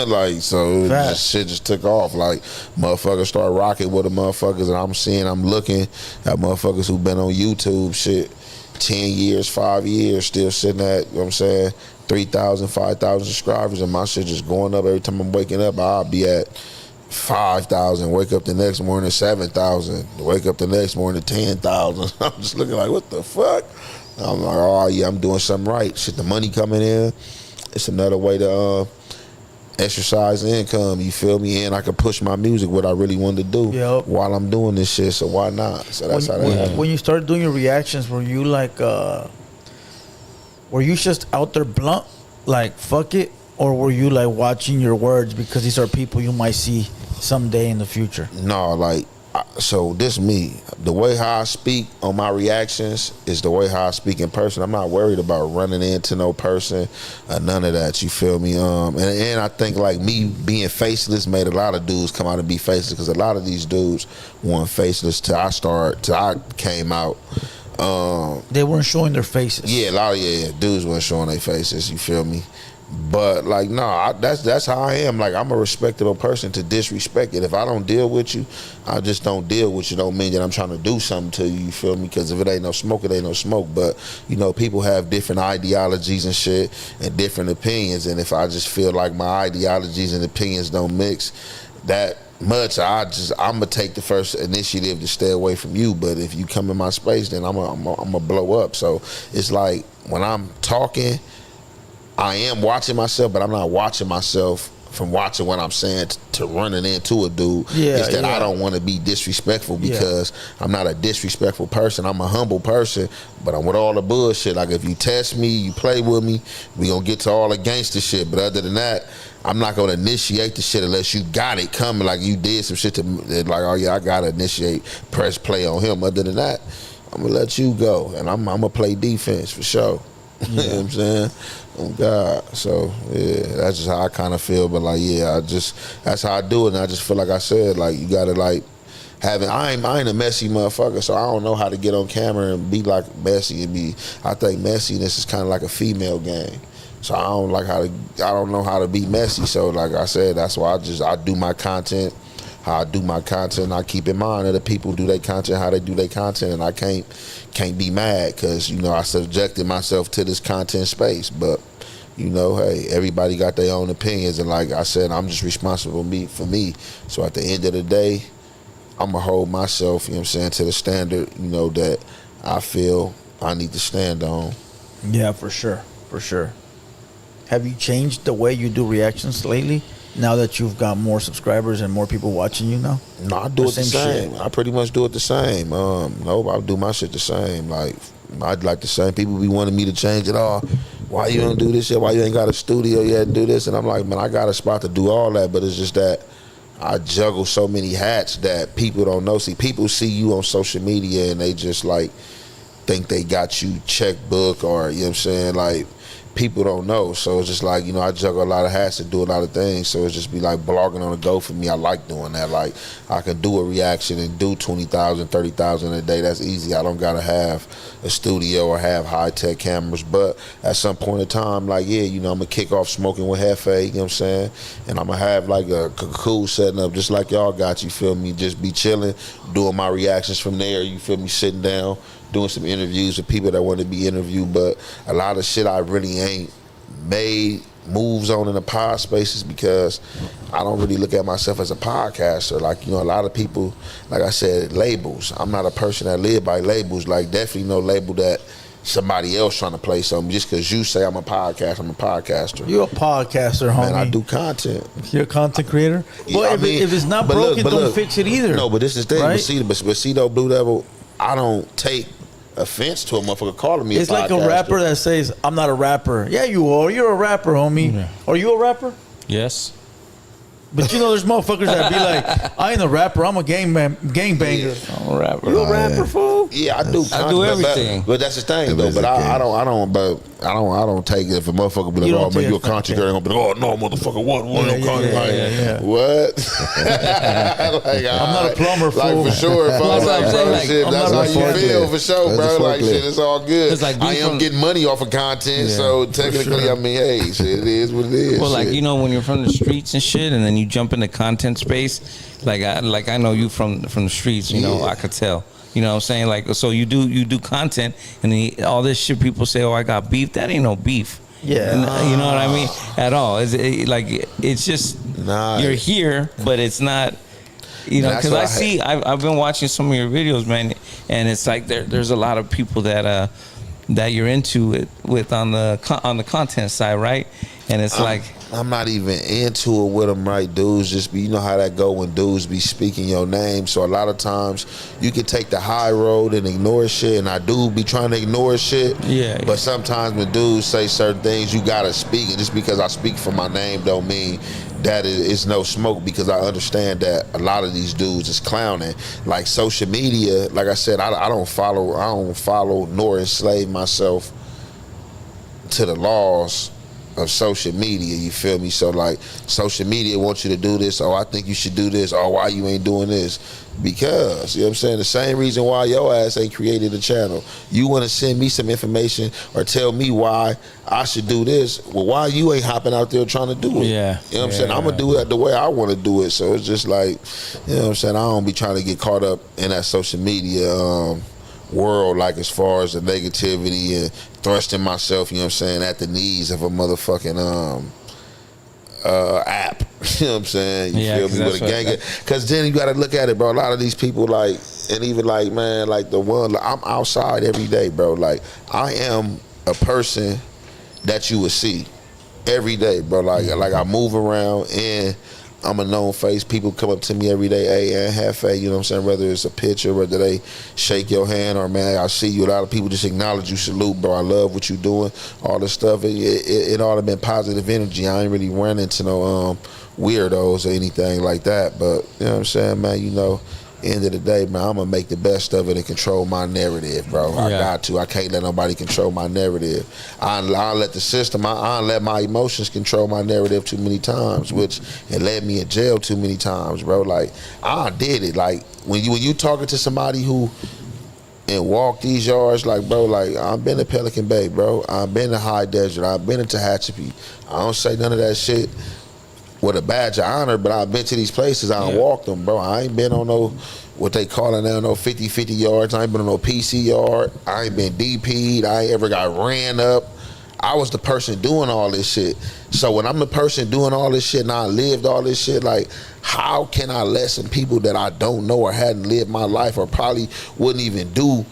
Like so, shit just took off. Like motherfuckers start rocking with the motherfuckers, and I'm looking at motherfuckers who been on YouTube shit 10 years, 5 years, still sitting at, you know what I'm saying, 3,000, 5,000 subscribers, and my shit just going up every time I'm waking up. I'll be at 5,000, wake up the next morning 7,000, wake up the next morning 10,000. I'm just looking like, what the fuck? I'm like, oh yeah, I'm doing something right. Shit, the money coming in, it's another way to exercise income, you feel me? And I can push my music, what I really wanted to do while I'm doing this shit, so why not? So that's how that happened. When you started doing your reactions, were you like, were you just out there blunt, like fuck it? Or were you like watching your words because these are people you might see someday in the future? No, like, so this me. The way how I speak on my reactions is the way how I speak in person. I'm not worried about running into no person or none of that, you feel me? And I think like me being faceless made a lot of dudes come out and be faceless, because a lot of these dudes weren't faceless till I came out. They weren't showing their faces. Yeah, a lot of dudes weren't showing their faces, you feel me? But like, no, that's how I am. Like, I'm a respectable person to disrespect it. If I don't deal with you, I just don't deal with you. Don't mean that I'm trying to do something to you, you feel me? Because if it ain't no smoke, it ain't no smoke. But, you know, people have different ideologies and shit and different opinions. And if I just feel like my ideologies and opinions don't mix that much, I'm gonna take the first initiative to stay away from you. But if you come in my space, then I'm gonna blow up. So it's like when I'm talking, I am watching myself, but I'm not watching myself from watching what I'm saying to running into a dude. Yeah, It's that yeah. I don't want to be disrespectful because I'm not a disrespectful person. I'm a humble person, but I'm with all the bullshit. Like if you test me, you play with me, we gonna get to all the gangster shit. But other than that, I'm not gonna initiate the shit unless you got it coming. Like you did some shit to like, oh yeah, I gotta initiate, press play on him. Other than that, I'm gonna let you go, and I'm gonna play defense for sure. You know what I'm saying? Oh God. So yeah, that's just how I kind of feel. But like, yeah, that's how I do it. And I just feel like I said, like you gotta like I ain't a messy motherfucker, so I don't know how to get on camera and be like messy and be. I think messiness is kind of like a female game. So I don't know how to be messy. So like I said, that's why I do my content. How I do my content, I keep in mind other people do their content, how they do their content, and I can't be mad because I subjected myself to this content space. But hey, everybody got their own opinions, and like I said, I'm just responsible for me. So at the end of the day, I'm gonna hold myself, to the standard, that I feel I need to stand on. Yeah, for sure. Have you changed the way you do reactions lately? Now that you've got more subscribers and more people watching you now? No, I do it the same. Shit. I pretty much do it the same. No, I do my shit the same. Like, I'd like the same. People be wanting me to change it all. Why you don't do this shit? Why you ain't got a studio yet and do this? And I'm like, man, I got a spot to do all that, but it's just that I juggle so many hats that people don't know. See, people see you on social media and they just like think they got you checkbook or, like, people don't know. So it's just like, I juggle a lot of hats and do a lot of things. So it's just be like blogging on the go for me. I like doing that. Like I can do a reaction and do 20,000, 30,000 a day. That's easy. I don't gotta have a studio or have high tech cameras. But at some point in time, like, yeah, I'm gonna kick off smoking with Jefe, and I'm gonna have like a cool setting up just like y'all got, you feel me? Just be chilling, doing my reactions from there, you feel me? Sitting down, doing some interviews with people that want to be interviewed. But a lot of shit I really ain't made moves on in the pod spaces because I don't really look at myself as a podcaster. Like, a lot of people, like I said, labels. I'm not a person that live by labels. Like, definitely no label that somebody else trying to play something. Just because you say I'm a podcaster. You're a podcaster, homie. Man, I do content. You're a content creator? Well, if it's not broken, don't fix it either. No, but this is the thing. Right? But see, though, Blue Devil, I don't take offense to a motherfucker calling me it's a podcaster. It's like a rapper that says, I'm not a rapper. Yeah, you are. You're a rapper, homie. Yeah. Are you a rapper? Yes. But there's motherfuckers that be like, I ain't a rapper, I'm a gangbanger. I'm a rapper. You a rapper, fool? Yeah, I do. I do everything. But that's the thing, though. But I don't take it if a motherfucker be like, oh man, you a content creator. I'm gonna be like, oh no, motherfucker, what? What? Like, I'm not a plumber, fool. Like for sure, if I was like, bro, shit, that's how you feel for sure, bro. Like shit, it's all good. Like, I am getting money off of content, so technically, I mean, hey, shit, it is what it is. Well, like when you're from the streets and shit, and then you jump in the content space, like I know you from the streets, I could tell. You know what I'm saying? Like, so you do content, and then all this shit people say, oh, I got beef. That ain't no beef. Yeah. You know what I mean? At all. It's just, you're here, but it's not, because I've been watching some of your videos, man, and it's like there's a lot of people that you're into it with on the content side, right? And it's like, I'm not even into it with them, right? Dudes just be, how that go when dudes be speaking your name. So a lot of times you can take the high road and ignore shit, and I do be trying to ignore shit. Yeah. But sometimes when dudes say certain things, you gotta speak. And just because I speak for my name don't mean that it's no smoke, because I understand that a lot of these dudes is clowning. Like social media, like I said, I don't follow nor enslave myself to the laws of social media, you feel me? So like social media wants you to do this, I think you should do this, why you ain't doing this? Because, you know what I'm saying, the same reason why your ass ain't created a channel. You want to send me some information or tell me why I should do this, well, why you ain't hopping out there trying to do it? Yeah. You know what I'm saying? I'm gonna do it the way I want to do it. So it's just like, you know what I'm saying, I don't be trying to get caught up in that social media world, like as far as the negativity and thrusting myself, you know what I'm saying, at the knees of a motherfucking app. You know what I'm saying? You feel me? With a gang. Because then you got to look at it, bro. A lot of these people, like, and even like, man, like the one, like, I'm outside every day, bro. Like, I am a person that you would see. every day, bro. Like I move around and I'm a known face. People come up to me every day, hey, and Jefe, you know what I'm saying? Whether it's a picture, whether they shake your hand or, man, I see you. A lot of people just acknowledge you, salute, bro. I love what you doing, all this stuff. It all have been positive energy. I ain't really run into no weirdos or anything like that. But, you know what I'm saying, man, you know, end of the day, man, I'm gonna make the best of it and control my narrative, bro. I got to. I can't let nobody control my narrative. I let the system, I let my emotions control my narrative too many times, which it led me in jail too many times, bro. Like, I did it. Like, when you talking to somebody who and walk these yards, like, bro, like, I've been to Pelican Bay, bro. I've been to High Desert. I've been to Tehachapi. I don't say none of that shit with a badge of honor, but I've been to these places. I don't walk them, bro. I ain't been on no, what they calling now, no 50-50 yards. I ain't been on no PC yard. I ain't been DP'd. I ain't ever got ran up. I was the person doing all this shit. So when I'm the person doing all this shit and I lived all this shit, like, how can I let some people that I don't know or hadn't lived my life or probably wouldn't even do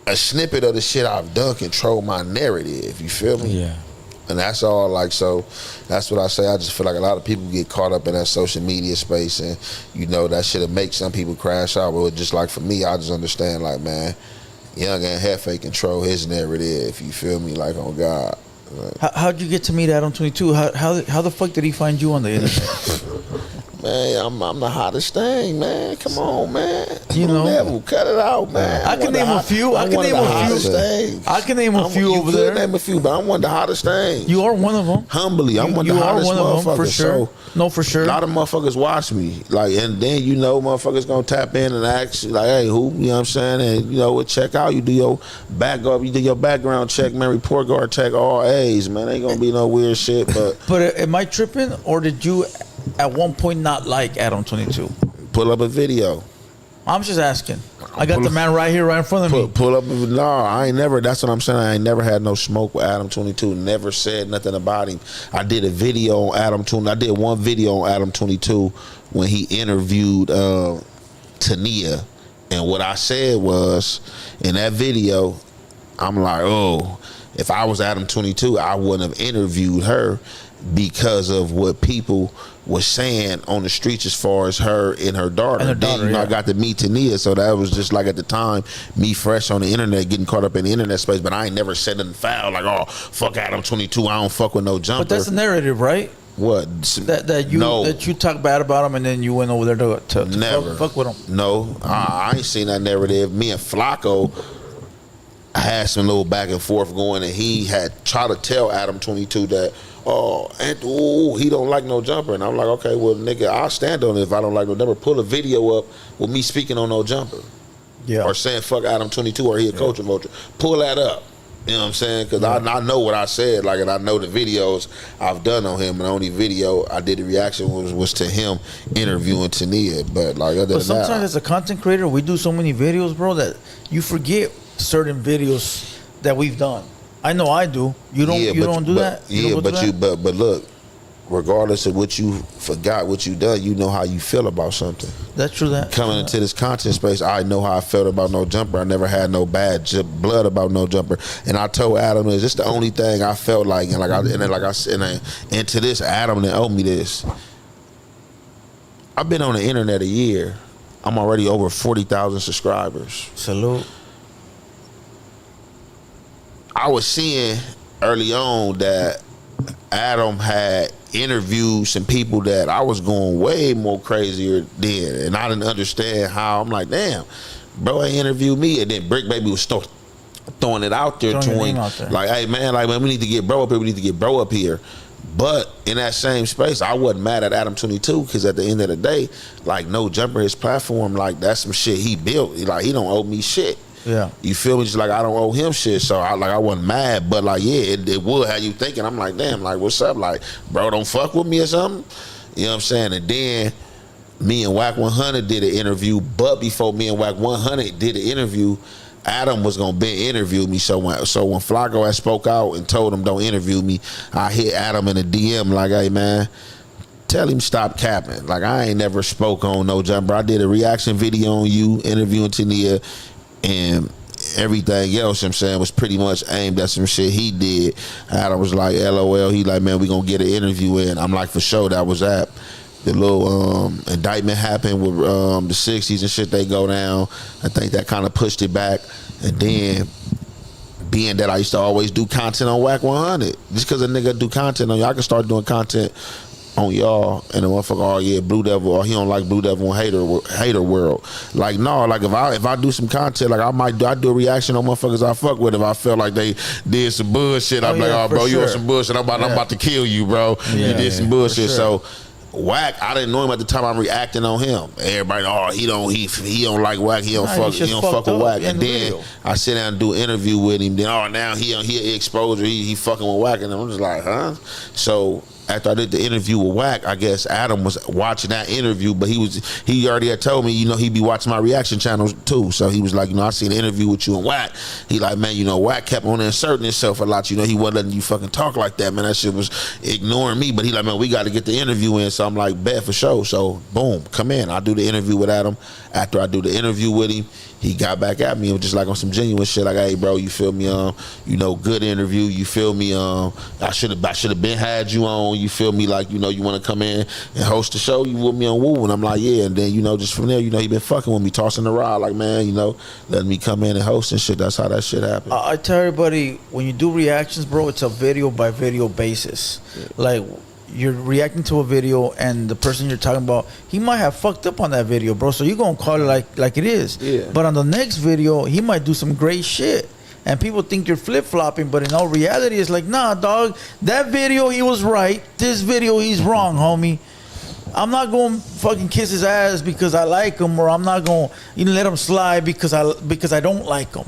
a snippet of the shit I've done control my narrative? You feel me? Yeah. And that's all, like, so that's what I say. I just feel like a lot of people get caught up in that social media space, and, you know, that shit'll make some people crash out. But just like for me, I just understand, like, man, Young and Jefe control his narrative, you feel me, like, on God. Like, How'd you get to meet Adam 22? How the fuck did he find you on the internet? man, I'm the hottest thing, man. Come on, man. You know, Level, cut it out, man. I can name a few. I can name a few. I can name a few over there. Name a few, but I'm one of the hottest things. You are one of them. Humbly, I'm one of the hottest motherfuckers. For sure. So, no, for sure. A lot of motherfuckers watch me, like, and then, you know, motherfuckers gonna tap in and ask, like, hey, who? You know what I'm saying? And, you know, we'll check out. You do your background check, man. Report card check, all A's, man. Ain't gonna be no weird shit. But am I tripping, or did you at one point not like Adam 22? Pull up a video. I'm just asking. I got the man right here, right in front of me. Pull up. No, I ain't never. That's what I'm saying. I ain't never had no smoke with Adam 22. Never said nothing about him. I did a video on Adam 22. I did one video on Adam 22 when he interviewed Tania, and what I said was in that video, I'm like, oh, if I was Adam 22, I wouldn't have interviewed her because of what people was saying on the streets as far as her and her daughter. Then, I got to meet Tania, so that was just like, at the time, me fresh on the internet, getting caught up in the internet space, but I ain't never said nothing foul, like, oh, fuck Adam 22, I don't fuck with no jumper. But that's the narrative, right? What? That you talk bad about him and then you went over there to never fuck with him. No, I ain't seen that narrative. Me and Flacco had some little back and forth going, and he had tried to tell Adam 22 that, he don't like no jumper. And I'm like, okay, well, nigga, I'll stand on it if I don't like no jumper. Pull a video up with me speaking on no jumper. Yeah. Or saying fuck Adam 22 or he a coach or vulture. Pull that up. You know what I'm saying? Because I know what I said, like, and I know the videos I've done on him. And the only video I did the reaction was to him interviewing Tania. But, like, other than that, sometimes as a content creator, we do so many videos, bro, that you forget certain videos that we've done. I know I do. You don't do that? But look, regardless of what you forgot, what you done, you know how you feel about something. That's true. That coming into this content space, I know how I felt about no jumper. I never had no bad blood about no jumper. And I told Adam, this is the only thing I felt like, and to this, Adam that owed me this. I've been on the internet a year. I'm already over 40,000 subscribers. Salute. I was seeing early on that Adam had interviewed some people that I was going way more crazier than, and I didn't understand how. I'm like, damn, bro, ain't interviewed me. And then Brick Baby was throwing it out there to him, like, hey, man, we need to get bro up here. We need to get bro up here. But in that same space, I wasn't mad at Adam 22 because at the end of the day, like, No Jumper, his platform, like, that's some shit he built. Like, he don't owe me shit. Yeah, you feel me? Just like I don't owe him shit, so I wasn't mad, but like, yeah, it would have you thinking. I'm like, damn, like, what's up? Like, bro, don't fuck with me or something. You know what I'm saying? And then me and Whack 100 did an interview, but before me and Whack 100 did an interview, Adam was gonna interview me. So when Flacco had spoke out and told him don't interview me, I hit Adam in a DM like, hey, man, tell him stop capping. Like, I ain't never spoke on No Jumper. I did a reaction video on you interviewing Tania. And everything else, I'm saying, was pretty much aimed at some shit he did. Adam was like, LOL. He like, man, we gonna get an interview in. I'm like, for sure, that was that. The little indictment happened with the 60s and shit, they go down. I think that kind of pushed it back. And then, being that I used to always do content on Whack 100, just because a nigga do content on y'all, I can start doing content on y'all, and the motherfucker, oh yeah, Blue Devil, or he don't like Blue Devil and hater world. Like, no, like if I do some content, like I do a reaction on motherfuckers I fuck with. If I feel like they did some bullshit, I'm like, oh bro, you on some bullshit, I'm about to kill you, bro. You did some bullshit. So Whack, I didn't know him at the time. I'm reacting on him. Everybody, oh, he don't like Whack. He don't fuck with Whack. And then I sit down and do an interview with him. Then now he exposure. He fucking with Whack, and I'm just like, huh? So after I did the interview with Whack, I guess Adam was watching that interview, but he already had told me, he'd be watching my reaction channels too. So he was like, I seen the interview with you and Whack. He like, man, Whack kept on inserting himself a lot. He wasn't letting you fucking talk like that, man. That shit was ignoring me. But he like, man, we got to get the interview in. So I'm like, bet for sure. So boom, come in. I do the interview with Adam. After I do the interview with him, he got back at me. It was just like on some genuine shit. Like, hey, bro, you feel me? Good interview. You feel me? I should have been had you on. You feel me? Like, you want to come in and host the show. You with me on Woo? And I'm like, yeah. And then, just from there, he been fucking with me, tossing the rod. Like, man, letting me come in and host and shit. That's how that shit happened. I tell everybody, when you do reactions, bro, it's a video by video basis. Yeah. Like, you're reacting to a video, and the person you're talking about, he might have fucked up on that video, bro. So you're gonna call it like it is. Yeah. But on the next video, he might do some great shit, and people think you're flip flopping. But in all reality, it's like, nah, dog. That video he was right. This video he's wrong, homie. I'm not gonna fucking kiss his ass because I like him, or I'm not gonna let him slide because I don't like him.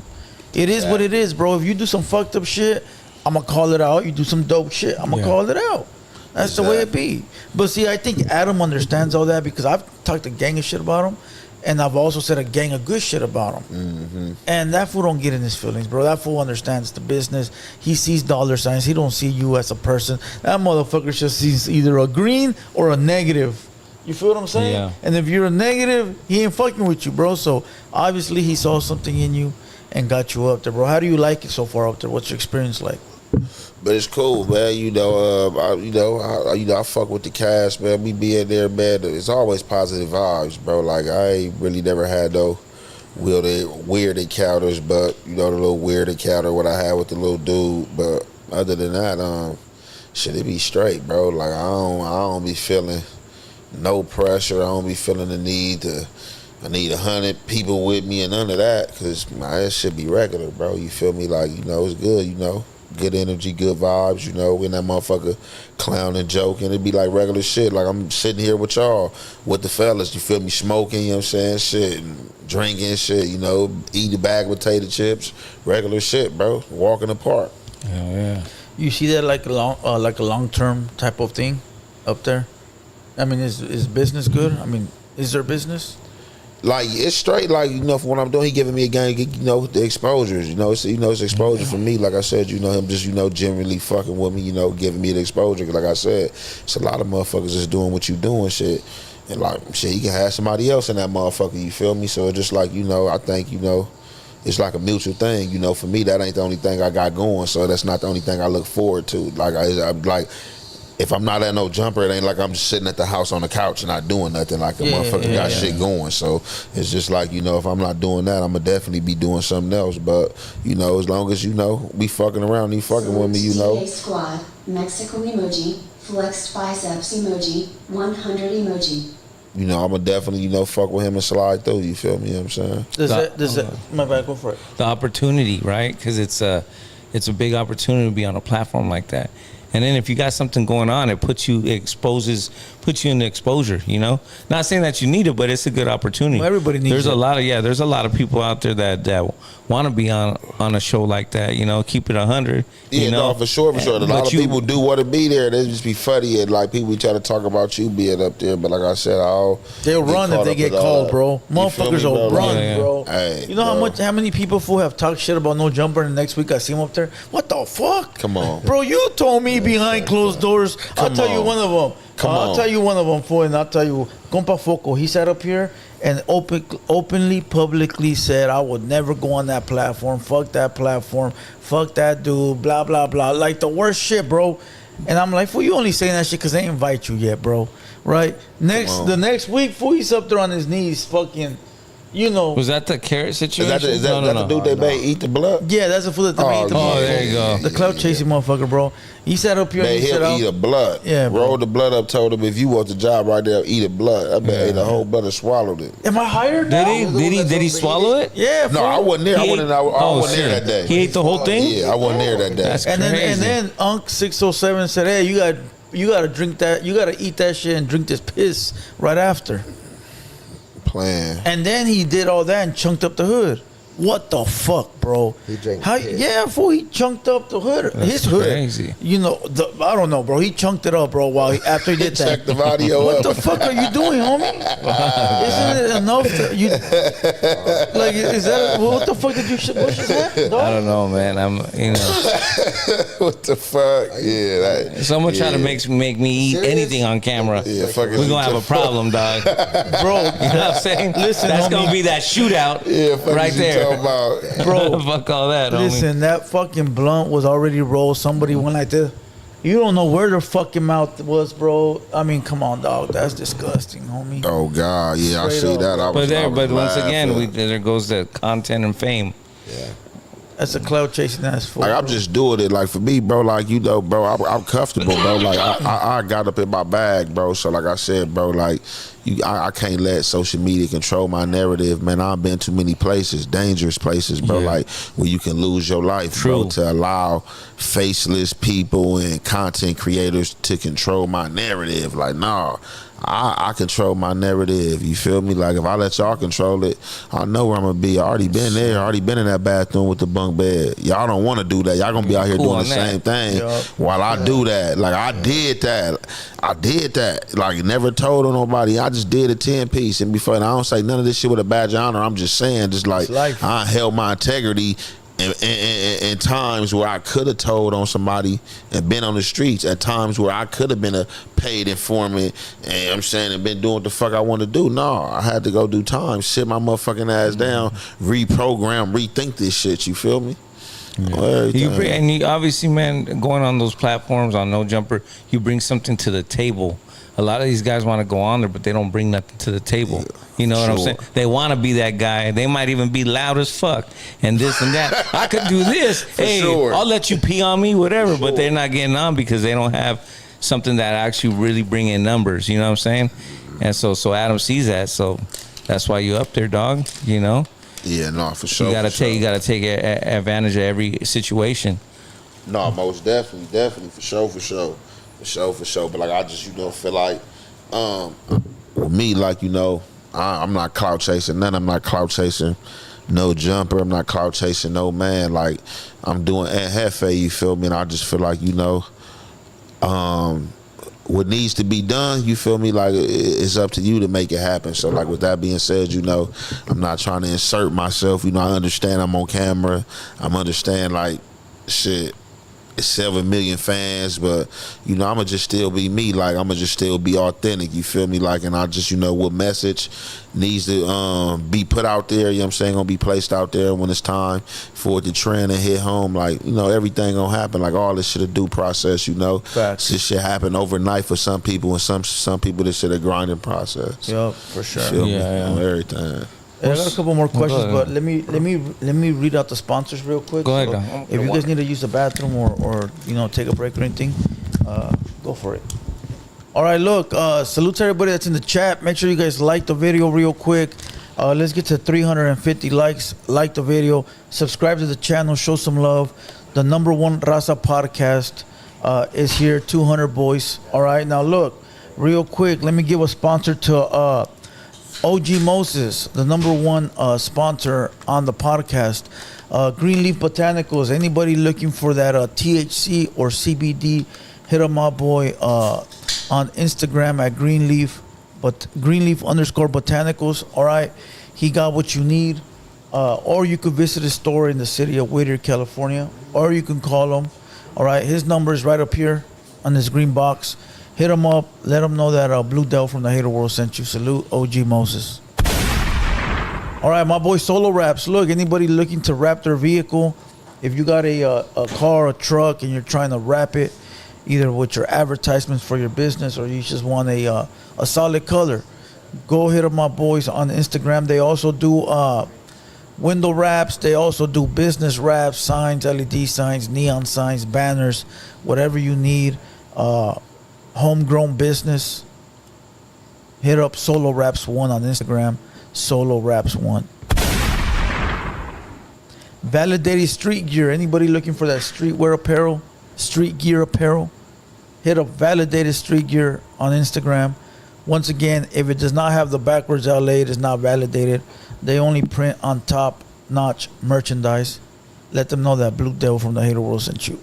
It is what it is, bro. If you do some fucked up shit, I'm gonna call it out. You do some dope shit, I'm gonna call it out. That's the way it be. But see, I think Adam understands all that because I've talked a gang of shit about him, and I've also said a gang of good shit about him. Mm-hmm. And that fool don't get in his feelings, bro. That fool understands the business. He sees dollar signs. He don't see you as a person. That motherfucker just sees either a green or a negative. You feel what I'm saying? Yeah. And if you're a negative, he ain't fucking with you, bro. So obviously he saw something in you and got you up there, bro. How do you like it so far up there? What's your experience like? But it's cool, man. I fuck with the cast, man. We be in there, man. It's always positive vibes, bro. Like, I ain't really never had no weird encounters, but the little weird encounter what I had with the little dude. But other than that, shit, it be straight, bro. Like, I don't be feeling no pressure. I don't be feeling the need I need 100 people with me and none of that, cause that shit be regular, bro. You feel me? Like, it's good, good energy, good vibes, when that motherfucker clown and joking, it'd be like regular shit. Like, I'm sitting here with y'all, with the fellas, you feel me, smoking, you know what I'm saying, shit, and drinking shit, eat a bag of potato chips, regular shit, bro, walk in the park. Yeah. You see that like a long-term type of thing up there? I mean, is business good? I mean, is there business? Like, it's straight, like, for what I'm doing, he giving me a gang, the exposures, it's exposure for me. Like I said, him just, generally fucking with me, giving me the exposure. Like I said, it's a lot of motherfuckers just doing what you doing, shit. And like, shit, you can have somebody else in that motherfucker, you feel me? So it's just like, I think, it's like a mutual thing, for me, that ain't the only thing I got going. So that's not the only thing I look forward to. Like, I'm like, if I'm not at no jumper, it ain't like I'm just sitting at the house on the couch and not doing nothing. Like, a motherfucker got shit going. So it's just like, if I'm not doing that, I'm going to definitely be doing something else. But, as long as, we fucking around, you fucking with me, CA Squad, Mexico emoji, flexed biceps emoji, 100 emoji. I'm going to definitely, fuck with him and slide through. You feel me? You know what I'm saying? Does it, my bad, go for it. The opportunity, right? Because it's a big opportunity to be on a platform like that. And then if you got something going on, it puts you in the exposure, Not saying that you need it, but it's a good opportunity. Well, everybody needs it. There's a lot of people out there that want to be on a show like that, keep it 100. Yeah, no, for sure. A lot of people do want to be there. They just be funny and like people try to talk about you being up there. But like I said, they'll run if they get called, bro. Motherfuckers will run, bro. Hey, you know how many people have talked shit about No Jumper, and the next week I see him up there? What the fuck? Come on, bro. You told me behind closed doors. I'll tell you one of them. I'll tell you one of them, fool, and I'll tell you, Compa Foco, he sat up here and openly, publicly said, I would never go on that platform. Fuck that platform. Fuck that dude. Blah, blah, blah. Like the worst shit, bro. And I'm like, fool, you only saying that shit because they invite you yet, bro. Right? The next week, fool, he's up there on his knees, fucking, you know. Was that the carrot situation? Is that the dude they made eat the blood? Yeah, that's the fool that they made eat the blood. Oh, there you go. The clout chasing motherfucker, bro. He sat up here and he said, he'll eat a blood. Yeah, bro. Rolled the blood up, told him if you want the job right there, eat a blood. I bet ate the whole blood and swallowed it. Am I hired now? Did he swallow it? Yeah, no, I wasn't there. I wasn't there that day. He ate the whole thing? Yeah, I wasn't there that day. That's and crazy. then Unc 607 said, hey, you gotta drink that, you gotta eat that shit and drink this piss right after. Plan. And then he did all that and chunked up the hood. What the fuck, bro? He drank How, piss. yeah, fool, he chunked up the hood. His hood. Crazy. You know, I don't know, bro. He chunked it up, bro, after he did that. Check the audio What up. the fuck are you doing, homie? Isn't it enough that you like? Is that what the fuck did you what just happened, dog? I don't know, man. I'm, What the fuck? Yeah. Someone trying to make me eat Serious? anything on camera. Yeah, fuck We're gonna have a problem, dog. Bro, You know what I'm saying? Listen, that's homie. gonna be that shootout Yeah, fuck right is you there. talking about? bro. Fuck all that, homie. Listen, that fucking blunt was already rolled. Somebody went like this. You don't know where their fucking mouth was, bro. I mean, come on, dog. That's disgusting, homie. Oh God, yeah, I Straight see up. that. I was, But once laughing. again, there goes the content and fame. That's a cloud chasing ass fool. Like, I'm just doing it. Like for me, bro. Like you know, bro. I'm comfortable, bro. Like I got up in my bag, bro. So like I said, bro. Like I can't let social media control my narrative, man. I've been to many places, dangerous places, bro. Yeah. Like where you can lose your life, bro. True. To allow faceless people and content creators to control my narrative. Like nah. I control my narrative. You feel me? Like if I let y'all control it, I know where I'm gonna be. I already been there. I already been in that bathroom with the bunk bed. Y'all don't want to do that. Y'all gonna be out here Cool doing on the that. same thing Yup. while I do that. Like I did that. Like never told on nobody. I just did a 10-piece. And before, and I don't say none of this shit with a badge of honor. I'm just saying, just like It's life. I held my integrity. In times where I could have told on somebody and been on the streets, at times where I could have been a paid informant, and I'm saying, and been doing what the fuck I want to do. No, I had to go do time, sit my motherfucking ass down, reprogram, rethink this shit. You feel me? And you obviously, man, going on those platforms on No Jumper, you bring something to the table. A lot of these guys want to go on there, but they don't bring nothing to the table. You know what I'm saying? They want to be that guy. They might even be loud as fuck and this and that. I could do this. Hey, sure. I'll let you pee on me, whatever. But they're not getting on because they don't have something that actually really bring in numbers. You know what I'm saying? And so Adam sees that. So that's why you up there, dog. You know? Yeah, no, for sure. You gotta for sure. take advantage of every situation. No, most definitely, for sure. But like I just, feel like, with me, like I'm not clout chasing none. I'm not clout chasing No Jumper. I'm not clout chasing no man. Like I'm doing jefe. You feel me? And I just feel like what needs to be done. You feel me? Like it's up to you to make it happen. So like with that being said, I'm not trying to insert myself. I understand I'm on camera. I'm understand like shit. 7 million fans, but I'ma just still be me. Like I'ma just still be authentic. You feel me? Like, and I just what message needs to be put out there. You know what I'm saying? Gonna be placed out there when it's time for it to trend and hit home. Like everything gonna happen. Like all this shit a due process. Facts. This shit happen overnight for some people, and some people this shit a grinding process. Yup, for sure. Feel me? Yeah. On everything. I got a couple more questions, ahead. but let me read out the sponsors real quick. Go ahead, So dog. if you guys need to use the bathroom or take a break or anything, go for it. All right, look, salute to everybody that's in the chat. Make sure you guys like the video real quick. Let's get to 350 likes. Like the video, subscribe to the channel, show some love. The #1 Raza podcast is here, 200 boys. All right, now look, real quick, let me give a sponsor to OG Moses, the #1 sponsor on the podcast. Greenleaf Botanicals. Anybody looking for that THC or CBD, hit up my boy on Instagram at Greenleaf, but Greenleaf_Botanicals. All right, he got what you need. Or you could visit his store in the city of Whittier, California, or you can call him. All right, his number is right up here. on this green box. Hit them up. Let them know that Blue Devil from the Hater World sent you. Salute, OG Moses. All right, my boy Solo Raps. Look, anybody looking to wrap their vehicle, if you got a car, a truck, and you're trying to wrap it, either with your advertisements for your business or you just want a solid color, go hit up my boys on Instagram. They also do window wraps. They also do business wraps, signs, LED signs, neon signs, banners, whatever you need. Homegrown business. Hit up Solo Raps 1 on Instagram. Solo Raps 1. Validated street gear. Anybody looking for that streetwear apparel, street gear apparel, hit up Validated Street Gear on Instagram. Once again, if it does not have the backwards LA, it is not validated. They only print on top-notch merchandise. Let them know that Blue Devil from the Hater World sent you.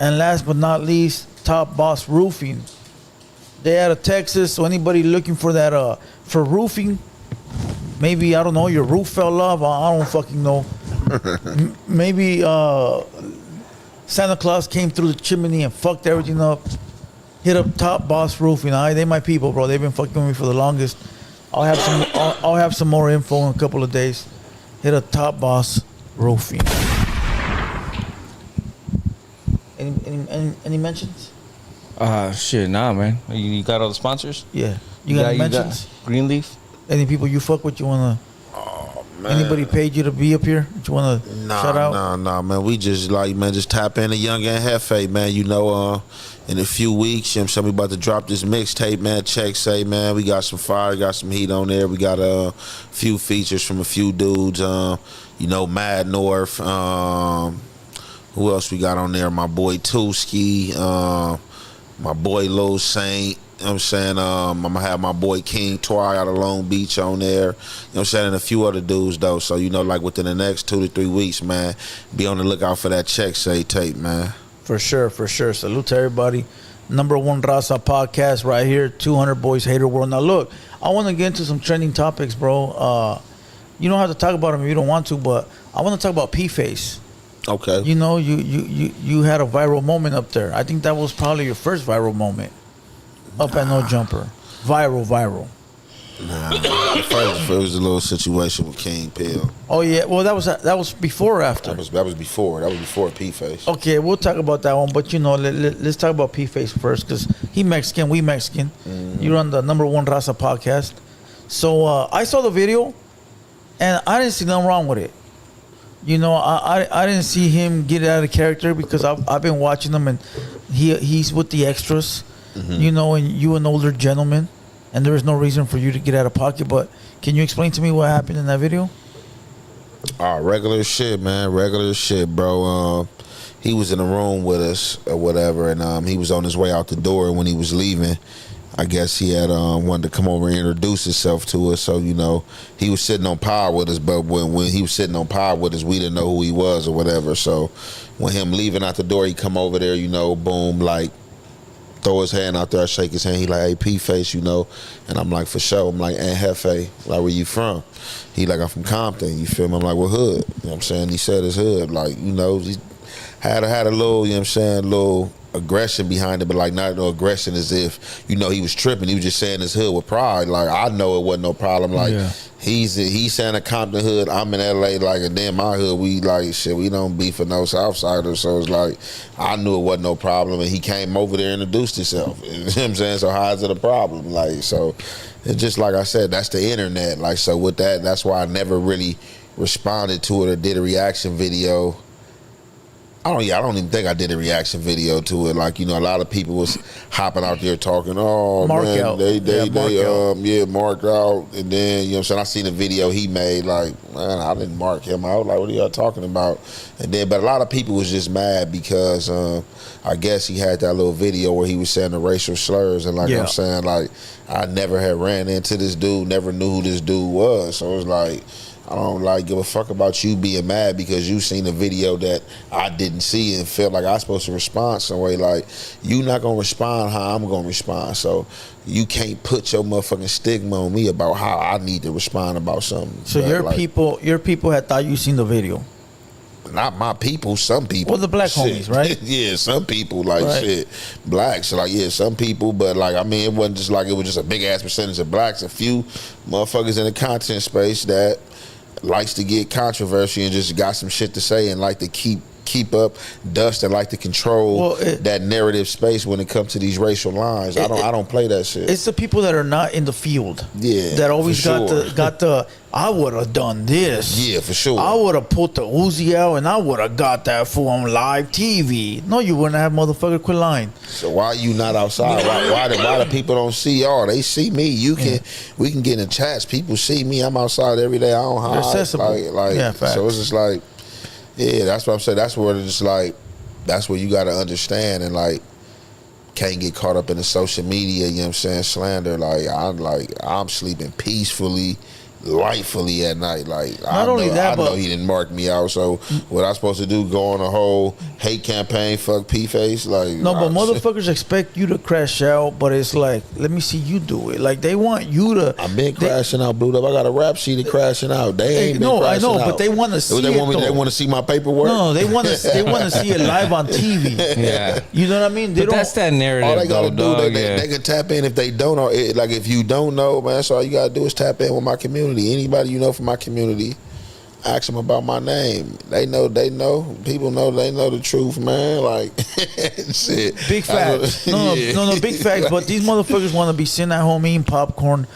And last but not least, Top Boss Roofing. They out of Texas, so anybody looking for that for roofing, maybe, I don't know, your roof fell off, I don't fucking know. Maybe Santa Claus came through the chimney and fucked everything up. Hit up Top Boss Roofing. They my people, bro. They've been fucking with me for the longest. I'll have some more info in a couple of days. Hit up Top Boss Roofing. Any mentions? Shit, nah, man. You got all the sponsors? Yeah. You got any mentions? Greenleaf? Any people you fuck with you wanna? Oh man. Anybody paid you to be up here? You wanna shout out? Nah, man. We just just tap in a young and jefe, man. You know, in a few weeks, you know, somebody about to drop this mixtape, man. Check say, man, we got some fire, got some heat on there. We got a few features from a few dudes. You know, Mad North. Who else we got on there? My boy Tooski. My boy Lil Saint. You know what I'm saying? I'm going to have my boy King Twy out of Long Beach on there. You know what I'm saying? And a few other dudes, though. So, you know, like within the next 2 to 3 weeks, man, be on the lookout for that Check Say tape, man. For sure, for sure. Salute to everybody. Number 1 Raza podcast right here. 200 Boys Hater World. Now, look, I want to get into some trending topics, bro. You don't have to talk about them if you don't want to, but I want to talk about P-Face. Okay. You know, you had a viral moment up there. I think that was probably your first viral moment. Up at No Jumper. Viral. Nah. First, it was a little situation with King Pill. Oh, yeah. Well, that was before or after? That was before. That was before P-Face. Okay, we'll talk about that one. But, you know, let's talk about P-Face first because he Mexican, we Mexican. Mm-hmm. You're on the number 1 Raza podcast. So, I saw the video, and I didn't see nothing wrong with it. You know, I didn't see him get out of character because I've been watching him and he's with the extras, you know, and you an older gentleman, and there is no reason for you to get out of pocket. But can you explain to me what happened in that video? Regular shit, man. Regular shit, bro. He was in the room with us or whatever, and he was on his way out the door, and when he was leaving, I guess he had wanted to come over and introduce himself to us. So, you know, he was sitting on pod with us, but when he was sitting on pod with us, we didn't know who he was or whatever. So when him leaving out the door, he come over there, you know, boom, like, throw his hand out there, shake his hand. He like, hey, P-Face, you know. And I'm like, for sure. I'm like, hey, jefe, like, where you from? He like, I'm from Compton, you feel me? I'm like, what hood? You know what I'm saying? He said his hood. Like, you know, he had a little, you know what I'm saying, little aggression behind it, but like not no aggression as if, you know, he was tripping. He was just saying his hood with pride. Like, I know it wasn't no problem. Like, he's saying a Compton hood, I'm in LA, like, and then my hood, we like, shit, we don't beef for no Southsiders. So it's like, I knew it wasn't no problem, and he came over there and introduced himself. You know what I'm saying? So how is it a problem? Like, so it's just like I said, that's the internet. Like, so with that, that's why I never really responded to it or did a reaction video. I don't even think I did a reaction video to it. Like, you know, a lot of people was hopping out there talking, oh, mark man, out. Marked out. And then, you know what I'm saying, I seen a video he made, like, man, I didn't mark him out. Like, what are y'all talking about? And then, but a lot of people was just mad because I guess he had that little video where he was saying the racial slurs. And like I'm saying, like, I never had ran into this dude, never knew who this dude was. So it was like, I don't like give a fuck about you being mad because you seen a video that I didn't see and felt like I was supposed to respond some way. Like, you not gonna respond how I'm gonna respond. So you can't put your motherfucking stigma on me about how I need to respond about something. So your people had thought you seen the video. not my people, some people. Well, the black Shit. homies, right? Yeah, some people, like, Right. shit, blacks, like, yeah, some people, but, like, I mean, it wasn't just like, it was just a big-ass percentage of blacks, a few motherfuckers in the content space that likes to get controversy and just got some shit to say and like to keep up dust and like to control that narrative space when it comes to these racial lines. I don't play that shit. It's the people that are not in the field. Yeah, that always for got the I would have done this. Yeah, for sure. I would have pulled the Uzi out and I would have got that fool on live TV. No, you wouldn't have, motherfucker. Quit lying. So why you not outside? Why the people don't see y'all? They see me. We can get in chats. People see me. I'm outside every day. I don't hide. They're accessible. Like, facts. so it's just like, yeah, that's what I'm saying. That's where it's just like, that's where you got to understand and like, can't get caught up in the social media. You know what I'm saying? Slander. I'm sleeping peacefully, lightfully at night. Like I know he didn't mark me out. So what I supposed to do? Go on a whole hate campaign? Fuck P-Face? Like no, but motherfuckers expect you to crash out. But it's like, let me see you do it. Like they want you to. I've been crashing out, Blued Up. I got a rap sheet of crashing out. They ain't been crashing out. But they want to see They want to see my paperwork. No, they want to see it live on TV. Yeah, you know what I mean. That's that narrative. All they gotta do, dog, they can tap in if they don't know. Like if you don't know, man, that's all you gotta do is tap in with my community. Anybody you know from my community, ask them about my name. They know. People know. They know the truth, man. Like shit. Big facts. No, big facts. But these motherfuckers want to be sitting at home eating popcorn,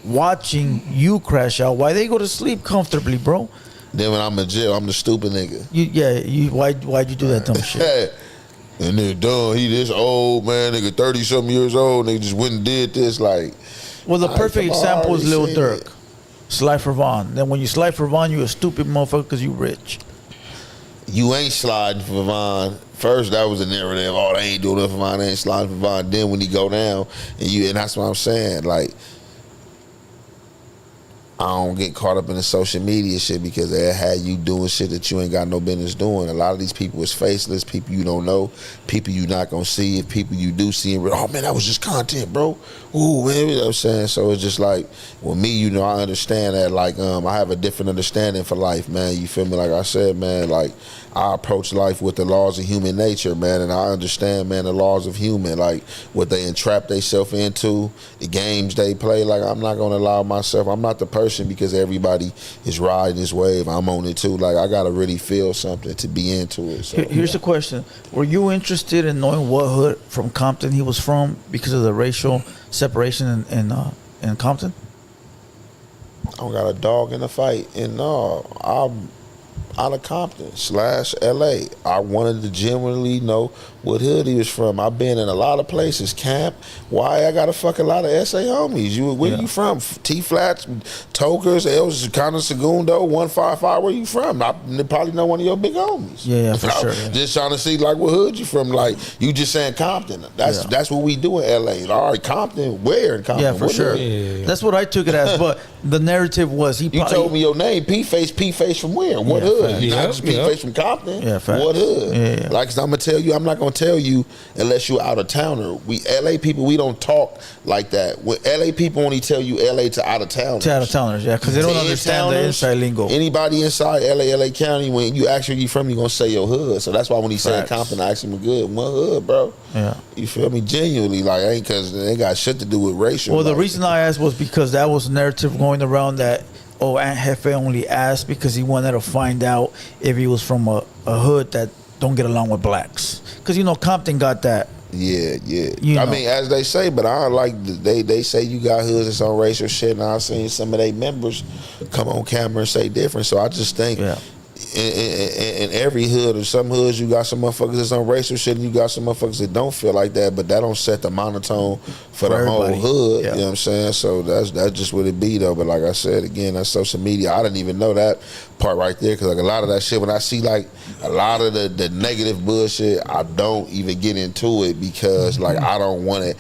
watching you crash out. Why they go to sleep comfortably, bro? Then when I'm in jail, I'm the stupid nigga. Why'd you do that dumb shit? And then done, he this old man, nigga, 30-something years old, nigga just went and did this, like. Well, the perfect example is Lil Durk. Slide for Vaughn. Then when you slide for Vaughn, you a stupid motherfucker because you rich. You ain't sliding for Vaughn. First, that was a narrative. Oh, they ain't doing nothing for Vaughn. They ain't sliding for Vaughn. Then when he go down, and that's what I'm saying. Like, I don't get caught up in the social media shit because they had you doing shit that you ain't got no business doing. A lot of these people is faceless, people you don't know, people you not gonna see, and people you do see. And oh man, that was just content, bro. Ooh, man, you know what I'm saying? So it's just like, with me, you know, I understand that. Like, I have a different understanding for life, man. You feel me? Like I said, man, like I approach life with the laws of human nature, man, and I understand, man, the laws of human, like what they entrap themselves into, the games they play. Like I'm not gonna allow myself. I'm not the person because everybody is riding this wave. I'm on it too. Like I gotta really feel something to be into it. So, here's the question: were you interested in knowing what hood from Compton he was from because of the racial separation in Compton? I don't got a dog in the fight, and no, I'm out of Compton / LA. I wanted to genuinely know what hood he was from. I've been in a lot of places. Camp. Why I got a fucking lot of SA homies. Where you from? T Flats, Tokers, El Chicano, Segundo, 155. Where you from? I probably know one of your big homies. Yeah, for sure. Yeah. Just trying to see like what hood you from. Like you just saying Compton. That's what we do in LA. All right, Compton. Where in Compton? Yeah, for sure. Yeah. That's what I took it as. But the narrative was you told me your name. P-Face from where? What hood? Not just P-Face from Compton. Yeah, facts. What hood? Yeah. Like, 'cause I'm gonna tell you, I'm not gonna tell you unless you're out of towner. We LA people, we don't talk like that. When LA people only tell you LA to out of towners. To out of towners, yeah, because they don't understand the inside lingo. Anybody inside LA County, when you ask where you from, you gonna say your hood. So that's why when he said Compton, I asked him good. What hood, bro? Yeah. You feel me? Genuinely, like, ain't because they got shit to do with racial. Well, the reason I asked was because that was a narrative going around that, Aunt Jefe only asked because he wanted to find out if he was from a hood that don't get along with blacks. Because, Compton got that. Yeah. I mean, as they say, but I don't like, they say you got hoods that's on racial shit, and I've seen some of their members come on camera and say different. So I just think in every hood, or some hoods, you got some motherfuckers that's on racial shit, and you got some motherfuckers that don't feel like that, but that don't set the monotone for the whole hood. Yeah. You know what I'm saying? So that's just what it be, though. But like I said, again, that's social media. I didn't even know that part right there, because like a lot of that shit, when I see like a lot of the negative bullshit, I don't even get into it because like I don't want it.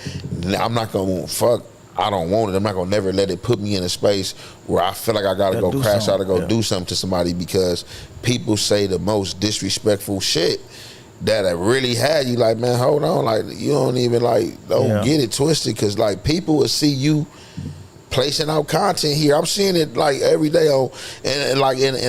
I'm not gonna fuck. I don't want it. I'm not gonna never let it put me in a space where I feel like I gotta go crash out or go do something to somebody, because people say the most disrespectful shit that I really had you like, man, hold on, like you don't even like don't get it twisted, because like people will see you placing out content here. I'm seeing it like every day on, and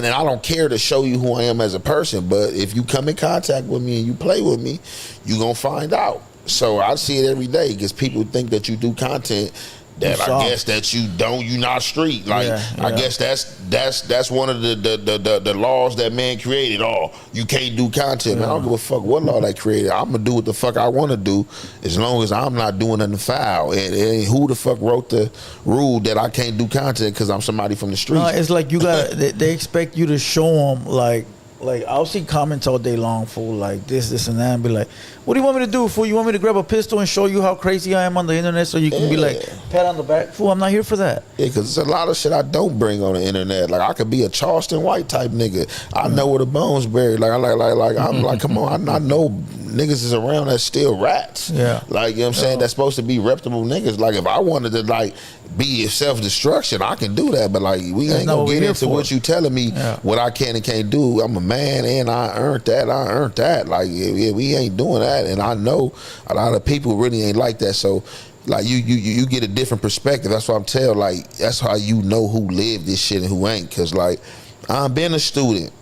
I don't care to show you who I am as a person, but if you come in contact with me and you play with me, you gonna find out. So I see it every day because people think that you do content that I guess that you not street. Like I guess that's one of the laws that man created. Oh, you can't do content. Man, I don't give a fuck what law they created. I'm gonna do what the fuck I want to do as long as I'm not doing nothing foul. And who the fuck wrote the rule that I can't do content because I'm somebody from the street? No, it's like you got they expect you to show them like I'll see comments all day long, fool, like this and that, and be like, what do you want me to do, fool? You want me to grab a pistol and show you how crazy I am on the internet so you can be like, pat on the back? Fool, I'm not here for that. Yeah, because there's a lot of shit I don't bring on the internet. Like, I could be a Charleston White type nigga. I know where the bones buried. Like I'm like, come on, I know niggas is around that still rats. Yeah. Like, you know what I'm saying? That's supposed to be reputable niggas. Like, if I wanted to, like, be self-destruction, I can do that. But, like, we ain't gonna get into what you telling me what I can and can't do. I'm a man and I earned that. Like, yeah, we ain't doing that. And I know a lot of people really ain't like that. So, like, you get a different perspective. That's what I'm telling. Like, that's how you know who lived this shit and who ain't. Because, like, I've been a student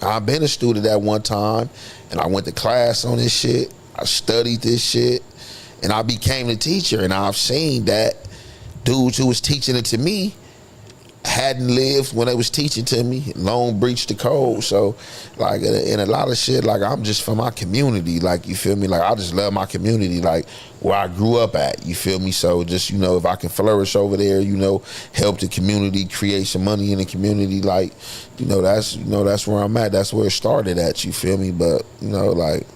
at one time, and I went to class on this shit. I studied this shit, and I became a teacher. And I've seen that dudes who was teaching it to me hadn't lived when they was teaching to me, long breached the code. So, like, in a lot of shit, like, I'm just from my community. Like, you feel me? Like, I just love my community, like, where I grew up at. You feel me? So, just, you know, if I can flourish over there, you know, help the community, create some money in the community, like, that's where I'm at. That's where it started at. You feel me? But, you know, like,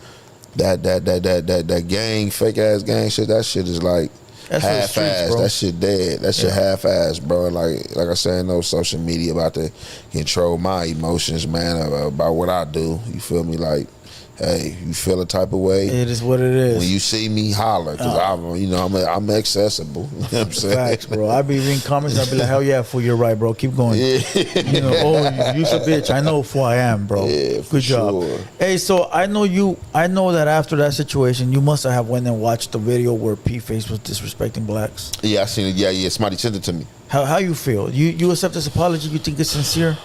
that gang, fake ass gang shit, that shit is like half-assed. That shit dead. That shit half-assed, bro. Like I said, no social media about to control my emotions, man, about what I do. You feel me? Like, hey, you feel a type of way, it is what it is. When you see me, holler, because I'm accessible. You know what I'm saying? Facts, bro. I be reading comments and I be like, hell yeah, fool, you're right, bro. Keep going. Yeah. You know, you's a bitch. I know who I am, bro. Yeah, good job. Sure. Hey, so I know that after that situation, you must have went and watched the video where P-Face was disrespecting blacks. Yeah, I seen it. Yeah. Somebody sent it to me. How you feel? You accept this apology? You think it's sincere?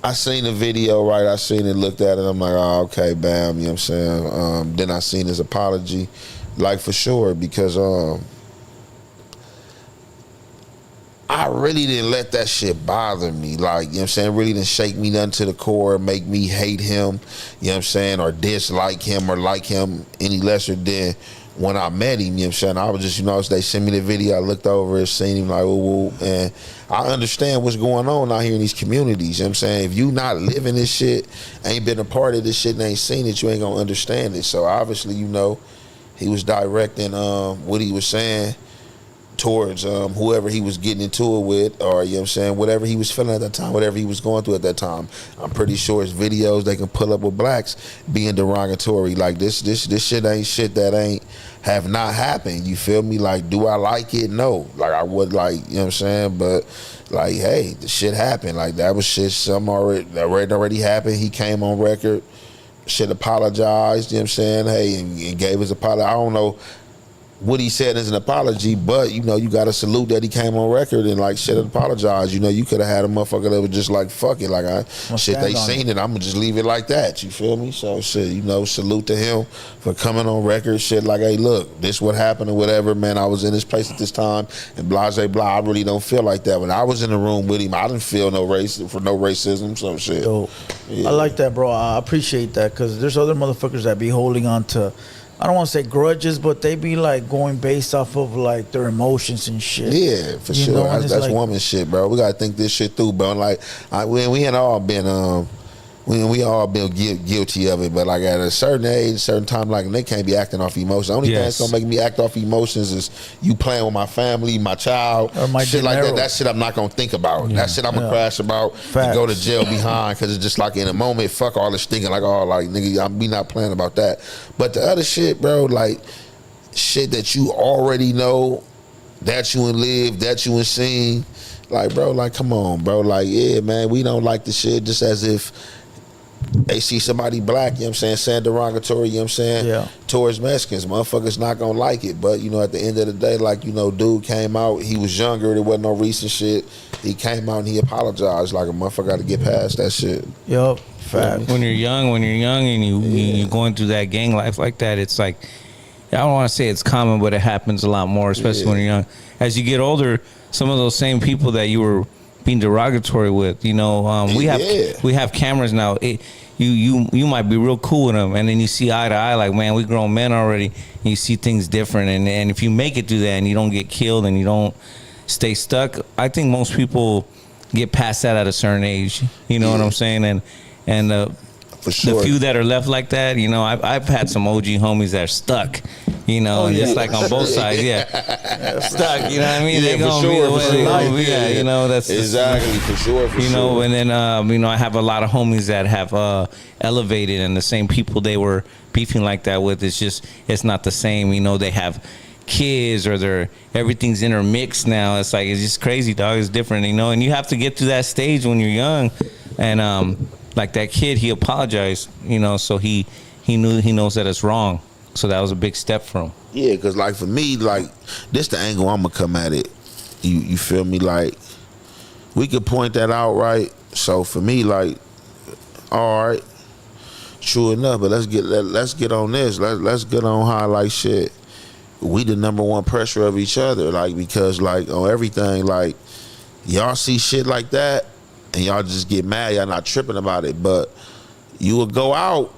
I seen the video, right? I seen it, looked at it, I'm like, oh, okay, bam, you know what I'm saying? Then I seen his apology, like, for sure, because I really didn't let that shit bother me. Like, you know what I'm saying? Really didn't shake me nothing to the core, make me hate him, you know what I'm saying? Or dislike him or like him any lesser than when I met him, you know what I'm saying? I was just, they sent me the video, I looked over it, seen him like, ooh, and I understand what's going on out here in these communities, you know what I'm saying? If you not living this shit, ain't been a part of this shit and ain't seen it, you ain't gonna understand it. So obviously, he was directing what he was saying towards whoever he was getting into it with, or, you know what I'm saying, whatever he was feeling at that time, whatever he was going through at that time. I'm pretty sure his videos they can pull up with blacks being derogatory. Like, this shit ain't shit that have not happened. You feel me? Like, do I like it? No. Like, I would, like, you know what I'm saying? But, like, hey, the shit happened. Like, that was shit something already happened. He came on record, shit apologized, you know what I'm saying? Hey, and gave his apology. I don't know what he said as an apology, but, you got to salute that he came on record and, like, shit, apologized. You could have had a motherfucker that was just like, fuck it. Like, they seen it. I'm going to just leave it like that. You feel me? So, shit, salute to him for coming on record. Shit, like, hey, look, this what happened or whatever, man. I was in this place at this time and blah, blah, blah. I really don't feel like that. When I was in the room with him, I didn't feel no racism, so shit. Yo, yeah. I like that, bro. I appreciate that, because there's other motherfuckers that be holding on to, I don't want to say grudges, but they be like going based off of like their emotions and shit. Yeah, for sure. That's like, woman shit, bro. We gotta think this shit through, bro. Like, we had all been we all been guilty of it, but like at a certain age, a certain time, like they can't be acting off emotions. The only thing that's gonna make me act off emotions is you playing with my family, my child, or my shit like that. That shit I'm not gonna think about. That shit I'm gonna crash about and go to jail behind, because it's just like in a moment, fuck all this thinking, like, oh, like, nigga, we not playing about that. But the other shit, bro, like shit that you already know, that you and live, that you and seen, like, bro, like, come on, bro, like, yeah, man, we don't like the shit, just as if they see somebody black, you know what I'm saying derogatory, you know what I'm saying, Yeah. towards Mexicans, motherfuckers not gonna like it. But, you know, at the end of the day, like, you know, dude came out, he was younger, there wasn't no recent shit. He came out and he apologized. Like, a motherfucker got to get past that shit. Yup. Fact. When you're young and you're going through that gang life like that, it's like, I don't want to say it's common, but it happens a lot more, especially when you're young. As you get older, some of those same people that you were being derogatory with, you know, we have cameras now. You might be real cool with them, and then you see eye to eye, like, man, we grown men already, and you see things different. And if you make it through that and you don't get killed and you don't stay stuck, I think most people get past that at a certain age. You know what I'm saying? And for sure. The few that are left like that, you know, I've had some OG homies that are stuck, you know, and just like on both sides, stuck. You know what I mean? Yeah, They're gonna be the way they gonna be. Yeah, you know, that's exactly for sure. You know, and then you know, I have a lot of homies that have elevated, and the same people they were beefing like that with. It's not the same. You know, they have kids or everything's intermixed now. It's like, it's just crazy, dog. It's different, you know, and you have to get to that stage when you're young, and like that kid, he apologized, you know, so he knows that it's wrong. So that was a big step for him. Yeah, because like for me, like, this the angle I'm gonna come at it. You feel me? Like, we could point that out, right? So for me, like, all right, true enough, but let's get on this. Let's get on how, like, shit, we the number one pressure of each other, like, because, like, on everything, like, y'all see shit like that and y'all just get mad, y'all not tripping about it, but you would go out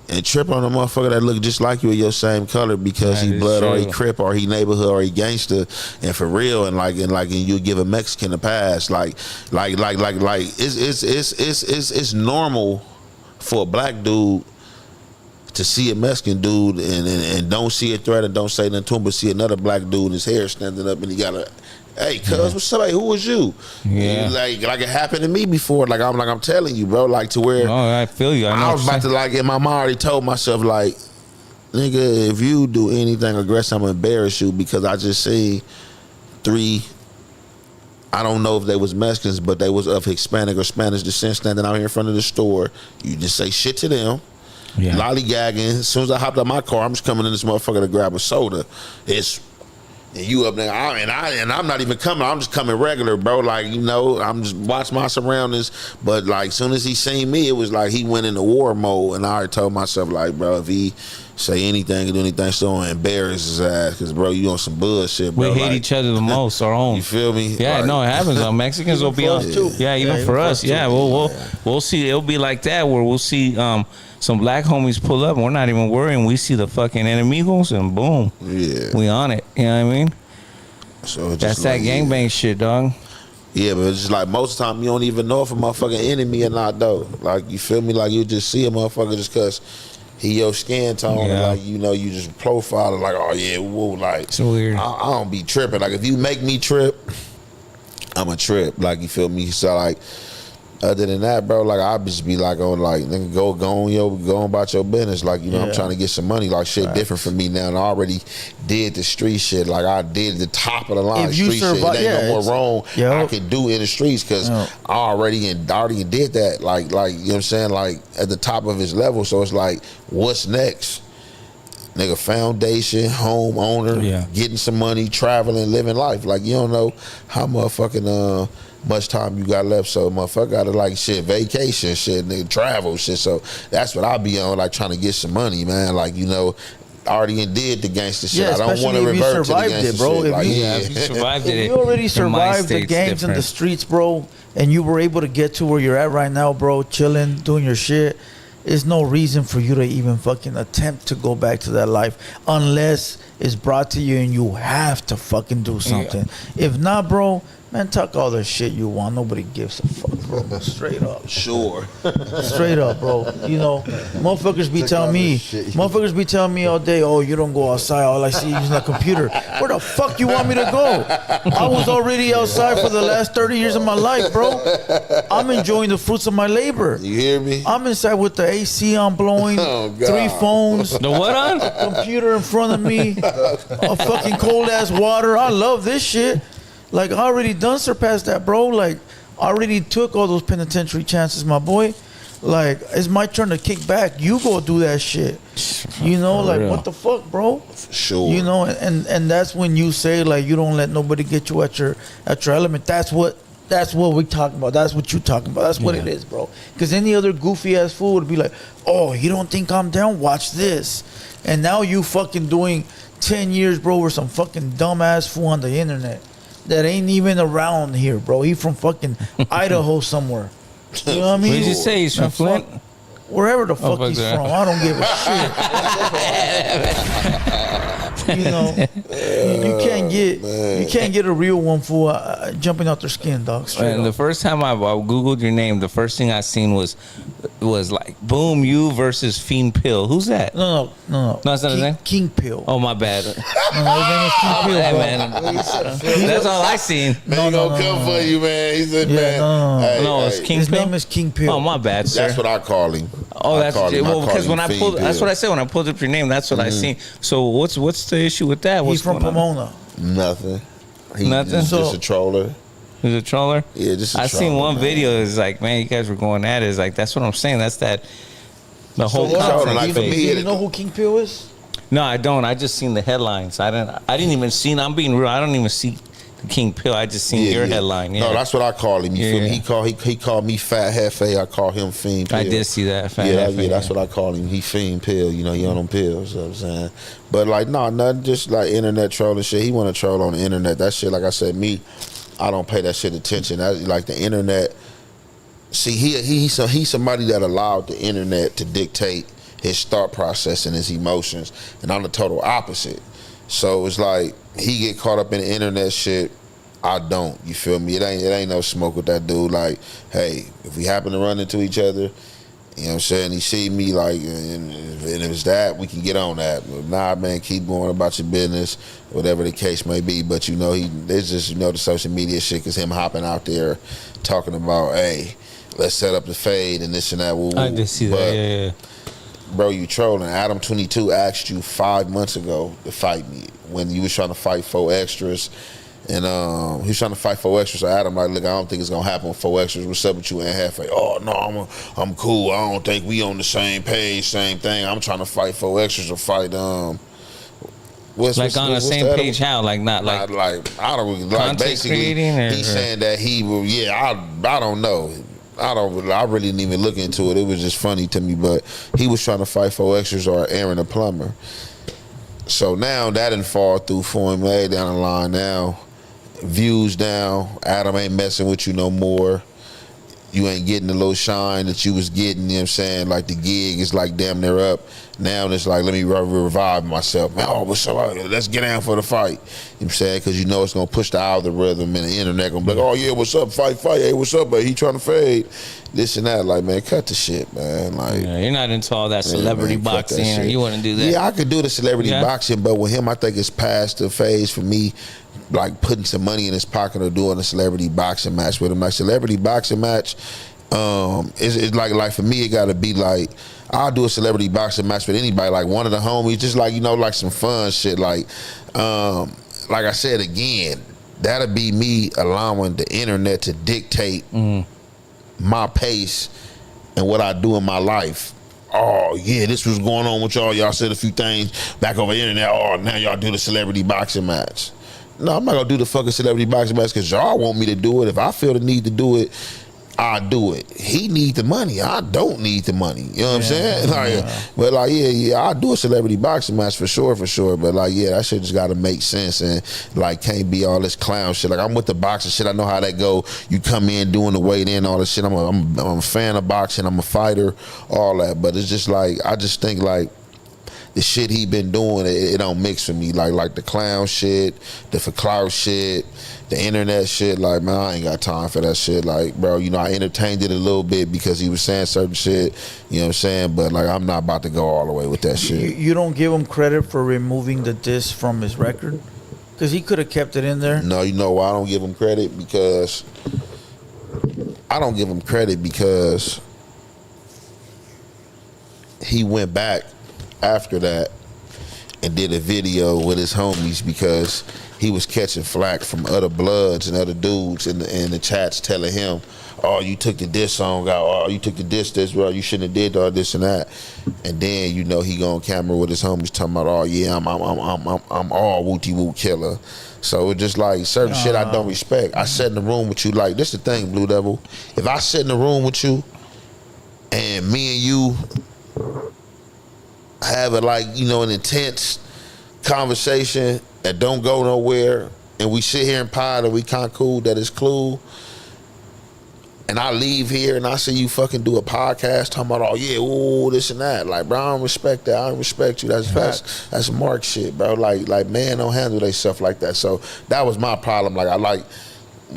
and trip on a motherfucker that look just like you or your same color because he blood or he crip or he neighborhood or he gangster, and for real, and you give a Mexican a pass, like it's normal for a black dude to see a Mexican dude and don't see a threat and don't say nothing to him, but see another black dude in his hair standing up and he got a, hey, cuz, what's up? Hey, who was you? Yeah. Like it happened to me before. Like I'm telling you, bro. Like, to where I feel you. I was about to, like, in my mind, I already told myself, like, nigga, if you do anything aggressive, I'm gonna embarrass you, because I just see 3. I don't know if they was Mexicans, but they was of Hispanic or Spanish descent standing out here in front of the store. You just say shit to them. Yeah. Lollygagging. As soon as I hopped out my car, I'm just coming in this motherfucker to grab a soda. And you up there, and I'm not even coming. I'm just coming regular, bro. Like, you know, I'm just watching my surroundings. But, like, soon as he seen me, it was like he went into war mode. And I already told myself, like, bro, if he say anything or do anything, so embarrass his ass, because, bro, you on some bullshit, bro. We hate each other the most, our own. You feel me? Yeah, like, no, it happens. Mexicans will be on too. Yeah, even for us. Yeah, we'll see. It'll be like that, where we'll see some black homies pull up and we're not even worrying. We see the fucking enemigos and boom. Yeah. We on it. You know what I mean? So that's that gangbang shit, dog. Yeah, but it's just like most of the time you don't even know if a motherfucking enemy or not, though. Like, you feel me? Like, you just see a motherfucker just because he your skin tone, and, like, you know, you just profile it, like, oh yeah, whoa, like, it's weird. I don't be tripping. Like, if you make me trip, I'm a trip. Like, you feel me? So, like, other than that, bro, like, I just be like, oh, like, nigga, go on about your business. Like, you know, I'm trying to get some money. Like, shit different from me now. And I already did the street shit. Like, I did the top of the line street shit. It ain't no more wrong I can do in the streets, because I already did that. Like, you know what I'm saying? Like, at the top of his level. So it's like, what's next? Nigga, foundation, homeowner, getting some money, traveling, living life. Like, you don't know how motherfucking much time you got left, so motherfucker gotta, like, shit, vacation shit, nigga, travel shit. So that's what I be on, like, trying to get some money, man. Like, you know, I already did the gangster shit. I don't want to revert to the gangster shit. Like, if you survived it, if you already survived the gangs and the streets, bro, and you were able to get to where you're at right now, bro, chilling, doing your shit, there's no reason for you to even fucking attempt to go back to that life unless it's brought to you and you have to fucking do something. If not, bro, man, talk all the shit you want. Nobody gives a fuck, bro. Straight up. Sure. Straight up, bro. You know, motherfuckers be telling me all day, oh, you don't go outside. All I see is using a computer. Where the fuck you want me to go? I was already outside for the last 30 years of my life, bro. I'm enjoying the fruits of my labor. You hear me? I'm inside with the AC on blowing, 3 phones. The what on? A computer in front of me. A fucking cold-ass water. I love this shit. Like, I already done surpassed that, bro. Like, I already took all those penitentiary chances, my boy. Like, it's my turn to kick back. You go do that shit. You know, like, real. what the fuck, bro? Sure. You know, and that's when you say, like, you don't let nobody get you at your element. That's what we talking about. That's what you talking about. That's what it is, bro. Because any other goofy ass fool would be like, oh, you don't think I'm down? Watch this. And now you fucking doing 10 years, bro, with some fucking dumbass fool on the internet that ain't even around here, bro. He from fucking Idaho somewhere. You know what I mean? What did you say? He's from Flint? Wherever the fuck fuck he's that. from, I don't give a shit. You know, you can't get a real one for jumping out their skin, dog. Straight And the up. first time I googled your name, the first thing I seen was like, boom, you versus Fiend Pill. Who's that? No, No, that's not his name? King Pill. Oh, my bad. No, his name is King Pill, Hey, bro. man. That's all I seen. Man, he gonna come for you, man. He said, man. Hey, No, it's hey, King His Pill. name is King Pill. Oh, my bad, sir. That's what I call him. Oh, I that's call him- I well call because him when I Fiend pulled, that's Pill. what I said when I pulled up your name. That's what I seen. So what's the issue with that? He's What's from going on? Pomona. Nothing. He Nothing? Just So- a troller. He's a troller. Yeah, just a I seen troller, one man. video. It's like, man, you guys were going at it. It's like that's what I'm saying. That's the whole what? concept. Like, for do me, you know who King Pill is? No, I don't. I just seen the headlines. I didn't even see. I'm being real. I don't even see the King Pill. I just seen your headline. Yeah. No, that's what I call him. You feel me? Yeah. He called me Fat Hefe. I call him Fiend Pill. I did see that. Fat Yeah, Hefe, that's what I call him. He Fiend Pill. You know, he on them pills. You know what I'm saying? But like, no, nothing. Just like internet trolling shit. He want to troll on the internet. That shit, like I said, I don't pay that shit attention. That, like the internet. See, he's somebody that allowed the internet to dictate his thought process and his emotions, and I'm the total opposite. So it's like he get caught up in the internet shit. I don't. You feel me? It ain't no smoke with that dude. Like, hey, if we happen to run into each other, you know what I'm saying? He see me like, and if it's that, we can get on that. But nah, man, keep going about your business, whatever the case may be. But you know, it's just, you know, the social media shit, cause him hopping out there talking about, hey, let's set up the fade and this and that. Woo, I did see that. But, Yeah. bro, you trolling. Adam 22 asked you 5 months ago to fight me when you was trying to fight 4 extras. And he was trying to fight 4 extras. So Adam like, look, I don't think it's gonna happen with 4 extras. What's up with you? And halfway, oh no, I'm cool. I don't think we on the same page, same thing. I'm trying to fight 4 extras or fight what's Like on the same other page, how? Like not like I don't like content basically creating, or- he's saying that he will. Yeah, I don't know. I really didn't even look into it. It was just funny to me. But he was trying to fight 4 extras or Aaron the plumber. So now that didn't fall through for him. Way down the line now, views down. Adam ain't messing with you no more. You ain't getting the little shine that you was getting, you know what I'm saying? Like the gig is like damn near up. Now it's like, let me revive myself. Man, oh, what's up? Let's get down for the fight. You know what I'm saying? Because you know it's going to push the algorithm and the internet going to be like, oh yeah, what's up? Fight. Hey, what's up, buddy? He trying to fade. This and that. Like, man, cut the shit, man. Like, yeah, you're not into all that celebrity man, cut that boxing, or shit. you wouldn't do that. Yeah, I could do the celebrity Yeah. boxing, but with him, I think it's past the phase for me, like putting some money in his pocket or doing a celebrity boxing match with him. Like celebrity boxing match, it's like for me, it got to be like, I'll do a celebrity boxing match with anybody, like one of the homies, just like, you know, like some fun shit. Like I said again, that'll be me allowing the internet to dictate my pace and what I do in my life. Oh yeah, this was going on with y'all. Y'all said a few things back over the internet. Oh, now y'all do the celebrity boxing match. No, I'm not gonna do the fucking celebrity boxing match because y'all want me to do it. If I feel the need to do it, I do it. He need the money. I don't need the money. You know what I'm saying? Like, but like, yeah, I'll do a celebrity boxing match for sure. But like, yeah, that shit just gotta make sense and like can't be all this clown shit. Like I'm with the boxing shit. I know how that go. You come in doing the weight in, all this shit. I'm a fan of boxing. I'm a fighter, all that. But it's just like, I just think like, the shit he been doing, it don't mix with me. Like the clown shit, the for clout shit, the internet shit. Like, man, I ain't got time for that shit. Like, bro, you know, I entertained it a little bit because he was saying certain shit. You know what I'm saying? But like, I'm not about to go all the way with that shit. You don't give him credit for removing the disc from his record? Because he could have kept it in there. No, you know why I don't give him credit? Because he went back after that and did a video with his homies because he was catching flack from other Bloods and other dudes in the chats telling him, "Oh, you took the diss song out. Oh, you took the diss this. Well, you shouldn't have did all this and that." And then he go on camera with his homies talking about, "Oh yeah, I'm all Wooty Woo killer." So it's just like certain shit I don't respect. I sat in the room with you, like this the thing, Blue Devil. If I sit in the room with you and me and you have a an intense conversation that don't go nowhere, and we sit here and pod and we conclude that it's cool, and I leave here and I see you fucking do a podcast talking about, oh yeah, ooh, this and that. Like, bro, I don't respect that. I don't respect you. That's Mark shit, bro. Like man don't handle they stuff like that. So that was my problem.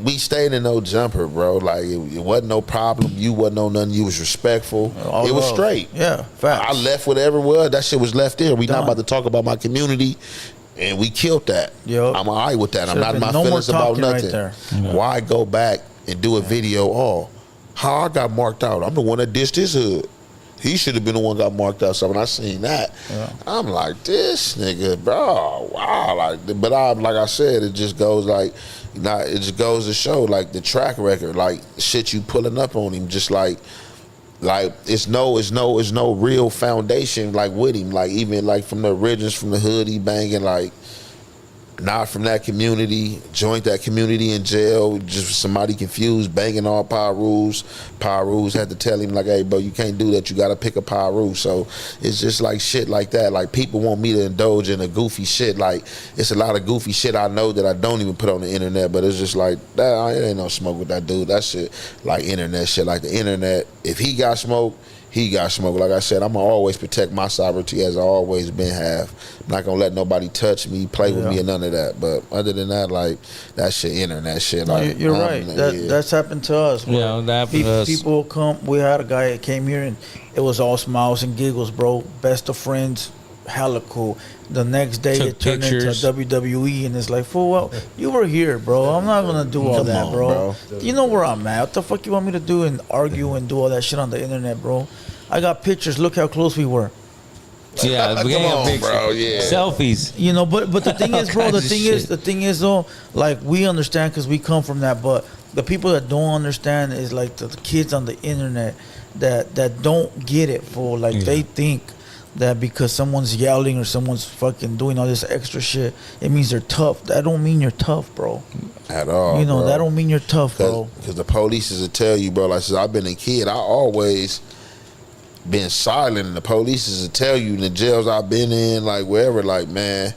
We stayed in no jumper, bro. Like it wasn't no problem. You wasn't no nothing. You was respectful. It was straight. Yeah, facts. I left whatever it was. That shit was left there. We not about to talk about my community, and we killed that. Yep. I'm alright with that. I'm Should've not in my been no feelings more about talking right nothing. there. Yeah. Why go back and do a video? Oh, how I got marked out. I'm the one that dissed his hood. He should have been the one that got marked out. So when I seen that, I'm like, this nigga, bro, wow. Like I said, it just goes it just goes to show the track record, shit you pulling up on him, just like it's no real foundation with him, even from the originals, from the hood he banging, not from that community, joined that community in jail, just somebody confused, banging all power rules. Power rules had to tell him, hey, bro, you can't do that. You got to pick a power rule. So it's just shit like that. People want me to indulge in a goofy shit. It's a lot of goofy shit I know that I don't even put on the internet, but it's just that. It ain't no smoke with that dude. That shit, internet shit. The internet, if he got smoke, he got smoke. Like I said, I'm going to always protect my sovereignty as I always been have. I'm not going to let nobody touch me, play with me, or none of that. But other than that, that shit, internet shit. You're right. That's happened to us. Bro. Yeah, that happened to us. People come. We had a guy that came here, and it was all smiles and giggles, bro. Best of friends, hella cool. The next day, Took it turned pictures. into WWE, and it's like, fool, well, you were here, bro. I'm not going to do all that, bro. You know where I'm at. What the fuck you want me to do and argue and do all that shit on the internet, bro? I got pictures. Look how close we were. Yeah, we got pictures. Bro, yeah. Selfies. But the thing is, bro, the thing is though, we understand because we come from that, but the people that don't understand is the kids on the internet that don't get it, fool. They think that because someone's yelling or someone's fucking doing all this extra shit, it means they're tough. That don't mean you're tough, bro. At all, bro. That don't mean you're tough, bro. Because the police is to tell you, bro, since I've been a kid, I always been silent, and the police is to tell you in the jails I've been in, wherever, man,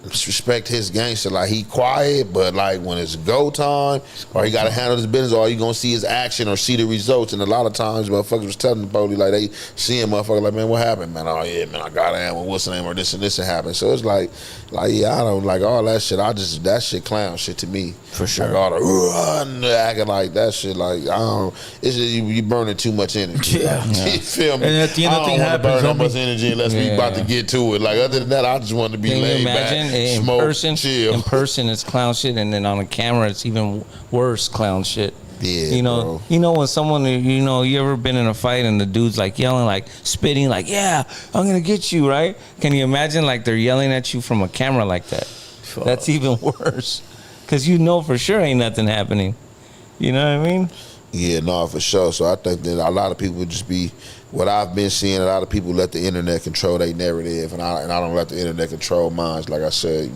respect his gangster. He quiet, but when it's go time, or he got to handle his business, or all you gonna see is action or see the results. And a lot of times, motherfuckers was telling the police they see him, motherfucker, man, what happened, man? Oh yeah, man, I got him. What's the name? Or this and this happened. So it's yeah, I don't all that shit. That shit clown shit to me. For sure. All the acting like that shit. I don't. It's just you burning too much energy. Yeah. You feel me? And at the end, I don't want to burn that much energy unless we about to get to it. Other than that, I just want to be laid back. Smoke, chill. In person, it's clown shit, and then on a camera, it's even worse clown shit. Yeah, bro. When someone, you ever been in a fight and the dude's yelling, spitting, yeah, I'm gonna get you, right? Can you imagine they're yelling at you from a camera like that? Fuck. That's even worse, because for sure ain't nothing happening. You know what I mean? Yeah, no, for sure. So I think that a lot of people would just be, what I've been seeing, a lot of people let the internet control their narrative, and I don't let the internet control mine. Like I said,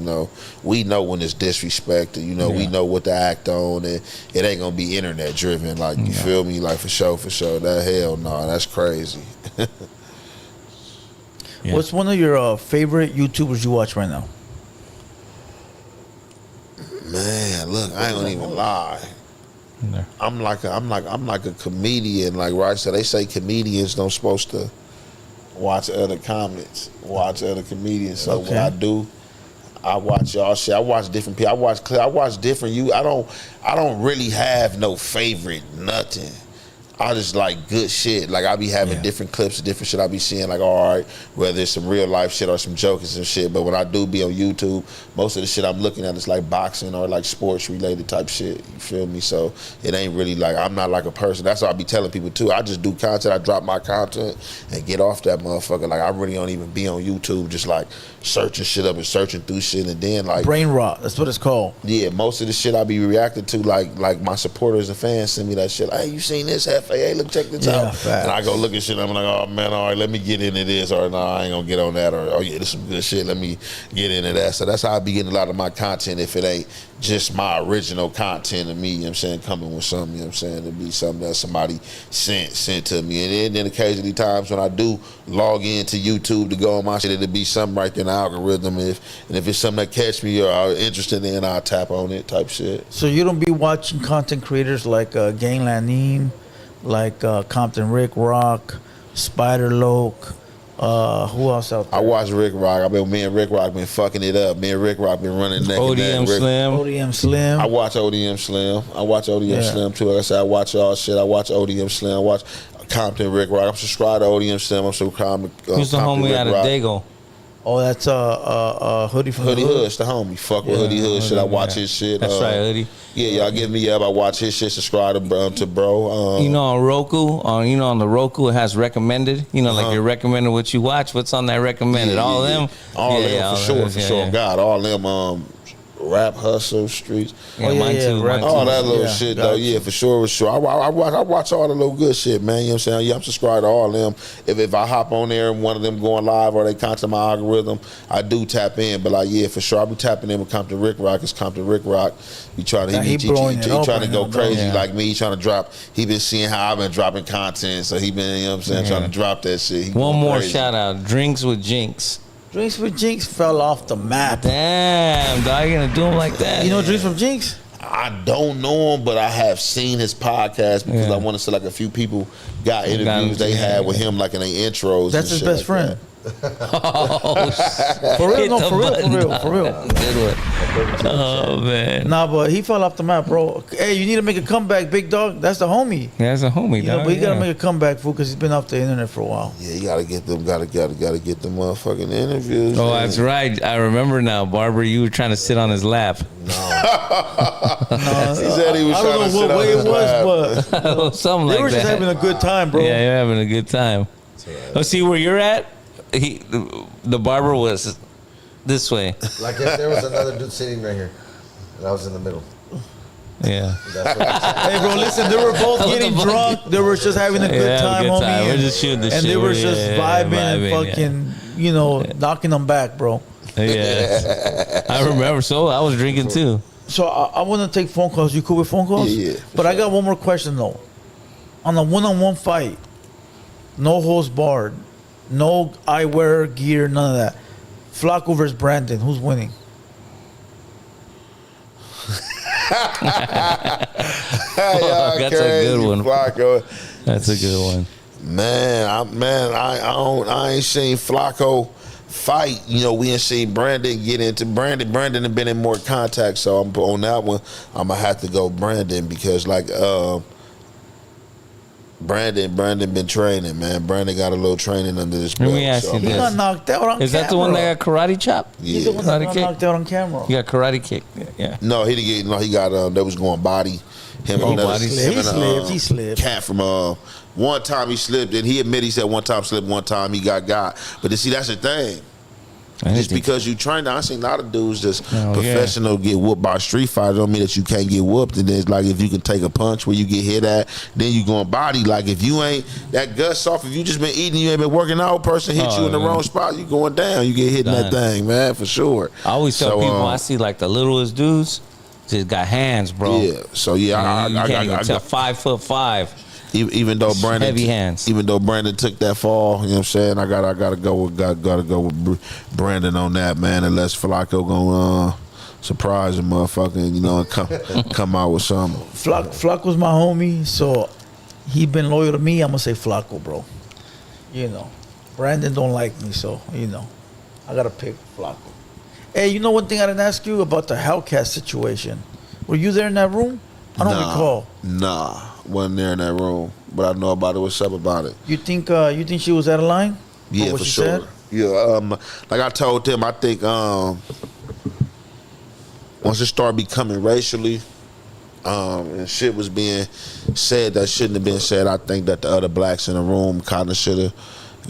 we know when it's disrespect, and we know what to act on, and it ain't gonna be internet driven. You feel me? For sure. That hell no, that's crazy. Yeah. What's one of your favorite YouTubers you watch right now? Man, look, I ain't gonna even lie. I'm like a comedian, right? So they say comedians don't supposed to watch other comments, watch other comedians. So what I do, I watch y'all shit. I watch different people. I watch different. I don't really have no favorite nothing. I just like good shit. Like I be having different clips of different shit I be seeing. Like all right, whether it's some real life shit or some jokes and some shit. But when I do be on YouTube, most of the shit I'm looking at is like boxing or like sports related type shit. You feel me? So it ain't really like I'm not like a person. That's what I be telling people too. I just do content. I drop my content and get off that motherfucker. Like I really don't even be on YouTube. Just like searching shit up and searching through shit and then like brain rot. That's what it's called. Yeah, most of the shit I be reacting to, like my supporters and fans send me that shit. Hey, you seen this? Hey, look, check this out. Facts. And I go look at shit. I'm like, oh man, all right, let me get into this, or no, I ain't gonna get on that, or oh yeah, this some good shit. Let me get into that. So that's how I be getting a lot of my content. If it ain't just my original content of me, you know what I'm saying, coming with something, you know what I'm saying, to be something that somebody sent to me. And then occasionally times when I do log into YouTube to go on my shit, it'll be something right there in the algorithm. And if it's something that catch me or I'm interested in, I'll tap on it type shit. So you don't be watching content creators like Gangland Neem, like Compton Rick Rock, Spider Loke, who else out there? I watch Rick Rock. Me and Rick Rock been fucking it up. Me and Rick Rock been running neck and neck. ODM Slim. ODM Slim. I watch ODM Slim. I watch ODM Slim too. Like I said, I watch all shit. I watch ODM Slim. I watch Compton Rick Rock. I'm subscribed to ODM Slim. I'm subscribed to Who's the Compton homie Rick out of Rock. Dago? Oh, that's Hoodie from Hoodie the Hood. Hood's the homie. Fuck with Hoodie Hood shit. I watch his shit. That's right, Hoodie. Yeah, y'all give me up. I watch his shit. Subscribe to bro. You know, on Roku, on the Roku, it has recommended. You know, like you're recommending what you watch. What's on that recommended? All of them. All them for sure. God, all them. Rap Hustle Streets. Yeah, mine too. All that little shit though. Yeah, for sure. I watch all the little good shit, man. You know what I'm saying? Yeah, I'm subscribed to all of them. If I hop on there and one of them going live or they contact my algorithm, I do tap in. But like, yeah, for sure, I be tapping in with Compton Rick Rock. It's Compton Rick Rock. He trying to go crazy like me. He trying to drop. He been seeing how I've been dropping content, so he been, you know what I'm saying, trying to drop that shit. One more shout out. Drinks with Jinx. Drinks with Jinx fell off the map. Damn, dog, you gonna do him like that? You know Drinks with Jinx? I don't know him, but I have seen his podcast because I want to say like a few people got interviews they had with him, like in their intros. That's his best friend. Oh, for real, no, for real. Good one. Oh man. Nah, but he fell off the map, bro. Hey, you need to make a comeback, big dog. That's the homie. Yeah, that's a homie, you know, dog. but you gotta make a comeback, fool, because he's been off the internet for a while. Yeah, you gotta get them. Gotta get them motherfucking interviews. Oh, that's right. I remember now, Barber. You were trying to sit on his lap. No, he said he was trying to sit on his lap. But something like that. They were just having a good time, bro. Yeah, you're having a good time. Oh, see where you're at? The barber was this way. Like if there was another dude sitting right here, and I was in the middle. Yeah. Hey, bro, listen, they were both getting drunk. They were just having a good time, homie. We're just shooting the shit. And they were just vibing and fucking, you know, knocking them back, bro. Yeah. I remember. So I was drinking too. So I want to take phone calls. You cool with phone calls? Yeah. But I got one more question, though. On a one-on-one fight, no holds barred, no eyewear gear, none of that. Flacco versus Brandon, who's winning? That's a good one. Flacco. That's a good one. I ain't seen Flacco fight. You know, we ain't seen Brandon get into Brandon. Brandon have been in more contact, so I'm on that one. I'm gonna have to go Brandon because like Brandon been training, man. Brandon got a little training under this belt. Let me ask you He this. got knocked out on camera. Is that the one that got karate chop? Yeah. He's the one that Karate got kick? knocked out on camera. He got karate kick. Yeah. No, he didn't get. No, he got. They was going body. Him and body another- He slipped. Cat from one time he slipped, and he admitted he said one time slipped, one time he got. But to see, that's the thing. Just because you train, I seen a lot of dudes just professional get whooped by a street fighter don't mean that you can't get whooped. And then it's like if you can take a punch where you get hit at, then you going body. Like if you ain't that gut soft, if you just been eating, you ain't been working out, person hit you in the wrong spot, you going down. You get hit in that thing, man, for sure. I always tell people I see like the littlest dudes just got hands, bro. Yeah. So yeah, I can't even tell 5'5". Even though Brandon, heavy hands. Even though Brandon took that fall, you know what I'm saying. I gotta go with Brandon on that, man. Unless Flacco gonna surprise him, motherfucker, you know, and come out with something. Flacco's my homie, so he been loyal to me. I'm gonna say Flacco, bro. You know, Brandon don't like me, so you know, I gotta pick Flacco. Hey, you know one thing I didn't ask you about the Hellcat situation? Were you there in that room? I don't recall. Nah. wasn't there in that room, but I know about it. What's up about it? You think she was out of line? Yeah, what for she sure. said? Yeah, like I told them, I think once it started becoming racially, and shit was being said that shouldn't have been said, I think that the other blacks in the room kind of should have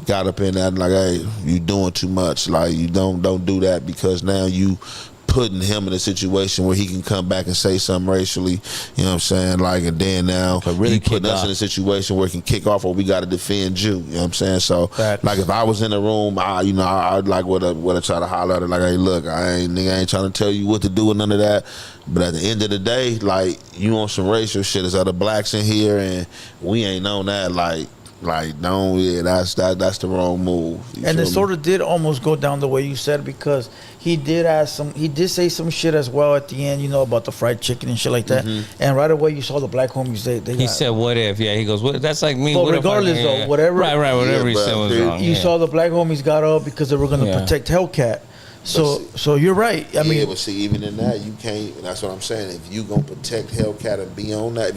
got up in that and like, hey, you doing too much. Like, you don't do that, because now you putting him in a situation where he can come back and say something racially, you know what I'm saying? Like, and then now really you putting us off. in a situation where it can kick off, or we got to defend you, you know what I'm saying? So, Facts. like, if I was in the room, I'd like would have try to holler at her, like, hey, look, nigga, I ain't trying to tell you what to do and none of that. But at the end of the day, like, you on some racial shit. There's other blacks in here, and we ain't on that. Like, no, yeah, that's the wrong move. And it sort of did almost go down the way you said, because he did say some shit as well at the end, you know, about the fried chicken and shit like that. Mm-hmm. And right away you saw the black homies. He said, "What if?" Yeah, he goes, "What? That's like me." But What if regardless, I, though, whatever. Right, whatever he Yeah, said was but wrong. You saw the black homies got up because they were going to Yeah. protect Hellcat. So you're right. I mean, but see, even in that, you can't. That's what I'm saying. If you gonna protect Hellcat and be on that,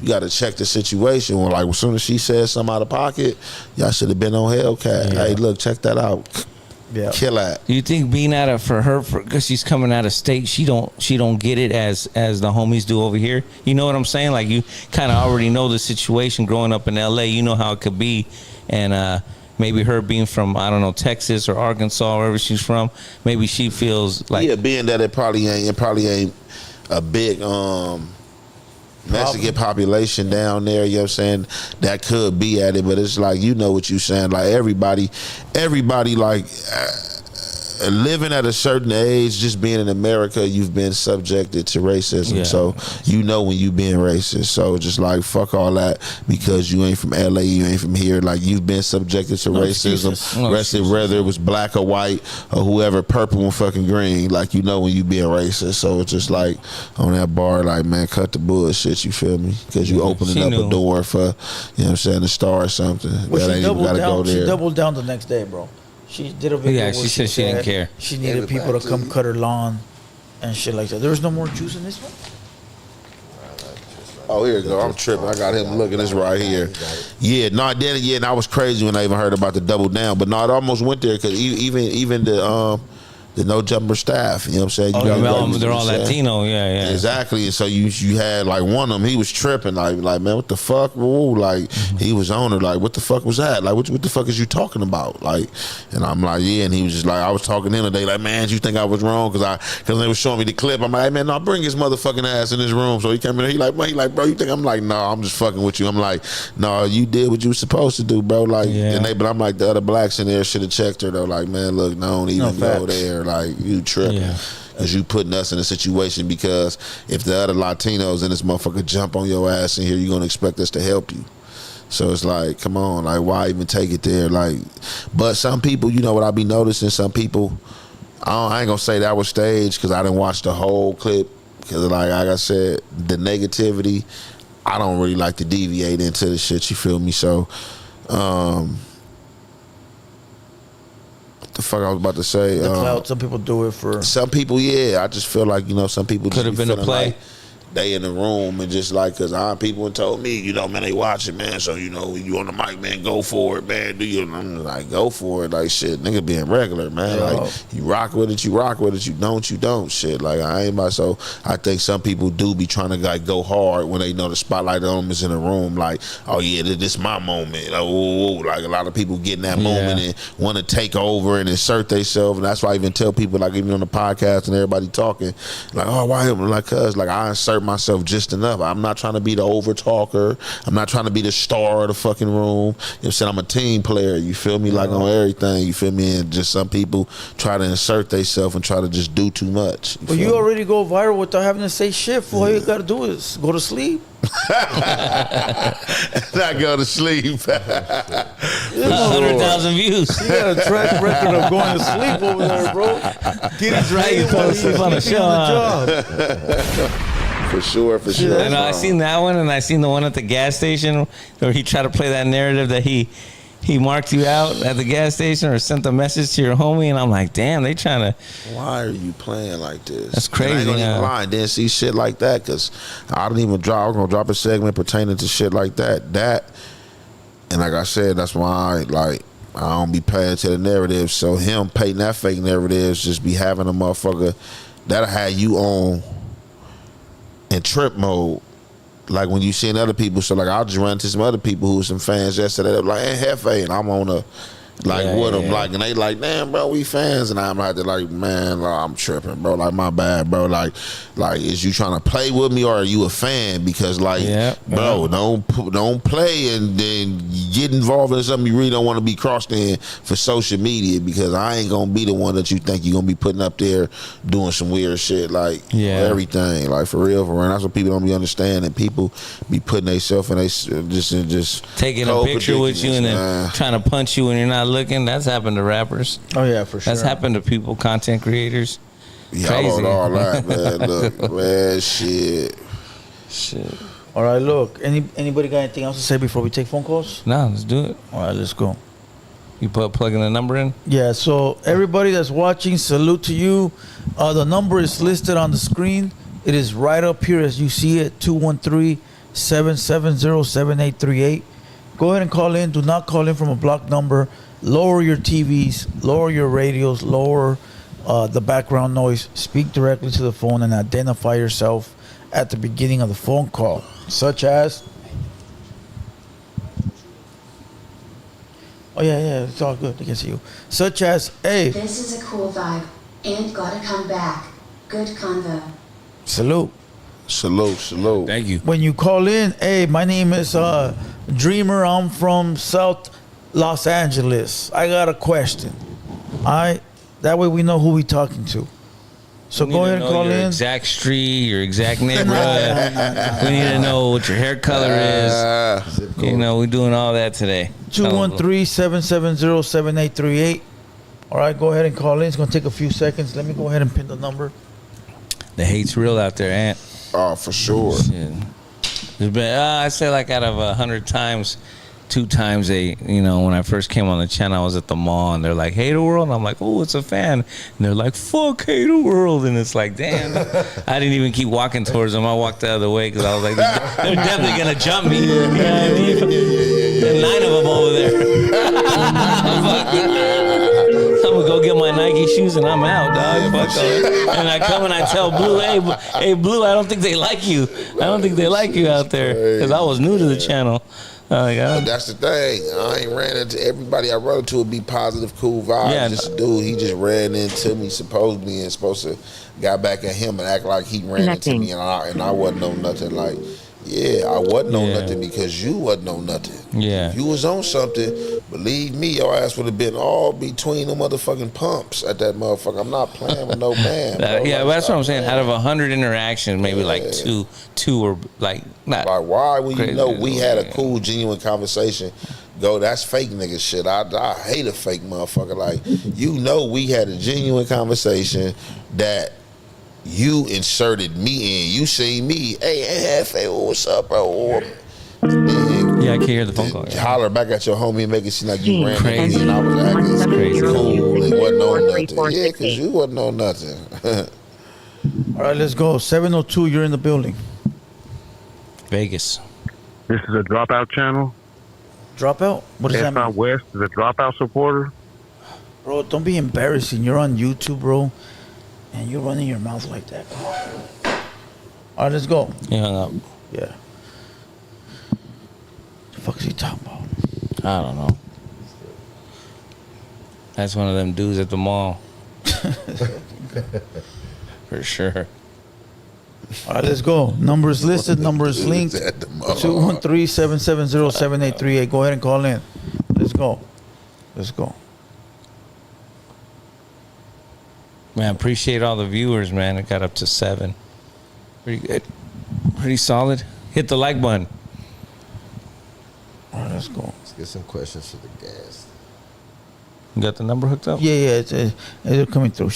you got to check the situation. Well, like, as soon as she said something out of pocket, y'all should have been on Hellcat. Yeah. Hey, look, check that out. yeah. Kill that. Do you think being out of for her because she's coming out of state, she don't get it as the homies do over here? You know what I'm saying? Like, you kind of already know the situation growing up in LA. You know how it could be, and maybe her being from, I don't know, Texas or Arkansas, wherever she's from, maybe she feels like, Yeah, being that it probably ain't a big Mexican population down there, you know what I'm saying, that could be at it, but it's like, you know what you saying, like everybody like living at a certain age, just being in America, you've been subjected to racism. Yeah. So you know when you being racist. So just like, fuck all that, because you ain't from LA, you ain't from here. Like, you've been subjected to racism. excuses. Whether it was black or white or whoever, purple and fucking green. Like, you know when you being racist. So it's just like on that bar, like, man, cut the bullshit. You feel me? Because you opening She up knew. a door for, you know what I'm saying, to start something. Well, that ain't even gotta go there. she doubled down the next day, bro. She did a video. Yeah, where she said she didn't care. She needed people to come cut her lawn and shit like that. There was no more juice in this one? Oh, here you go. I'm tripping. I got him looking. This right here. Yeah, no, I didn't. Yeah, and I was crazy when I even heard about the double down. But no, it almost went there, because even the no jumper staff. You know what I'm saying? they're all Latino. Yeah. Exactly. And so you had like one of them. He was tripping. Like man, what the fuck? Ooh, like he was on her. Like, what the fuck was that? Like, what the fuck is you talking about? Like, and I'm like, yeah. And he was just like, I was talking to him today. Like, man, you think I was wrong because they was showing me the clip. I'm like, hey, man, no, bring his motherfucking ass in this room. So he came in there. He like, bro, you think I'm like, no, I'm just fucking with you. I'm like, no, you did what you were supposed to do, bro. Like, Yeah. but I'm like, the other blacks in there should have checked her though. Like, man, look, don't even go there. Like, you tripping. Yeah. Because you putting us in a situation, because if the other Latinos in this motherfucker jump on your ass in here, you're going to expect us to help you. So it's like, come on, like, why even take it there? Like, but some people, you know what I be noticing, some people, I ain't going to say that was staged, because I didn't watch the whole clip, because like I said, the negativity, I don't really like to deviate into the shit, you feel me? So, the fuck I was about to say. The clout. Some people do it for. Some people, yeah. I just feel like, you know, some people Could have been a feeling play. like they in the room and just like, because people told me, you know, man, they watching, man. So, you know, you on the mic, man, go for it, man. Do you? And I'm like, go for it. Like, shit, nigga being regular, man. Yeah. Like, you rock with it, you rock with it. You don't, shit. Like, I ain't about, so I think some people do be trying to like go hard when they know the spotlight on them is in the room. Like, oh yeah, this my moment. Like, ooh, like a lot of people get in that moment and want to take over and insert themselves. And that's why I even tell people, like, even on the podcast and everybody talking, like, oh, why him? Like, cuz, like, I insert myself just enough. I'm not trying to be the over talker. I'm not trying to be the star of the fucking room. You know what I'm saying? I'm a team player. You feel me? Like, on everything. You feel me? And just some people try to insert themselves and try to just do too much. Well, you already go viral without having to say shit. All you got to do is go to sleep. Not go to sleep. 100,000 views. You got a track record of going to sleep over there, bro. Getting dragged while you're sleeping on the job. For sure. And I seen that one, and I seen the one at the gas station where he tried to play that narrative that he he marked you out at the gas station or sent a message to your homie, and I'm like, damn, they trying to. Why are you playing like this? That's crazy. And I ain't gonna even lie, I didn't see shit like that because I didn't even drop. I was gonna drop a segment pertaining to shit like that. And like I said, that's why I don't be paying to the narrative. So him painting that fake narratives just be having a motherfucker that'll have you on in trip mode. Like when you seen other people, so like I'll just run into some other people who was some fans yesterday. They're like, "Hey, Jefe," and I'm on a with them, like, and they like, "Damn, bro, we fans," and I'm like, like, "Man, I'm tripping, bro. Like, my bad, bro. Like, is you trying to play with me or are you a fan? Because bro, don't play and then get involved in something you really don't want to be crossed in for social media because I ain't gonna be the one that you think you're gonna be putting up there doing some weird shit everything, like for real. And that's what people don't be understanding. People be putting themselves and they just taking a picture with you and then trying to punch you when you're not looking. That's happened to rappers. Oh yeah, for sure. That's happened to people, content creators. Yeah, crazy. all that, man. Look, man, shit. All right, look. Anybody got anything else to say before we take phone calls? No, let's do it. All right, let's go. You plugging the number in? Yeah. So everybody that's watching, salute to you. The number is listed on the screen. It is right up here as you see it. 213-770-7838. Go ahead and call in. Do not call in from a blocked number. Lower your TVs, lower your radios, lower the background noise. Speak directly to the phone and identify yourself at the beginning of the phone call, such as... Oh, yeah, it's all good. They can see you. Such as, hey... This is a cool vibe. And gotta come back. Good convo. Salute. Salute. Thank you. When you call in, hey, my name is Dreamer. I'm from South Los Angeles. I got a question. All right? That way we know who we talking to. So go ahead and call your in. Exact street, your exact neighborhood. We need to know what your hair color is. We're doing all that today. 213-770-7838. All right, go ahead and call in. It's going to take a few seconds. Let me go ahead and pin the number. The hate's real out there, Ant. Oh, for sure. Shit. There's been, I say like out of 100 times, 2 times when I first came on the channel, I was at the mall and they're like, "Hater World," and I'm like, "Oh, it's a fan," and they're like, "Fuck Hater World," and it's like, damn. I didn't even keep walking towards them. I walked the other way because I was like, they're definitely gonna jump me. You know what I mean? There's 9 of them over there. I'm gonna go get my Nike shoes and I'm out, dog. Fuck up. And I come and I tell Blue, hey, Blue, I don't think they like you. I don't think they like you out there because I was new to the channel. That's the thing. I ain't ran into everybody I run into would be positive, cool vibes. Yeah. This dude, he just ran into me supposedly and supposed to got back at him and act like he ran into me and I wasn't know nothing. Like, yeah, I wasn't on nothing because you wasn't on nothing. Yeah. If you was on something, believe me, your ass would have been all between the motherfucking pumps at that motherfucker. I'm not playing with no man. Yeah, that's what I'm saying. Out of 100 interactions, maybe like two were like not. Like, why when crazy. you know we had a cool, genuine conversation, go, that's fake nigga shit. I hate a fake motherfucker. Like, we had a genuine conversation that you inserted me in. You seen me, hey, what's up, bro? Yeah, I can't hear the phone call. Holler back at your homie and make it seem like you ran Crazy. into me and I was acting Crazy. cool and wasn't on nothing. Yeah, because you wasn't on nothing. All right, let's go. 702, you're in the building. Vegas. This is a dropout channel. Dropout? What does that mean? West is a dropout supporter. Bro, don't be embarrassing. You're on YouTube, bro, and you're running your mouth like that. All right, let's go. He hung up. Yeah. The fuck is he talking about? I don't know. That's one of them dudes at the mall. For sure. All right, let's go. Number is listed. Number is linked. 213-770-7838. Go ahead and call in. Let's go. Let's go. Man, appreciate all the viewers, man. It got up to 7. Pretty good. Pretty solid. Hit the like button. All right, let's go. Let's get some questions for the gas. You got the number hooked up? Yeah, it's coming through.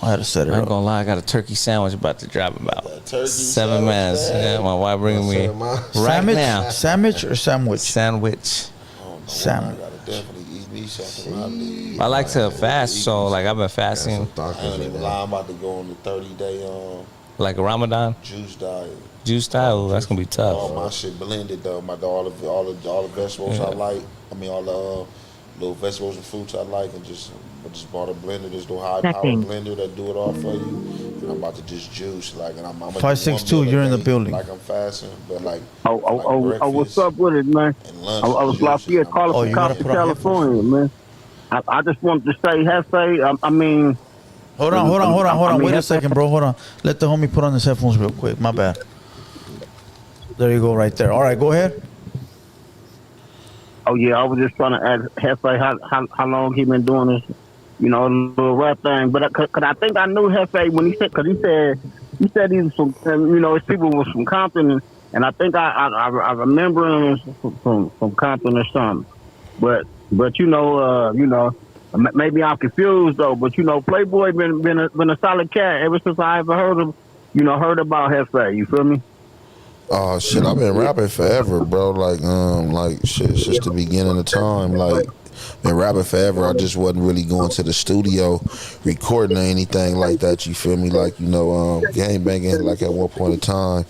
I had to set it I ain't up. gonna lie, I got a turkey sandwich about to drop about 7 sandwich, minutes. man. Yeah, my wife bringing me right Sandwich? now. Sandwich or sandwich? Sandwich. Sandwich. definitely eat me something when I leave. I like to fast, so like I've been fasting, I ain't even lying. I'm about to go on the 30-day like a Ramadan juice diet. juice style. That's gonna be tough. All my shit blended though. All the vegetables I like. I mean all the little vegetables and fruits I like, and I just bought a blender, this little high power blender that do it all for you. And I'm about to just juice and I'm 562. You're in the building. Like I'm fasting, but like What's up with it, man? and lunch. I was Lafayette calling you from gotta Costa, put on California, man. I just wanted to say, Hefe, I mean, Hold on. Wait a second, bro. Hold on. Let the homie put on his headphones real quick. My bad. There you go, right there. All right, go ahead. oh yeah, I was just trying to ask Hefe how long he been doing this, little rap thing. But cause I think I knew Hefe when he said, he said he was from, his people was from Compton, and I think I remember him from Compton or something. But maybe I'm confused though. But Playboy been a solid cat ever since I ever heard about Hefe. You feel me? Oh shit, I've been rapping forever, bro. Like shit, since the beginning of time. Like, been rapping forever. I just wasn't really going to the studio, recording or anything like that. You feel me? Like, gang banging. Like at one point in time,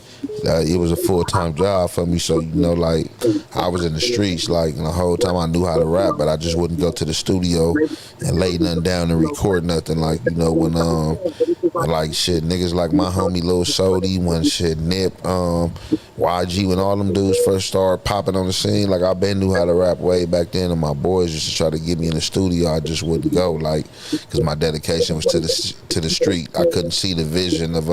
it was a full-time job for me. So like I was in the streets. Like the whole time I knew how to rap, but I just wouldn't go to the studio and lay nothing down and record nothing. Like when like shit, niggas like my homie Lil Sody, when shit Nip, YG, when all them dudes first started popping on the scene, like I been knew how to rap way back then, and my boys used to try to get me in the studio. I just wouldn't go, like, because my dedication was to the street. I couldn't see the vision of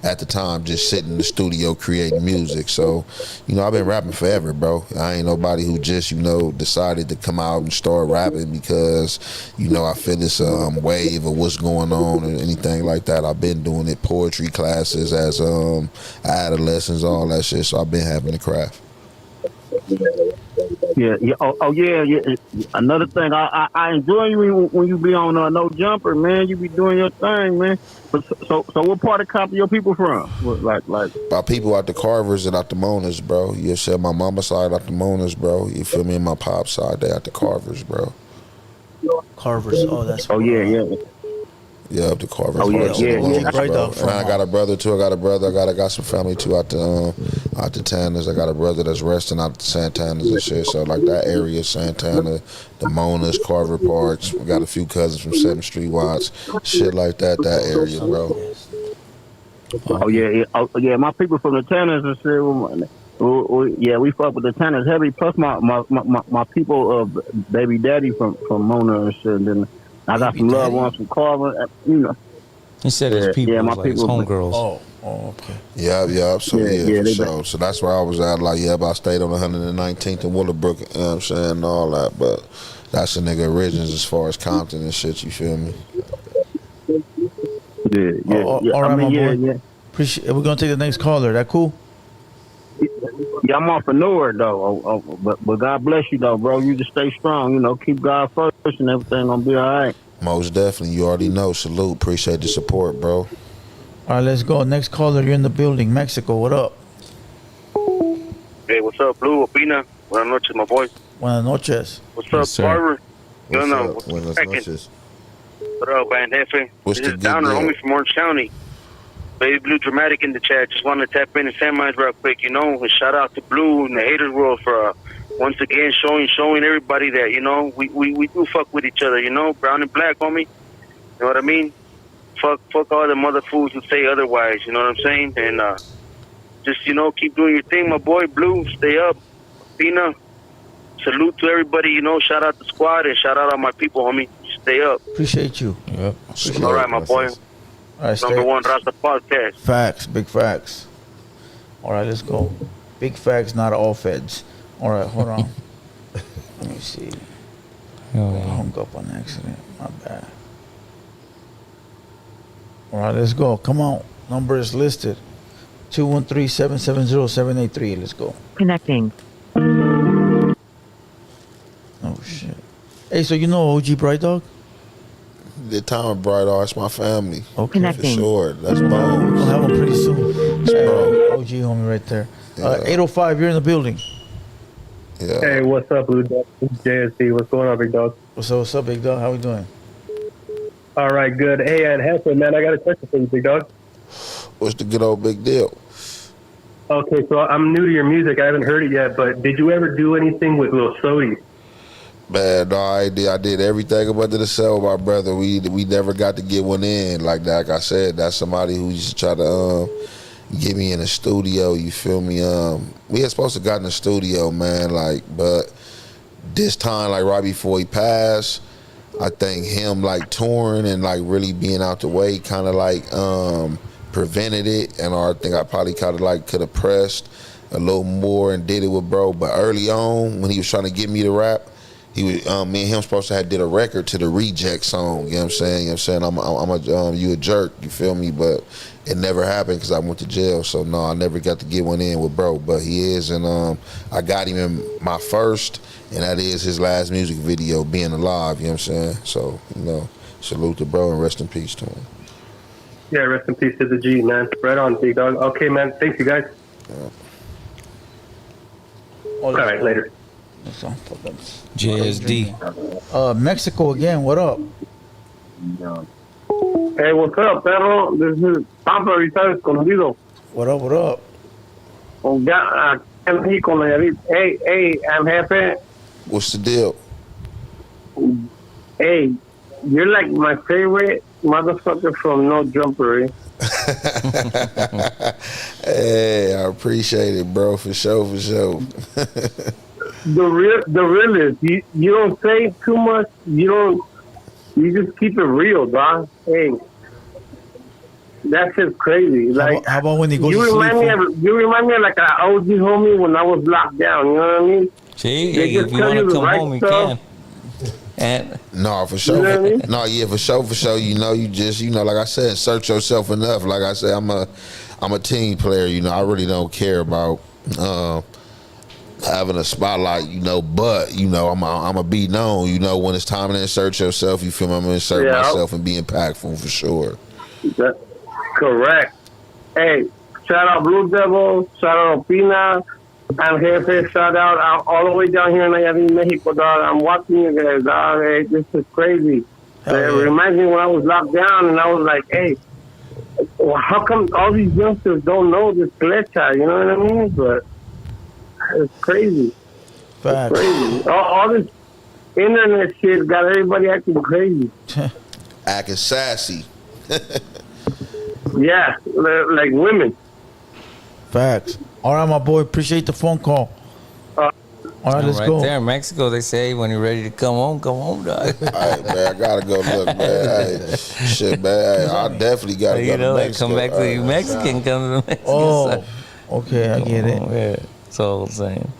at the time just sitting in the studio creating music. So I've been rapping forever, bro. I ain't nobody who just decided to come out and start rapping because I feel this wave of what's going on or anything like that. I've been doing it, poetry classes as adolescents, all that shit. So I've been having the craft. Yeah. Yeah. Another thing, I enjoy you when you be on No Jumper, man. You be doing your thing, man. But so what part of Compton your people from? Like my people out the Carvers and out the Monas, bro. You said my mama side out the Monas, bro. You feel me? And my pop side, they out the Carvers, bro. Carvers. Oh, that's. Oh yeah. Yeah, up the Carver. Oh, yeah. Right bro. And I got a brother too. I got some family too out the Tannas. I got a brother that's resting out the Santanas and shit. So like that area, Santana, the Monas, Carver Parks. We got a few cousins from 7th Street Watts, shit like that. That area, bro. Oh yeah. My people from the Tannas and shit. Yeah, we fuck with the Tannas heavy. Plus my people of baby daddy from Mona and shit. And then I got some loved ones from Carver. He said his people, my like his people. homegirls. Oh, okay. Yeah. So Yeah, for they sure. So that's where I was at. Like, but I stayed on 119th and Willowbrook. You know what I'm saying, and all that. But that's a nigga origins as far as Compton and shit. You feel me? Yeah. All right, my boy. Yeah. Appreciate. We're gonna take the next caller. That cool? Yeah, I'm off of Newark though. But God bless you though, bro. You just stay strong. Keep God first, and everything gonna be all right. Most definitely. You already know. Salute. Appreciate the support, bro. All right, let's go. Next caller. You're in the building. Mexico. What up? Hey, what's up, Blue? Opina? Buenas noches, my boy. Buenas noches. What's Yes, up, sir. Barber? Buenas cracking? noches. What up, man, Jefe? What's This the is good Downer, deal? homie from Orange County. Baby Blue Dramatic in the chat. Just wanted to tap in and say mine real quick, And shout out to Blue and the haters world for once again showing everybody that, we do fuck with each other, brown and black, homie. You know what I mean? Fuck all the mother fools who say otherwise, you know what I'm saying? And just, keep doing your thing, my boy. Blue, stay up. Pina, salute to everybody, shout out the squad and shout out all my people, homie. Stay up. Appreciate you. Yep. All right, my boy. All right, Number one Rasta podcast. Facts, big facts. All right, let's go. Big facts, not all feds. All right, hold on. Let me see. I hung up on accident. My bad. All right, let's go. Come on. Number is listed. 213-770-783. Let's go. Connecting. Oh, shit. Hey, so you know OG Bright Dog? The time of Bright Arts, my family. Okay. For Connecting. sure. That's We'll bones. have him pretty soon. Bro. OG homie right there. Yeah. 805, you're in the building. Yeah. Hey, what's up, Blue Dog? JSD, what's going on, big dog? What's up, big dog? How we doing? All right, good. Hey, and Heffa, man, I got a question for you, big dog. What's the good old big deal? Okay, so I'm new to your music. I haven't heard it yet, but did you ever do anything with Lil Sodi? Man, no, I did everything up under the sun with my brother. We never got to get one in. Like I said, that's somebody who used to try to get me in the studio. You feel me? We had supposed to got in the studio, man. Like, but this time, like right before he passed, I think him like touring and like really being out the way kind of like prevented it. And I think I probably kind of like could have pressed a little more and did it with bro. But early on, when he was trying to get me to rap, he was me and him supposed to have did a record to the Reject song. You know what I'm saying? You know what I'm saying? I'm a you a jerk. You feel me? But it never happened because I went to jail. So no, I never got to get one in with bro. But he is, and I got him in my first, and that is his last music video, Being Alive. You know what I'm saying? So salute to bro and rest in peace to him. Yeah, rest in peace to the G, man. Right on, big dog. Okay, man. Thanks, you guys. Yeah. All right, later. JSD. Mexico again. What up? Hey, what's up, perro? This is Pampa Rizal Escondido. What up? What up? Oh, ya, en México, Nayarit. Hey, I'm jefe. What's the deal? Hey, you're like my favorite motherfucker from No Jumper, eh? Hey, I appreciate it, bro. For sure. The real is you don't say too much. You just keep it real, dog. Hey, that's just crazy. Like, how about when he goes you to remind sleep? you remind me of like an OG homie when I was locked down. You know what I mean? See, They if just you tell want you to the come right home, you stuff. can. And No, for sure. You know what I mean? No, yeah, for sure. You know, you just, like I said, search yourself enough. Like I said, I'm a team player. You know, I really don't care about having a spotlight. You know, but I'm a be known. You know, when it's time to insert yourself, you feel me? I'm gonna insert Yeah. myself and be impactful for sure. That's correct. Hey, shout out Blue Devil, shout out Opina, and Jefe, shout out all the way down here in Nayarit, Mexico, dog. I'm watching you guys, dog. Hey, this is crazy. Hell It yeah. reminds me when I was locked down and I was like, hey, well, how come all these youngsters don't know this flecha? You know what I mean? But it's crazy. Facts. Crazy. All this internet shit got everybody acting crazy. Acting sassy. Yeah, like women. Facts. All right, my boy. Appreciate the phone call. All right, let's right go. there in Mexico, they say when you're ready to come home, dog. All right, man, I gotta go look, man. Hey, shit, man. Hey, I definitely gotta go to Mexico. Come back to All you right. Mexican, come to Mexico. Oh, okay. I get it. Yeah, that's all I'm saying.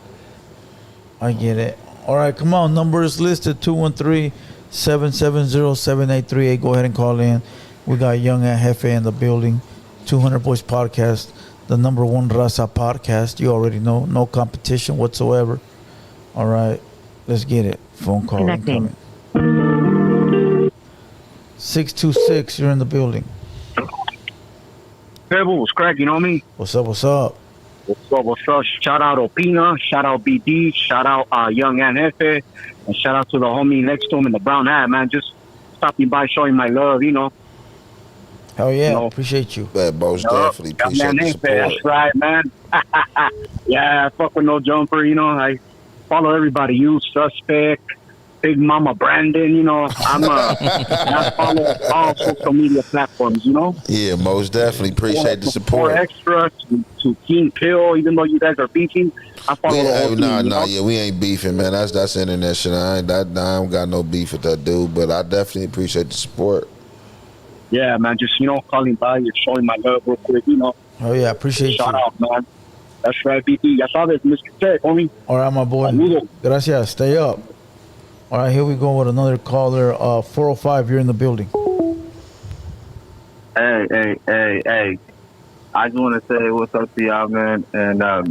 I get it. All right, come on. Number is listed 213-770-7838. Go ahead and call in. We got Young and Jefe in the building. 200 Boys Podcast, the number one Raza podcast. You already know. No competition whatsoever. All right, let's get it. Phone call Connecting. incoming. 626, you're in the building. Pebble was crack, you know me? What's up? What's up? What's up? Shout out Opina, shout out BD, shout out Young and Jefe, and shout out to the homie next to him in the brown hat, man. Just stopping by, showing my love, you know. Hell yeah, No. appreciate you. Man, most definitely Young appreciate and the Jefe, support. that's right, man. Yeah, I fuck with No Jumper, you know. I follow everybody, you, Suspect, Big Mama Brandon, you know. I follow all social media platforms, you know. Yeah, most definitely appreciate the Four support. Extra to King Pill, even though you guys are beefing. I follow the whole team, you know? Yeah, we ain't beefing, man. That's internet shit. I don't got no beef with that dude, but I definitely appreciate the support. Yeah, man, just, you know, calling by, you're showing my love real quick, you know. Oh yeah, appreciate Shout you. out, man. That's right, BT. I saw this, Mr. Tech, homie. All right, my boy. Gracias. Stay up. All right, here we go with another caller. 405, you're in the building. Hey. I just want to say what's up to y'all, man. And I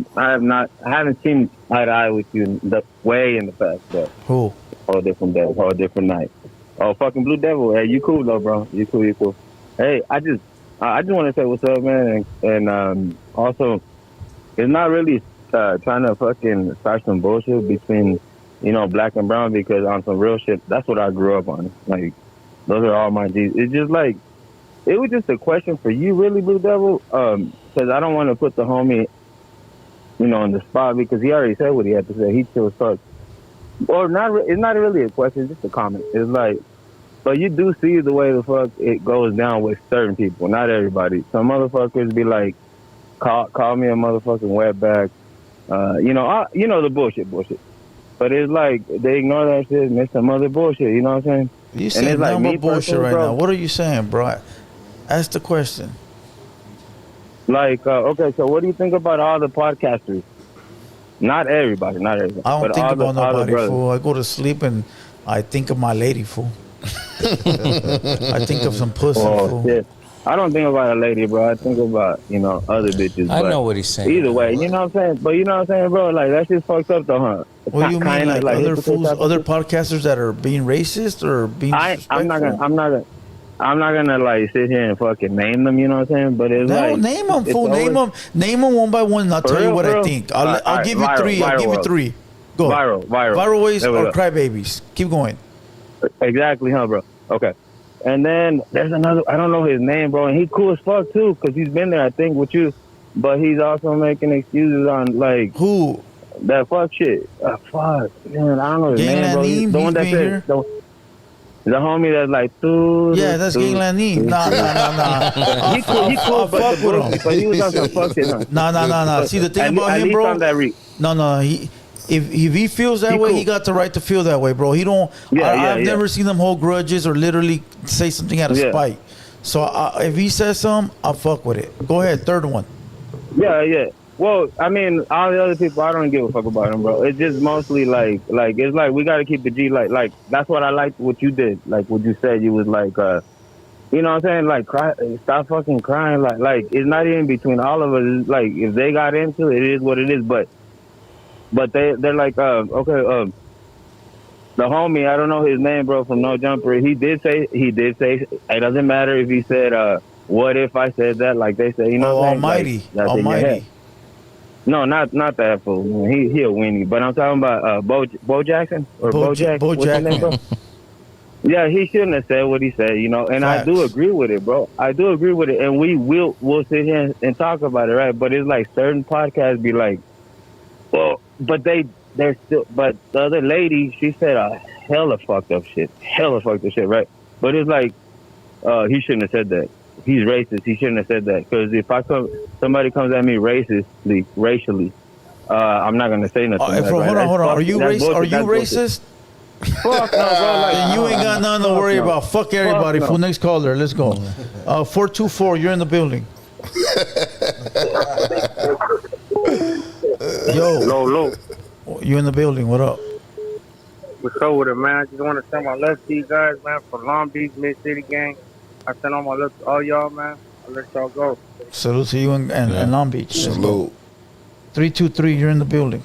haven't seen eye to eye with you in the past, but Who? whole different day, whole different night. Oh, fucking Blue Devil. Hey, you cool though, bro. You cool. Hey, I just want to say what's up, man. And also, it's not really trying to fucking start some bullshit between, black and brown because on some real shit, that's what I grew up on. Like, those are all my G's. It's just like, it was just a question for you, really, Blue Devil, because I don't want to put the homie, on the spot because he already said what he had to say. He still sucks. Or not, it's not really a question, it's just a comment. It's like, but you do see the way the fuck it goes down with certain people, not everybody. Some motherfuckers be like, call me a motherfucking wetback. The bullshit. But it's like they ignore that shit and it's some other bullshit. You know what I'm saying? You saying nothing but bullshit right now. What are you saying, bro? Ask the question. Like, okay, so what do you think about all the podcasters? Not everybody. I don't think about nobody, fool. I go to sleep and I think of my lady, fool. I think of some pussy, fool. Shit. I don't think about a lady, bro. I think about, other bitches. I know what he's saying. Either way, you know what I'm saying? But you know what I'm saying, bro? Like, that shit's fucked up, though, huh? What do you mean, like other fools, other podcasters that are being racist or being disrespectful? I'm not gonna like sit here and fucking name them, you know what I'm saying? But it's like name them, fool. Name them one by one. And I'll tell you what I think. I'll give you three. I'll give you three. Go. Viral ways or crybabies. Keep going. Exactly, huh, bro? Okay. And then there's another. I don't know his name, bro, and he's cool as fuck too, cause he's been there, I think, with you. But he's also making excuses on like who that fuck shit. Fuck, man, I don't know his name, bro. He's the one that said. The homie that's like, yeah, that's Gaylanin. Nah. He cool, fuck with him. But he was on some fuck shit. Nah. See, the thing about him, bro. No. If he feels that way, he got the right to feel that way, bro. He don't. I've never seen him hold grudges or literally say something out of spite. So if he says something, I'll fuck with it. Go ahead, third one. Yeah. Well, I mean, all the other people, I don't give a fuck about them, bro. It's just mostly like it's like we gotta keep the G. Like that's what I liked what you did. Like what you said, you was like, you know what I'm saying? Like, cry, stop fucking crying. Like it's not even between all of us. It's like if they got into it, it is what it is. But they're like, okay, the homie, I don't know his name, bro, from No Jumper. He did say it doesn't matter if he said, what if I said that? Like they say, you know, Almighty. No, not that fool. He a weenie. But I'm talking about Bo Jackson or Bojack. Bo Jackson. Yeah, he shouldn't have said what he said, you know. And Facts. I do agree with it, bro. I do agree with it, and we'll sit here and talk about it, right? But it's like certain podcasts be like, well, but they're still. But the other lady, she said a hella fucked up shit, right? But it's like he shouldn't have said that. He's racist. He shouldn't have said that. Because if somebody comes at me racially, I'm not gonna say nothing. Hold on. Are you racist? Fuck no, bro. Then you ain't got nothing to worry about. Fuck everybody. For next caller, let's go. 424, you're in the building. Yo. Low. You in the building? What up? What's up with it, man? I just want to send my love to you guys, man, from Long Beach, Mid-City Gang. I send all my love to all y'all, man. I'll let y'all go. Salute to you and Long Beach. Salute. 323, you're in the building.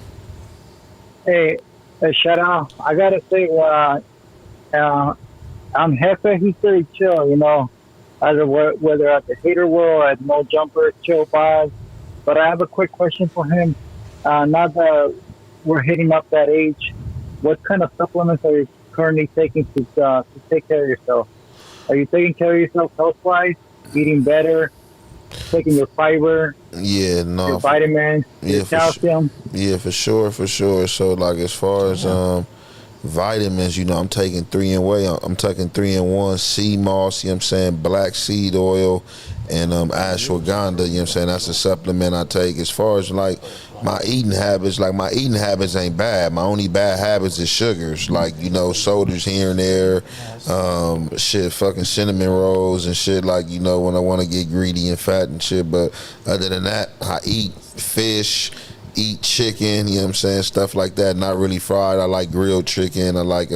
Hey, shout out. I got to say, I'm Jefe. He's pretty chill, you know, either whether at the hater world or at No Jumper, chill vibes. But I have a quick question for him. Now that we're hitting up that age, what kind of supplements are you currently taking to take care of yourself? Are you taking care of yourself health-wise, eating better, taking your fiber, your vitamins, your calcium? For sure. So, like, as far as vitamins, you know, I'm taking 3-in-1. I'm taking 3-in-1 sea moss, you know what I'm saying, black seed oil, and ashwagandha, you know what I'm saying. That's a supplement I take. As far as, like, my eating habits ain't bad. My only bad habits is sugars, like, you know, sodas here and there, fucking cinnamon rolls and shit, like, you know, when I want to get greedy and fat and shit. But other than that, I eat fish, eat chicken, you know what I'm saying, stuff like that. Not really fried. I like grilled chicken. I like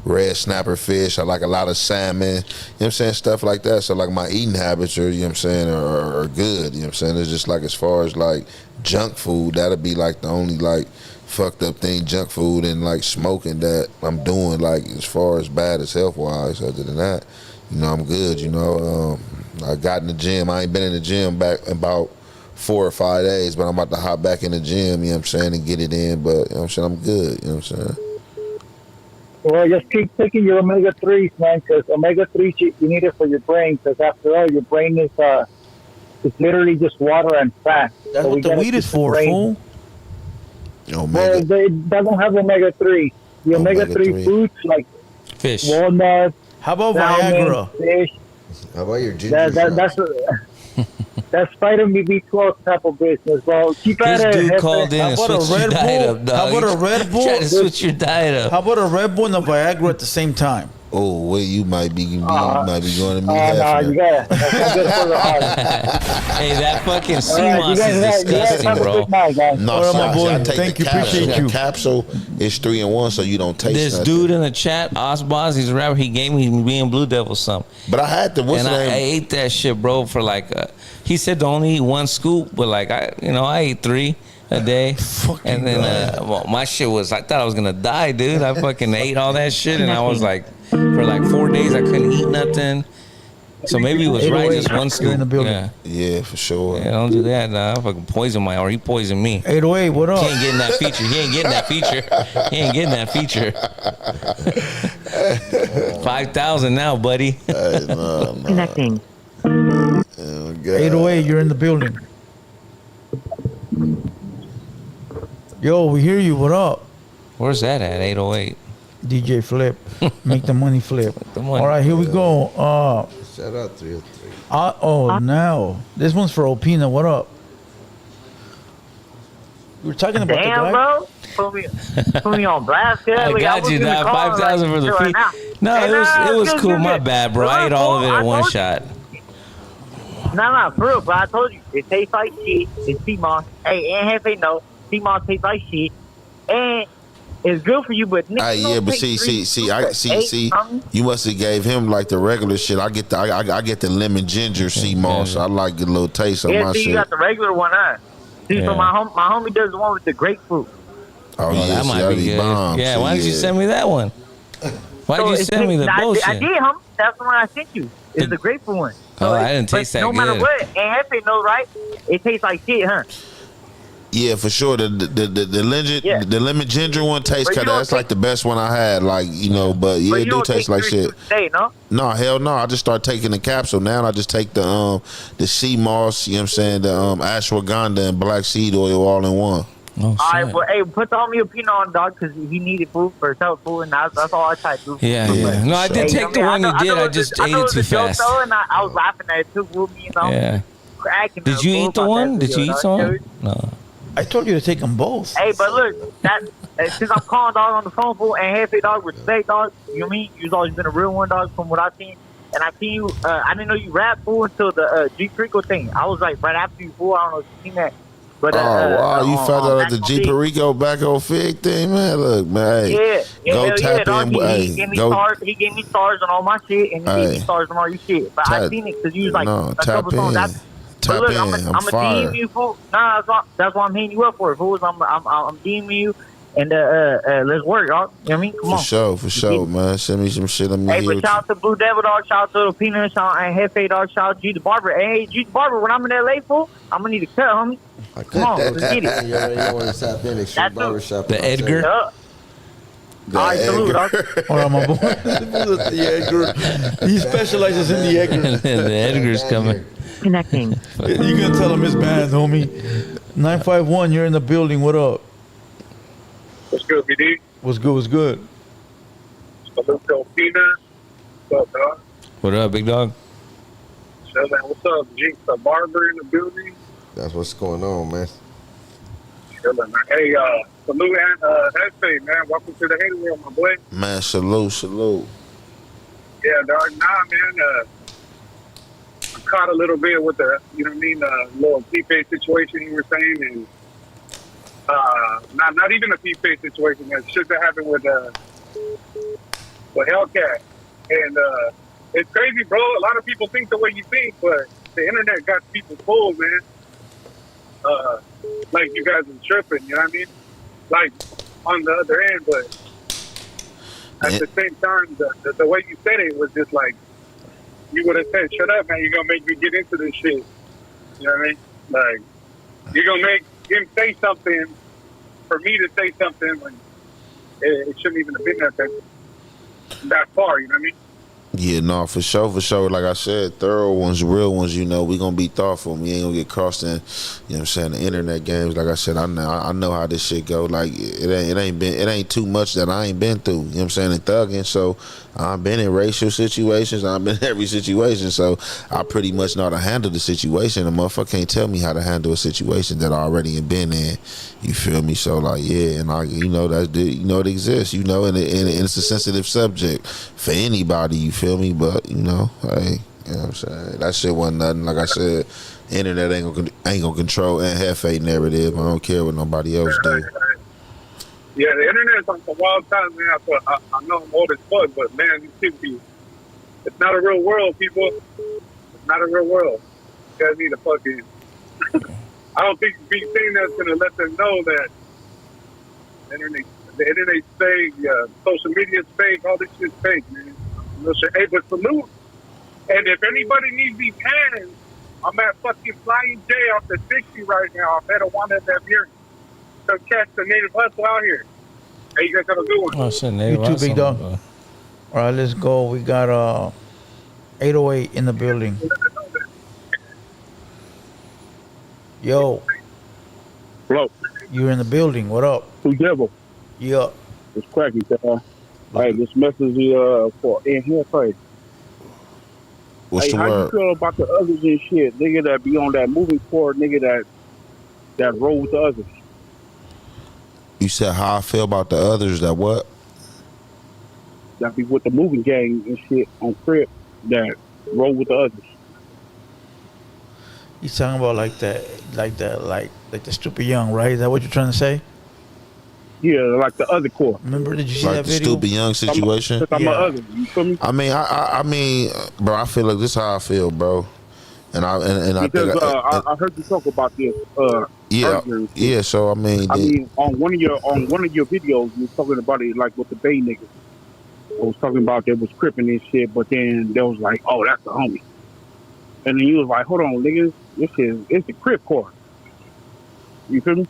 red snapper fish. I like a lot of salmon, you know what I'm saying, stuff like that. So, like, my eating habits are, you know what I'm saying, are good, you know what I'm saying. It's just like, as far as like junk food, that'll be like the only like fucked up thing, junk food and like smoking, that I'm doing, like, as far as bad as health wise. Other than that, you know, I'm good, you know. I got in the gym. I ain't been in the gym back about 4 or 5 days, but I'm about to hop back in the gym, you know what I'm saying, and get it in. But, you know what I'm saying, I'm good, you know what I'm saying. Well, just keep taking your omega-3s, man, because omega-3s, you need it for your brain, because after all, your brain is it's literally just water and fat. That's what the weed is for, fool. Well, they doesn't have omega-3. The omega-3 foods, like fish, walnuts. How about salmon, Viagra? Fish. How about your ginger That's vitamin B12 type of business, bro. Keep This at it. dude Jefe. called in and switched your diet up, dog. How about a Red Bull? Try to switch your diet up. How about a Red Bull and a Viagra at the same time? Oh, wait, you might be going to me Nah, you got it. Hey, that fucking sea All right, moss you guys is disgusting, have a bro. good night, guys. No, All right, see, my boy. I take Thank the you. capsule. Appreciate you. The capsule is 3 in 1, so you don't taste This nothing. dude in the chat, Osboz, he's a rapper. He gave me and Blue Devil some. But I had to. What's and the name? I ate that shit, bro, for like. He said to only eat 1 scoop, but like I ate 3 a day. And then well, my shit was. I thought I was gonna die, dude. I fucking ate all that shit, and I was like, for like 4 days I couldn't eat nothing. So maybe it was right, just 1 scoop. in the building. Yeah, for sure. Yeah, don't do that. Nah, I fucking poison or he poisoned me. 808, what up? He ain't getting that feature. He ain't getting that feature. He ain't getting that feature. 5,000 now, buddy. Connecting. 808, you're in the building. Yo, we hear you. What up? Where's that at? 808. DJ Flip. Make the money flip. money. All right, here we go. Shout out 303. Now. This one's for Opina. What up? We were talking about Damn, the guy. bro. Put me on blast. Yeah. I got you, dog. 5,000 for the fee. No, it was cool. My bad, bro. I ate all of it in one shot. No, for real, bro. I told you. It tastes like shit. It's sea moss. Hey, and Jefe know. Sea moss tastes like shit. And it's good for you, but yeah, but see, you must have gave him like the regular shit. I get the lemon ginger sea moss. I like the little taste of my see, shit. you got the regular one, huh? See, so my homie does the one with the grapefruit. Oh yeah, that might be good. Bomb. Yeah, why didn't you send me that one? Why'd you send me the bullshit? I did, homie. That's the one I sent you. It's the grapefruit one. So I didn't taste that no good. No matter what, and Jefe knows, right? It tastes like shit, huh? Yeah, for sure. The lemon ginger one tastes kind of. That's like the best one I had. Like but yeah, it do taste like shit. Today, no? No, hell no. I just start taking the capsule now. I just take the sea moss. You know what I'm saying? The ashwagandha and black seed oil all in one. Oh, all right, well, hey, put the homie Opina on, dog, because he needed food for self food, and that's all I tried to do. Yeah. No, I did take the one you did. I just ate it too fast. Though, and I was laughing at it too, with me, Yeah. cracking. Did you eat the one? Did you eat some? No. I told you to take them both. Hey, but look, since I'm calling dog on the phone, fool, and Jefe, dog, respect, dog. You know what I mean? You've always been a real one, dog, from what I've seen. And I seen you. I didn't know you rap, fool, until the G Perico thing. I was like right after you, fool. I don't know if you seen that. But, wow, you found out at the G Perico back on Fig thing, man. Look, man. Hey, go tap in. He gave me stars on all my shit, and he gave me stars on all your shit. But I seen it because you was like a couple songs. But look, I'm a DM you, fool. Nah, that's why I'm hitting you up for it, fools. I'm DMing you, and let's work, dog. You know what I mean? Come on. For sure, man. Send me some shit. Hey, but shout out to Blue Devil, dog. Shout out to the Peanut, shout out to Jefe, dog. Shout out to G the Barber. Hey, G the Barber, when I'm in LA, fool, I'm gonna need a cut, homie. Come on, let's get it. You already know where it's at, then. Extreme Barbershop. The Edgar. All right, salute, dog. All right, my boy. The Edgar. He specializes in the Edgar. The Edgar's coming. Connecting. You gonna tell him his band, homie. 951, you're in the building. What up? What's good, BD? What's good? What's good? Salute to Opina. What's up, dog? What up, big dog? What's up, Jinx the Barber in the building? That's what's going on, man. Hey, salute and Jefe, man. Welcome to the hater world, my boy. Man, salute. Yeah, dog. Nah, man. I caught a little bit with the, you know what I mean, little P-Face situation you were saying, and not even a P-Face situation. That shit that happened with Hellcat, and it's crazy, bro. A lot of people think the way you think, but the internet got people fooled, man. Like you guys are tripping, you know what I mean? Like on the other end, but at the same time, the way you said it was just like you would have said, "Shut up, man! You're gonna make me get into this shit." You know what I mean? Like You're gonna make him say something for me to say something when it shouldn't even have been that far. You know what I mean? Yeah, no, for sure. Like I said, thorough ones, real ones, we gonna be thoughtful. We ain't gonna get crossed in, what I'm saying, the internet games. Like I said, I know how this shit go. Like it ain't too much that I ain't been through, what I'm saying, in thugging. So I've been in racial situations, I've been in every situation, so I pretty much know how to handle the situation. A motherfucker can't tell me how to handle a situation that I already been in. You feel me? So like, yeah, and it exists, and it's a sensitive subject for anybody, you feel me? But hey, you know what I'm saying, that shit wasn't nothing. Like I said, internet ain't gonna control and Jefe narrative. I don't care what nobody else do. Yeah, the internet's on some wild times, man. I know I'm old as fuck, but man, these people, it's not a real world, people. It's not a real world. You guys need to fucking. I don't think being saying that's gonna let them know that the internet's fake, social media's fake, all this shit's fake, man. Hey, but salute. And if anybody needs these hands, I'm at fucking Flying J off the 60 right now. I better want that here. Come catch the native hustle out here. Hey, you guys have a good one. Oh shit, native You too, hustle, big dog. bro. All right, let's go. We got 808 in the building. Yo. Hello. You're in the building. What up? Who devil? Yeah. It's cracky, Hey, this message is for in here first. What's the how word? you feel about the others and shit, nigga, that be on that moving court, nigga, that roll with the others? You said how I feel about the others that what? That be with the moving gang and shit on Crip that roll with the others. You talking about like the stupid young, right? Is that what you're trying to say? Yeah, like the other core. Remember, did you see Like that the video? stupid young situation? I'm a other. You feel me? I mean, bro, I feel like this is how I feel, bro. And I because think I heard you talk about this. Earlier. Yeah. So I mean, on one of your videos, you was talking about it like with the Bay niggas. I was talking about there was cripping and shit, but then there was like, oh, that's the homie. And then you was like, hold on, niggas, it's the Crip core. You feel me?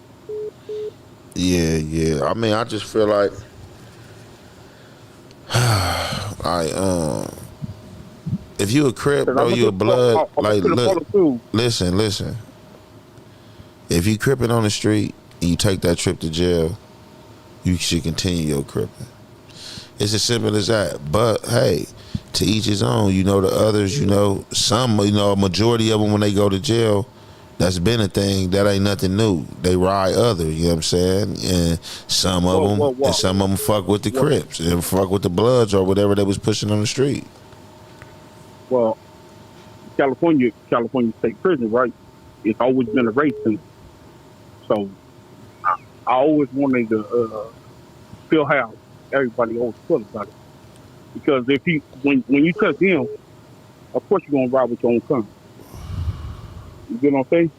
Yeah. I mean, I just feel like if you a Crip, bro, you a blood. Listen. If you cripping on the street and you take that trip to jail, you should continue your cripping. It's as simple as that. But hey, to each his own. The others. Some. A majority of them when they go to jail, that's been a thing. That ain't nothing new. They ride other. You know what I'm saying? And some of them fuck with the Crips and fuck with the Bloods or whatever they was pushing on the street. Well, California State Prison, right? It's always been a race thing. So I always wanted to feel how everybody always feel about it. Because when you touch them, of course you're gonna ride with your own gun. You get what I'm saying?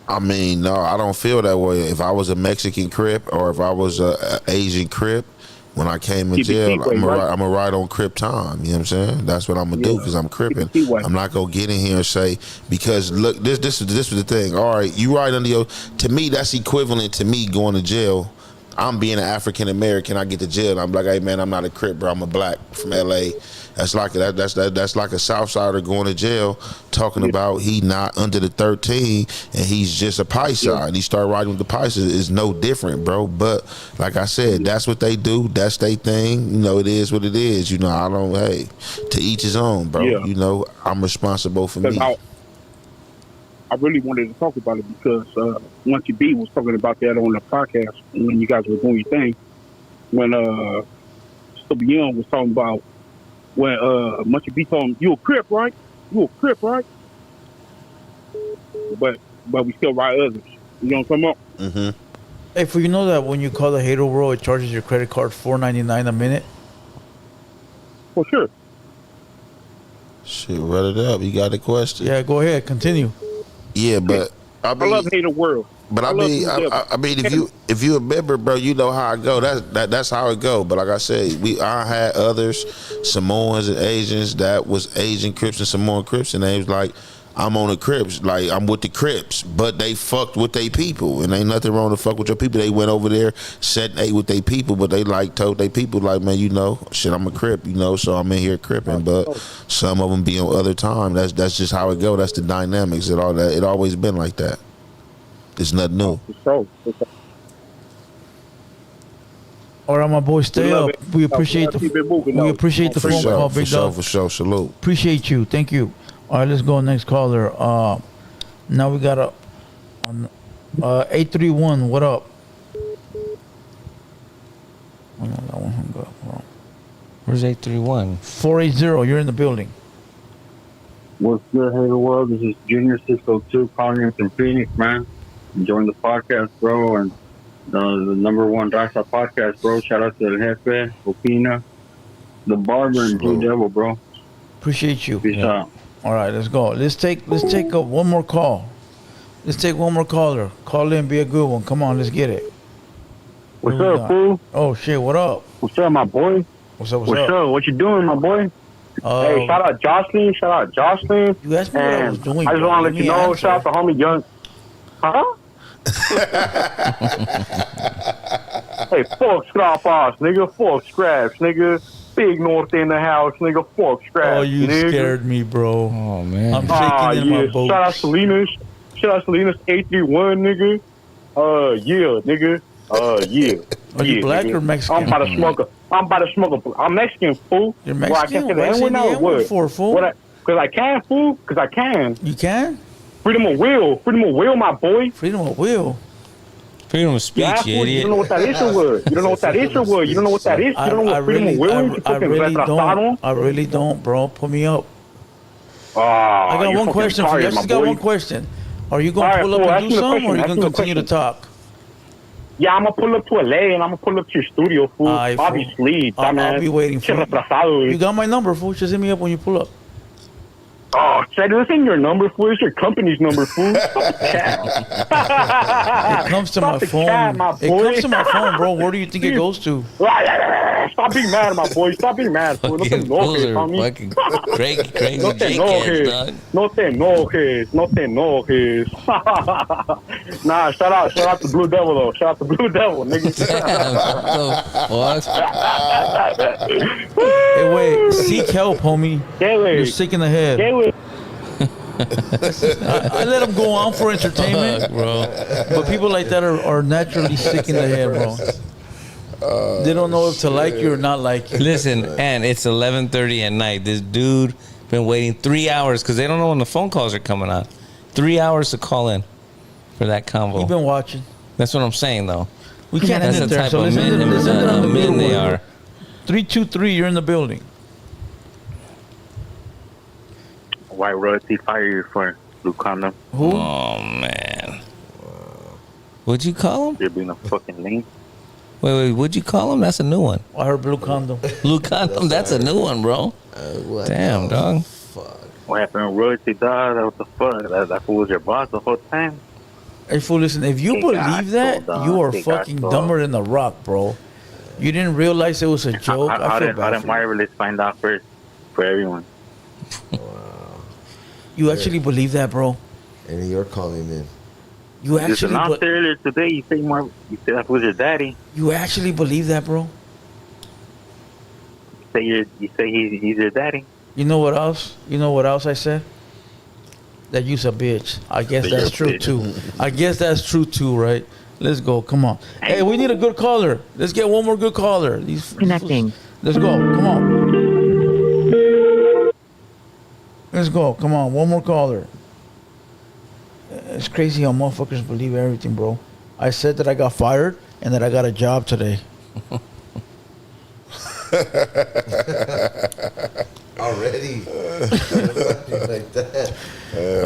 I mean, no, I don't feel that way. If I was a Mexican Crip or if I was a Asian Crip, when I came in jail, I'm gonna ride on Crip time. You know what I'm saying? That's what I'm gonna do because I'm cripping. I'm not gonna get in here and say, because look, this was the thing. All right, you ride under your. To me, that's equivalent to me going to jail. I'm being an African American. I get to jail. I'm like, hey man, I'm not a Crip, bro. I'm a black from LA. That's like that's like a Southsider going to jail, talking about he not under the 13 and he's just a Paisa and he start riding with the Paisa. Is no different, bro. But like I said, that's what they do. That's their thing. It is what it is. I don't. Hey, to each his own, bro. Yeah. I'm responsible for me. I really wanted to talk about it because Monkey B was talking about that on the podcast when you guys were doing your thing. When Stubby Young was talking about when Monkey B told him, "You a Crip, right? You a Crip, right?" But we still ride others. You know what I'm talking about? Mm-hmm. Hey, for you know that when you call the Hater World, it charges your credit card $4.99 a minute. For sure. Shit, run it up. You got a question? Yeah, go ahead. Continue. Yeah, but I love Hater World. But I mean, if you a member, bro, you know how I go. That's how it go. But like I said, I had others, Samoans and Asians that was Asian Crips and Samoan Crips, and they was like, I'm on the Crips, like I'm with the Crips, but they fucked with their people, and ain't nothing wrong to fuck with your people. They went over there, sat and ate with their people, but they like told their people like, man, you know, shit, I'm a Crip, you know, so I'm in here cripping. But some of them be on other time. That's just how it go. That's the dynamics. It always been like that. It's nothing new. All right, my boy, stay up. We appreciate the phone call, big dog. For sure, salute. Appreciate you. Thank you. All right, let's go next caller. Now we got 831. What up? Oh, no, that one hung up. Wrong. Where's 831? 480. You're in the building. What's good, Hater World? This is Junior 602 calling in from Phoenix, man. Enjoying the podcast, bro, and the number one Raza podcast, bro. Shout out to the Jefe, Opina, the Barber, and Blue Devil, bro. Appreciate you. Peace out. All right, let's go. Let's take one more call. Let's take one more caller. Call in, be a good one. Come on, let's get it. What's up, fool? Oh shit, what up? What's up, my boy? What's up? What's up? What you doing, my boy? Hey, shout out Jocelyn. You asked me what I was doing. I just want to let you know. Shout out to homie Young. Huh? Hey, fuck scrap ass, nigga. Fuck scraps, nigga. Big North in the house, nigga. Fuck scraps. Oh, you nigga. scared me, bro. Oh man, I'm shaking in my boat. Shout out Salinas 831, nigga. Yeah, nigga. Yeah. Are you black nigga. or Mexican? I'm about to smoke a. I'm Mexican, fool. You're Mexican? Why you saying the N-word for, fool? Because I can, fool. Because I can. You can? Freedom of will, my boy. Freedom of will. Freedom of speech, yeah, you idiot. You don't know what that is or what? You don't know what that is or what? You don't know what that is? You don't know what freedom of will is? I really don't, bro. Put me up. I got one question for you. I just got one question. Are you going to pull up and do something, or are you going to continue to talk? Yeah, I'm going to pull up to LA, and I'm going to pull up to your studio, fool. I'll be asleep. I'll be waiting for you. You got my number, fool. Just hit me up when you pull up. Oh, shit, this ain't your number, fool. It's your company's number, fool. It comes to my phone. It comes to my phone, bro. Where do you think it goes to? Stop being mad, my boy. Stop being mad, fool. No te enojes, homie. Crazy No te enojes. No te enojes. No te enojes. Nah, shout out to Blue Devil, though. Shout out to Blue Devil, nigga. What? Hey, wait. Seek help, homie. You're sick in the head. I let them go on for entertainment, bro. But people like that are naturally sick in the head, bro. They don't know if to like you or not like you. Listen, and it's 11:30 at night. This dude been waiting 3 hours because they don't know when the phone calls are coming on. 3 hours to call in for that convo. You've been watching. That's what I'm saying, though. We can't end it there. So let's end it on the men they are. 323, you're in the building. White royalty fire you for Lucano. Who? Oh, man. What'd you call him? You're being a fucking lame. Wait, what'd you call him? That's a new one. I heard Blue Condom. Blue Condom, that's a new one, bro. Damn, dog. What happened, royalty, dog? What the fuck? That fool was your boss the whole time? Hey, fool, listen, if you believe that, you are fucking dumber than the rock, bro. You didn't realize it was a joke. How did Marvelous find out first for everyone? You actually believe that, bro? And you're calling in. You actually announced earlier today. You say that was your daddy. You actually believe that, bro? You say he's your daddy. You know what else? You know what else I said? That you's a bitch. I guess that's true too. I guess that's true too, right? Let's go. Come on. Hey, we need a good caller. Let's get one more good caller. Connecting. Let's go. Come on. Let's go. Come on. One more caller. It's crazy how motherfuckers believe everything, bro. I said that I got fired and that I got a job today. Already? Like that.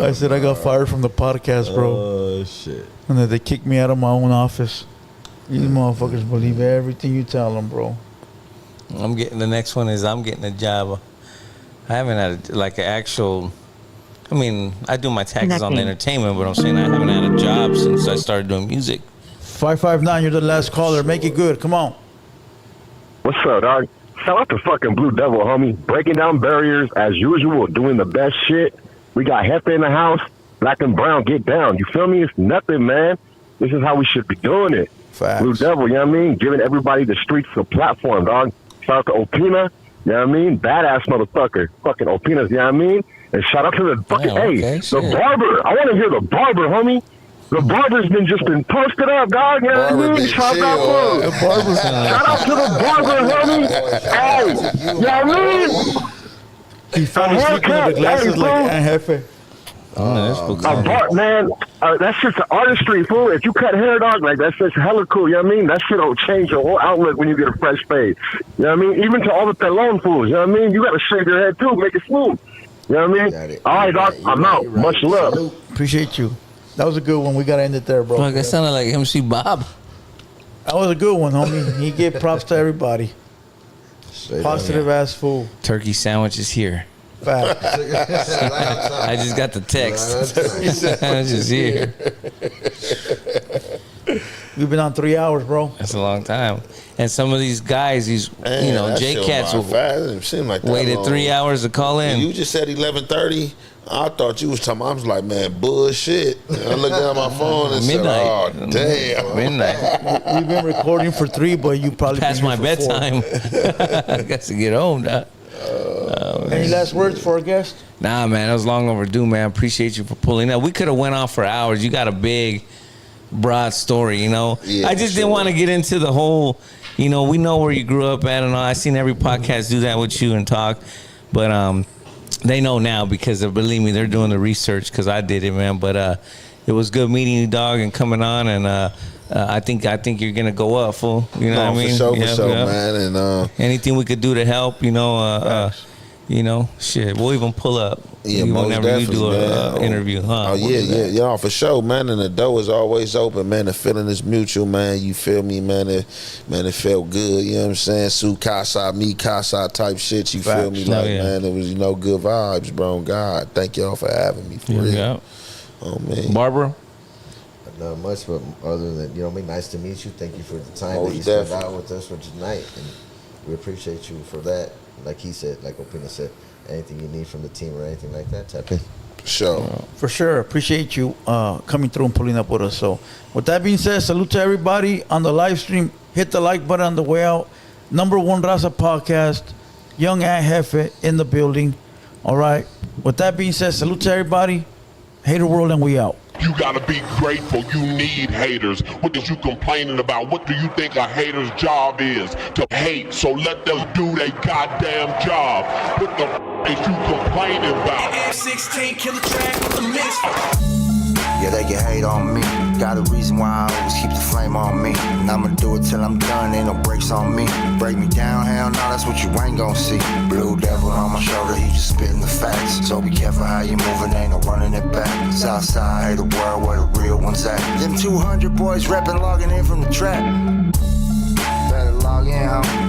I said I got fired from the podcast, bro. Oh, shit. And that they kicked me out of my own office. These motherfuckers believe everything you tell them, bro. I'm getting a job. I haven't had an actual. I mean, I do my taxes on the entertainment, but I'm saying I haven't had a job since I started doing music. 559, you're the last caller. Make it good. Come on. What's up, dog? Shout out to fucking Blue Devil, homie. Breaking down barriers as usual, doing the best shit. We got Jefe in the house. Black and brown, get down. You feel me? It's nothing, man. This is how we should be doing it. Facts. Blue Devil, you know what I mean? Giving everybody the streets a platform, dog. Shout out to Opina, you know what I mean? Badass motherfucker. Fucking Opinas, you know what I mean? And shout out to the fucking, the barber. I want to hear the barber, homie. The barber's been posted up, dog. You know what I mean? Shout out to the barber, homie. Hey, you know what I mean? He found us looking at the glasses like Jefe. Man, that's just artistry, fool. If you cut hair, dog, like that's just hella cool. You know what I mean? That shit will change your whole outlook when you get a fresh fade. You know what I mean? Even to all the pelon fools. You know what I mean? You got to shave your head too, make it smooth. You know what I mean? All right, dog. I'm out. Much love. Appreciate you. That was a good one. We got to end it there, bro. Fuck, that sounded like MC Bob. That was a good one, homie. He gave props to everybody. Positive ass fool. Turkey sandwich is here. Fact. I just got the text. Turkey sandwich is here. We've been on 3 hours, bro. That's a long time. And some of these guys, J-Cats waited 3 hours to call in. You just said 11:30. I thought you was talking. I was like, man, bullshit. I looked down my phone and Midnight. said, oh, damn. Midnight. We've been recording for 3, but you probably past my bedtime. I got to get home, dog. Any last words for our guest? Nah, man, that was long overdue, man. Appreciate you for pulling up. We could have went on for hours. You got a big, broad story, you know. Yeah, I just didn't want to get into the whole, we know where you grew up at and all. I seen every podcast do that with you and talk, but they know now because believe me, they're doing the research because I did it, man. But it was good meeting you, dog, and coming on, and I think you're gonna go up, fool. You know what I mean? For sure, man. And anything we could do to help, shit, we'll even pull up. Yeah, whenever you do an interview, huh? Oh yeah, for sure, man. And the door is always open, man. The feeling is mutual, man. You feel me, man? It felt good. You know what I'm saying? Su casa, mi casa type shit. You feel me? Like, man, it was good vibes, bro. God, thank y'all for having me. For real. Yeah. Oh man, Barbara. Not much, but other than nice to meet you. Thank you for the time that you spent out with us for tonight, and we appreciate you for that. Like he said, like Opina said, anything you need from the team or anything like that, tap in. For sure. Appreciate you coming through and pulling up with us. So, with that being said, salute to everybody on the live stream. Hit the like button on the way out. Number 1 Raza podcast. Young Jefe in the building. All right. With that being said, salute to everybody. Hater world, and we out. You gotta be grateful. You need haters. What is you complaining about? What do you think a hater's job is? To hate. So let them do their goddamn job. What the is you complaining about? F-16 killer track with the mix. Yeah, they can hate on me. Got a reason why I always keep the flame on me. And I'ma do it till I'm done, ain't no brakes on me. Break me down, hell no, that's what you ain't gon' see. Blue devil on my shoulder, he just spitting the facts. So be careful how you moving, ain't no running it back. Southside, the world where the real ones at. Them 200 boys reppin', logging in from the trap. Better log in, homie.